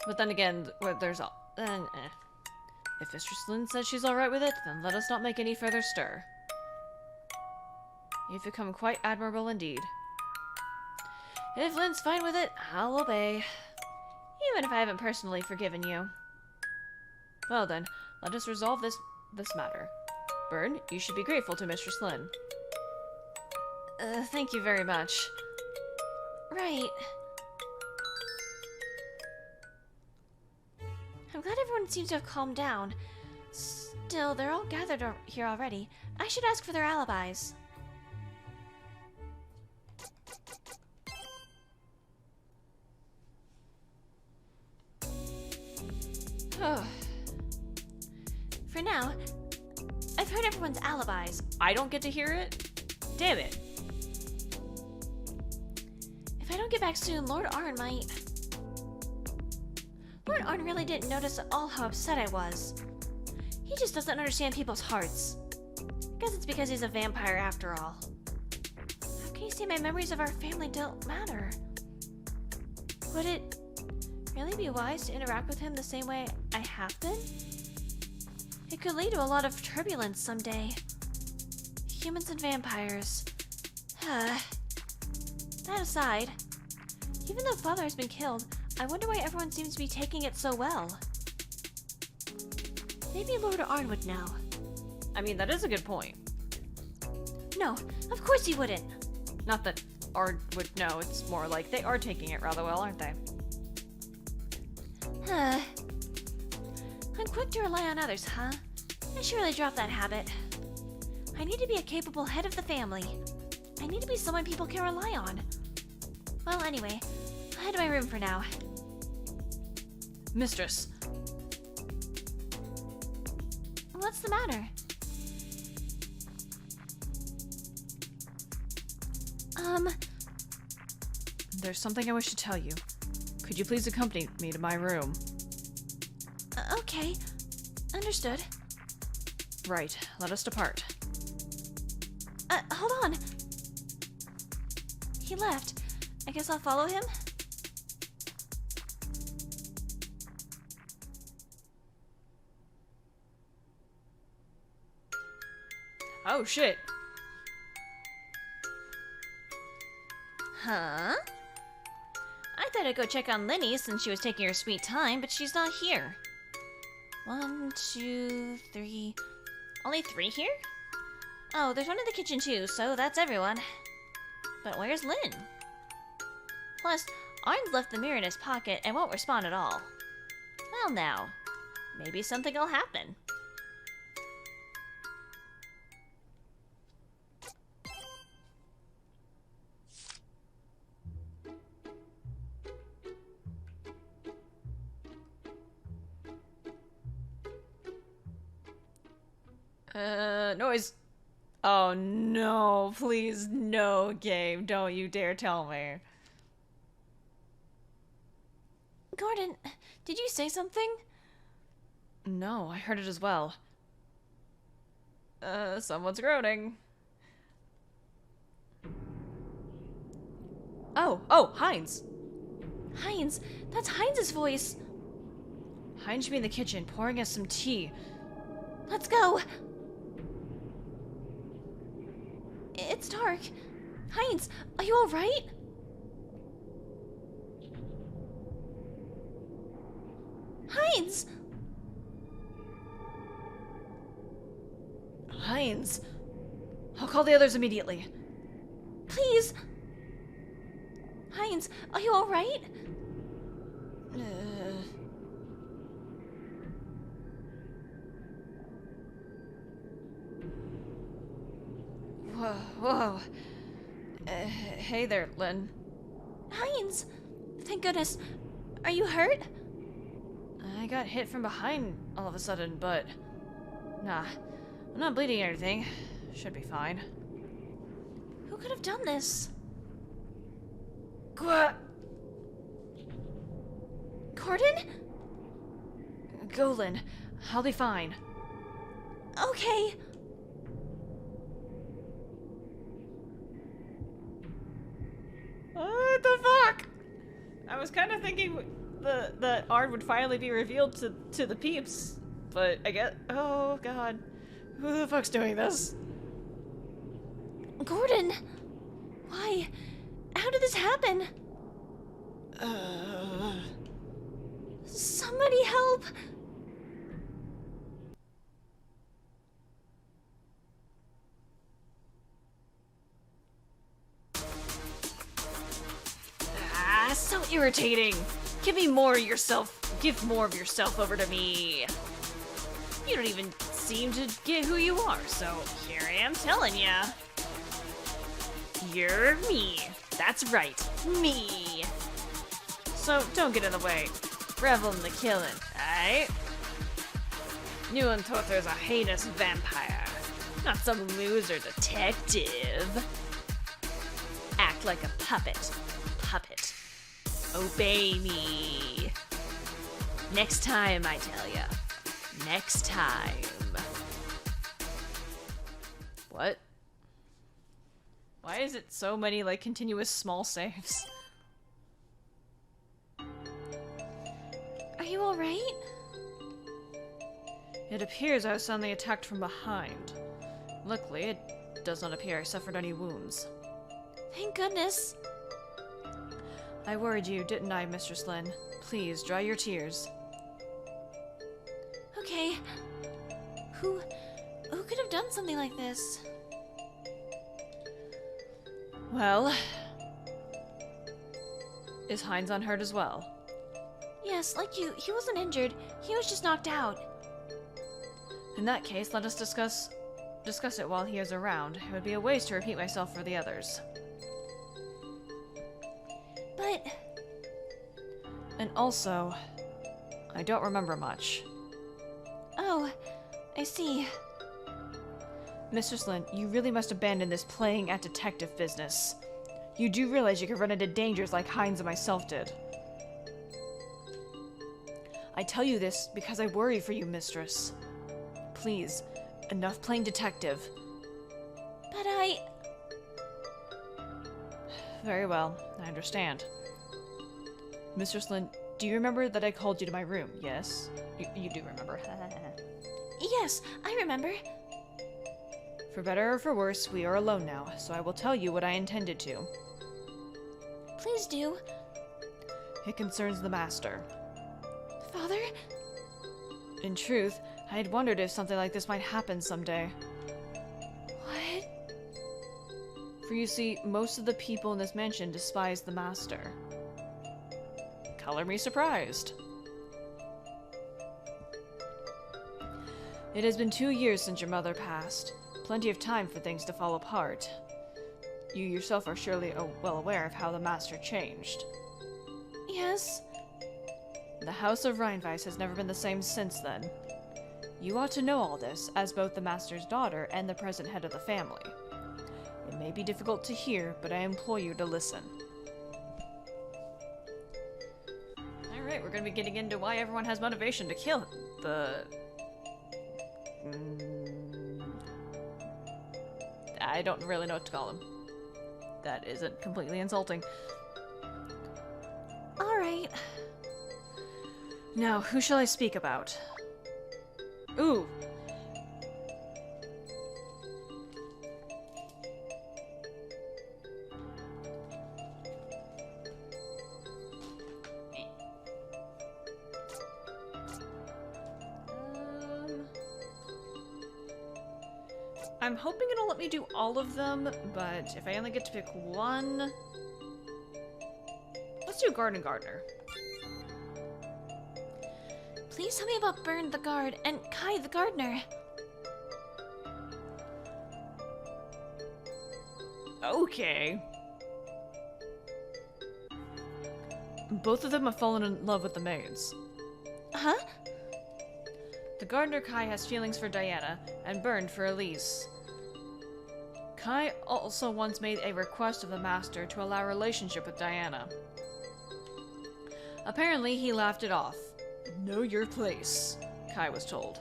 But then again, there's all... If Mistress Lynn says she's alright with it, then let us not make any further stir. You've become quite admirable indeed. If Lynn's fine with it, I'll obey. Even if I haven't personally forgiven you. Well then, let us resolve this matter. Byrne, you should be grateful to Mistress Lynn. Thank you very much. Right. I'm glad everyone seems to have calmed down. Still, they're all gathered here already. I should ask for their alibis. For now, I've heard everyone's alibis. I don't get to hear it? Damn it. If I don't get back soon, Lord Arne might... Lord Arne really didn't notice at all how upset I was. He just doesn't understand people's hearts. I guess it's because he's a vampire after all. How can you say my memories of our family don't matter? Would it really be wise to interact with him the same way I have been? It could lead to a lot of turbulence someday. Humans and vampires. That aside, even though Father has been killed, I wonder why everyone seems to be taking it so well. Maybe Lord Arne would know. I mean, that is a good point. No, of course he wouldn't. Not that Arne would know, it's more like they are taking it rather well, aren't they? I'm quick to rely on others, huh? I should really drop that habit. I need to be a capable head of the family. I need to be someone people can rely on. Well, anyway, I'll head to my room for now. Mistress. What's the matter? There's something I wish to tell you. Could you please accompany me to my room? Okay. Understood. Right, let us depart. Hold on. He left. I guess I'll follow him? Oh shit. Huh? I thought I'd go check on Linny since she was taking her sweet time, but she's not here. 1, 2, 3... Only 3 here? Oh, there's one in the kitchen too, so that's everyone. But where's Lynn? Plus, Arne's left the mirror in his pocket and won't respond at all. Well now, maybe something will happen. Noise. Oh no, please, no, game. Don't you dare tell me. Gordon, did you say something? No, I heard it as well. Someone's groaning. Oh, Heinz. Heinz, that's Heinz's voice. Heinz should be in the kitchen pouring us some tea. Let's go. It's dark. Heinz, are you all right? Heinz! Heinz. I'll call the others immediately. Please! Heinz, are you all right? Whoa. Hey there, Lynn. Heinz! Thank goodness. Are you hurt? I got hit from behind all of a sudden, but... Nah, I'm not bleeding or anything. Should be fine. Who could have done this? Gwa! Gordon? Go, Lynn. I'll be fine. Okay. What the fuck? I was kind of thinking the Arne would finally be revealed to the peeps, but I guess... Oh, God. Who the fuck's doing this? Gordon! Why? How did this happen? Somebody help! So irritating. Give me more of yourself. Give more of yourself over to me. You don't even seem to get who you are, so here I am telling ya. You're me. That's right, me. So don't get in the way. Revel in the killing, aight? Nguyen Tother's a heinous vampire, not some loser detective. Act like a puppet. Puppet. Obey me. Next time, I tell ya. Next time. What? Why is it so many, like, continuous small saves? Are you alright? It appears I was suddenly attacked from behind. Luckily, it does not appear I suffered any wounds. Thank goodness. I worried you, didn't I, Mistress Lynn? Please, dry your tears. Okay. Who could have done something like this? Well... Is Heinz unhurt as well? Yes, like you, he wasn't injured. He was just knocked out. In that case, let us discuss it while he is around. It would be a waste to repeat myself for the others. But... And also, I don't remember much. Oh, I see. Mistress Lynn, you really must abandon this playing at detective business. You do realize you could run into dangers like Heinz and myself did. I tell you this because I worry for you, Mistress. Please, enough playing detective. But I... Very well, I understand. Mistress Lynn, do you remember that I called you to my room? Yes? You do remember. Yes, I remember. For better or for worse, we are alone now, so I will tell you what I intended to. Please do. It concerns the Master. Father? In truth, I had wondered if something like this might happen someday. What? For you see, most of the people in this mansion despise the Master. Color me surprised. It has been 2 years since your mother passed. Plenty of time for things to fall apart. You yourself are surely well aware of how the Master changed. Yes. The House of Rheinweiss has never been the same since then. You ought to know all this, as both the Master's daughter and the present head of the family. It may be difficult to hear, but I implore you to listen. Alright, we're gonna be getting into why everyone has motivation to kill the... I don't really know what to call him. That isn't completely insulting. Alright. Now, who shall I speak about? Ooh! I'm hoping it'll let me do all of them, but if I only get to pick one... Let's do Garden Gardener. Please tell me about Burn the guard and Kai the gardener. Okay. Both of them have fallen in love with the maids. Huh? The gardener Kai has feelings for Diana, and Burned for Elise. Kai also once made a request of the Master to allow a relationship with Diana. Apparently, he laughed it off. Know your place, Kai was told.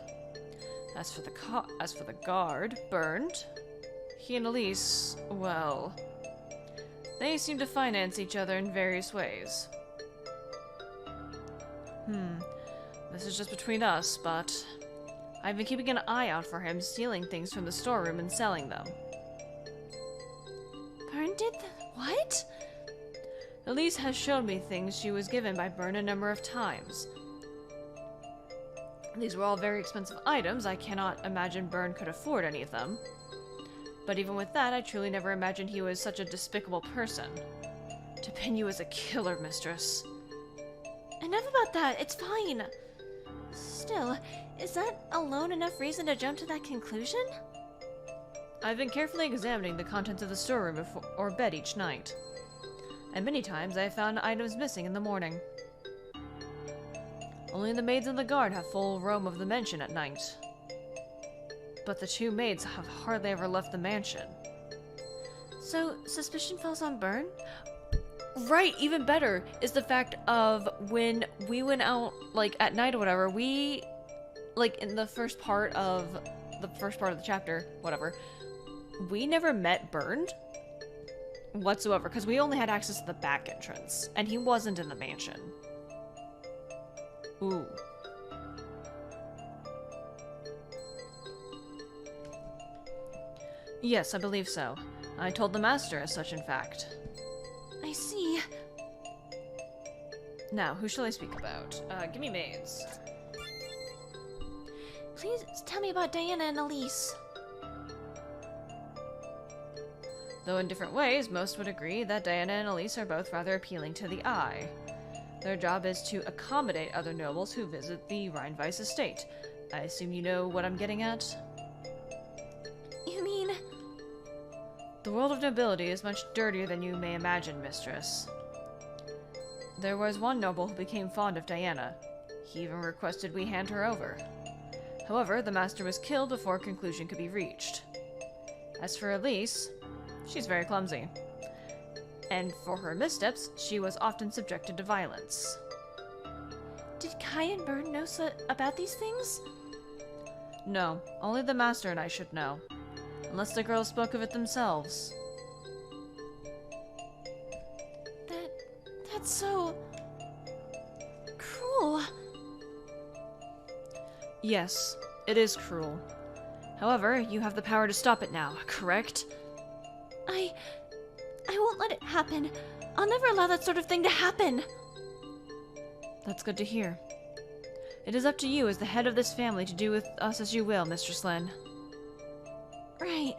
As for the guard, Burned, he and Elise, well, they seem to finance each other in various ways. This is just between us, but I've been keeping an eye out for him stealing things from the storeroom and selling them. Burn did what? Elise has shown me things she was given by Burn a number of times. These were all very expensive items. I cannot imagine Burn could afford any of them. But even with that, I truly never imagined he was such a despicable person. To pin you as a killer, mistress. Enough about that, it's fine. Still, is that alone enough reason to jump to that conclusion? I've been carefully examining the contents of the storeroom or bed each night. And many times I have found items missing in the morning. Only the maids and the guard have full roam of the mansion at night. But the two maids have hardly ever left the mansion. So, suspicion falls on Burn? Right, even better is the fact of when we went out, like, at night or whatever, we, like, in the first part of the chapter, whatever, we never met Burned whatsoever, because we only had access to the back entrance, and he wasn't in the mansion. Ooh. Yes, I believe so. I told the Master as such, in fact. I see. Now, who shall I speak about? Give me maids. Please tell me about Diana and Elise. Though in different ways, most would agree that Diana and Elise are both rather appealing to the eye. Their job is to accommodate other nobles who visit the Rheinweiss estate. I assume you know what I'm getting at? You mean... The world of nobility is much dirtier than you may imagine, mistress. There was one noble who became fond of Diana. He even requested we hand her over. However, the Master was killed before conclusion could be reached. As for Elise, she's very clumsy. And for her missteps, she was often subjected to violence. Did Kai and Burn know about these things? No, only the Master and I should know. Unless the girls spoke of it themselves. That's so... cruel. Yes, it is cruel. However, you have the power to stop it now, correct? I won't let it happen. I'll never allow that sort of thing to happen. That's good to hear. It is up to you as the head of this family to do with us as you will, Mistress Lin. Right.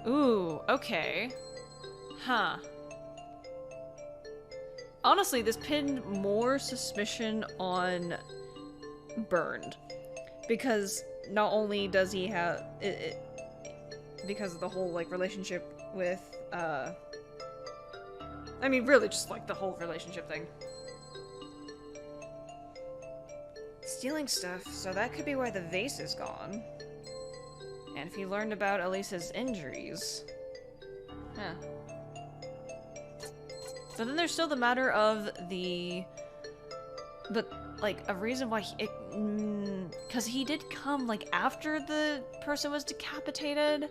Ooh, okay. Huh. Honestly, this pinned more suspicion on Burned. Because not only does he have... because of the whole, like, relationship with, I mean, really just, like, the whole relationship thing. stealing stuff, so that could be why the vase is gone. And if he learned about Elisa's injuries... Huh. But then there's still the matter of the... But, like, a reason why he... Because he did come, like, after the person was decapitated.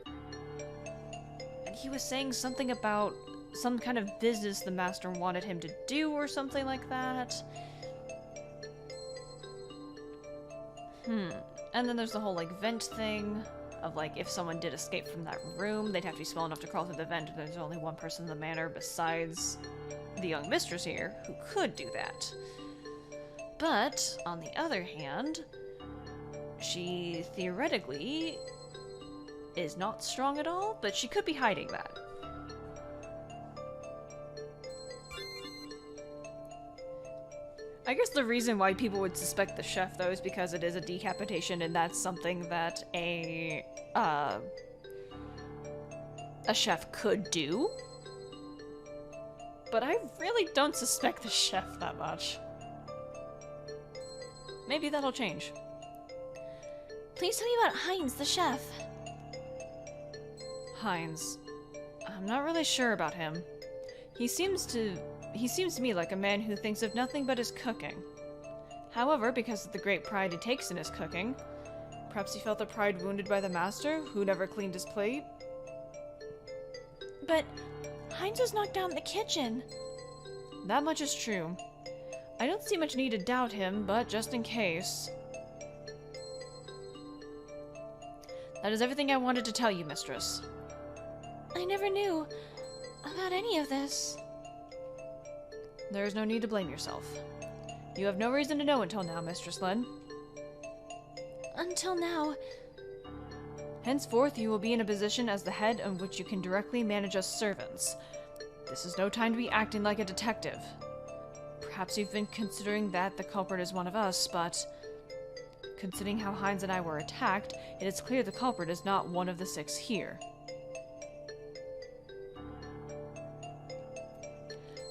And he was saying something about some kind of business the master wanted him to do or something like that. And then there's the whole, like, vent thing of, like, if someone did escape from that room, they'd have to be small enough to crawl through the vent. There's only one person in the manor besides the young mistress here who could do that. But, on the other hand, she theoretically is not strong at all, but she could be hiding that. I guess the reason why people would suspect the chef, though, is because it is a decapitation, and that's something that a chef could do. But I really don't suspect the chef that much. Maybe that'll change. Please tell me about Heinz, the chef. Heinz. I'm not really sure about him. He seems to me like a man who thinks of nothing but his cooking. However, because of the great pride he takes in his cooking, perhaps he felt the pride wounded by the master, who never cleaned his plate. But Heinz was knocked down in the kitchen. That much is true. I don't see much need to doubt him, but just in case... That is everything I wanted to tell you, mistress. I never knew about any of this. There is no need to blame yourself. You have no reason to know until now, Mistress Lin. Until now. Henceforth, you will be in a position as the head in which you can directly manage us servants. This is no time to be acting like a detective. Perhaps you've been considering that the culprit is one of us, but... Considering how Heinz and I were attacked, it is clear the culprit is not one of the 6 here.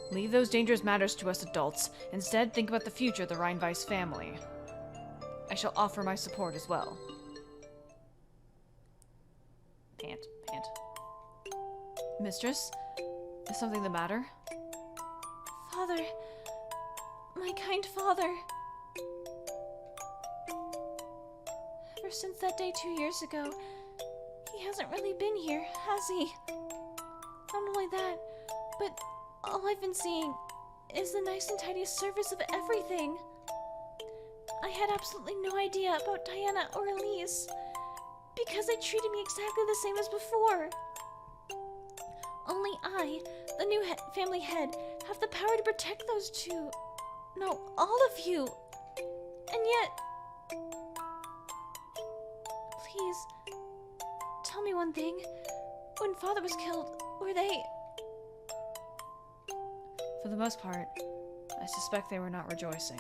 Leave those dangerous matters to us adults. Instead, think about the future of the Rheinweiss family. I shall offer my support as well. Pant. Mistress? Is something the matter? Father. My kind father. Ever since that day 2 years ago, he hasn't really been here, has he? Not only that, but all I've been seeing is the nice and tidy service of everything. I had absolutely no idea about Diana or Elise, because they treated me exactly the same as before. Only I, the new family head, have the power to protect those two. No, all of you. And yet... Please, tell me one thing. When Father was killed, were they... For the most part, I suspect they were not rejoicing.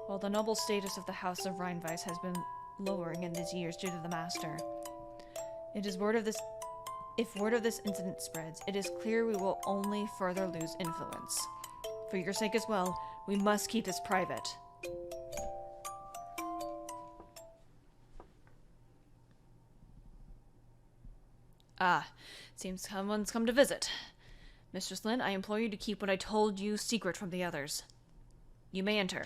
While the noble status of the House of Rheinweiss has been lowering in these years due to the Master, if word of this incident spreads, it is clear we will only further lose influence. For your sake as well, we must keep this private. Ah, seems someone's come to visit. Mistress Lin, I implore you to keep what I told you secret from the others. You may enter.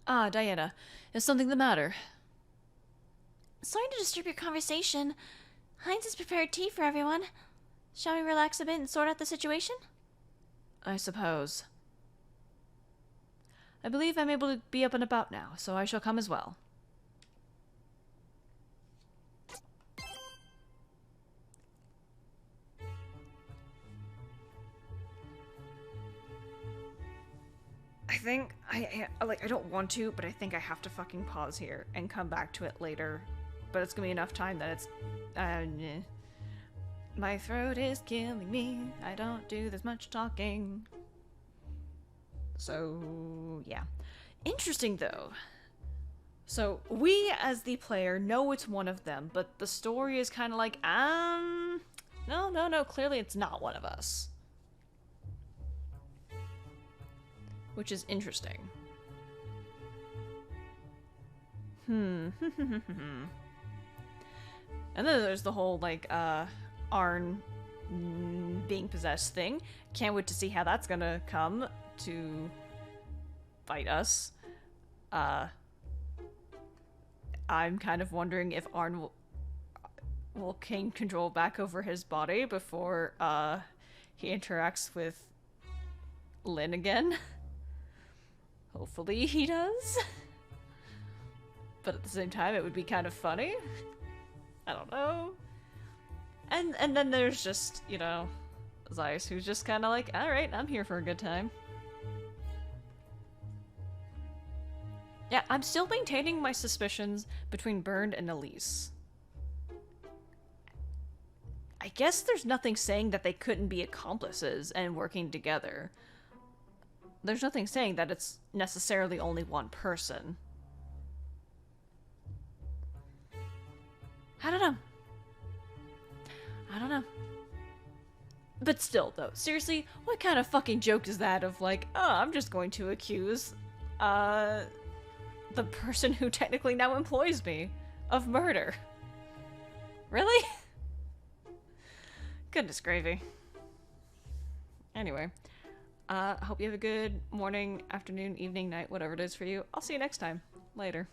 Ah, Diana, is something the matter? Sorry to disturb your conversation. Heinz has prepared tea for everyone. Shall we relax a bit and sort out the situation? I suppose. I believe I'm able to be up and about now, so I shall come as well. I think, I don't want to, but I think I have to fucking pause here and come back to it later. But it's gonna be enough time that it's, My throat is killing me. I don't do this much talking. So, yeah. Interesting, though. So, we, as the player, know it's one of them, but the story is kind of like, no, clearly it's not one of us. which is interesting. And then there's the whole, like, Arne being possessed thing. Can't wait to see how that's gonna come to fight us. I'm kind of wondering if Arne will gain control back over his body before, he interacts with Lynn again. Hopefully he does. But at the same time, it would be kind of funny. I don't know. And then there's just, you know, Zeiss, who's just kind of like, alright, I'm here for a good time. Yeah, I'm still maintaining my suspicions between Bernd and Elise. I guess there's nothing saying that they couldn't be accomplices and working together. There's nothing saying that it's necessarily only one person. I don't know. I don't know. But still, though, seriously, what kind of fucking joke is that of like, oh, I'm just going to accuse, the person who technically now employs me of murder? Really? Goodness gravy. Anyway, hope you have a good morning, afternoon, evening, night, whatever it is for you. I'll see you next time. Later.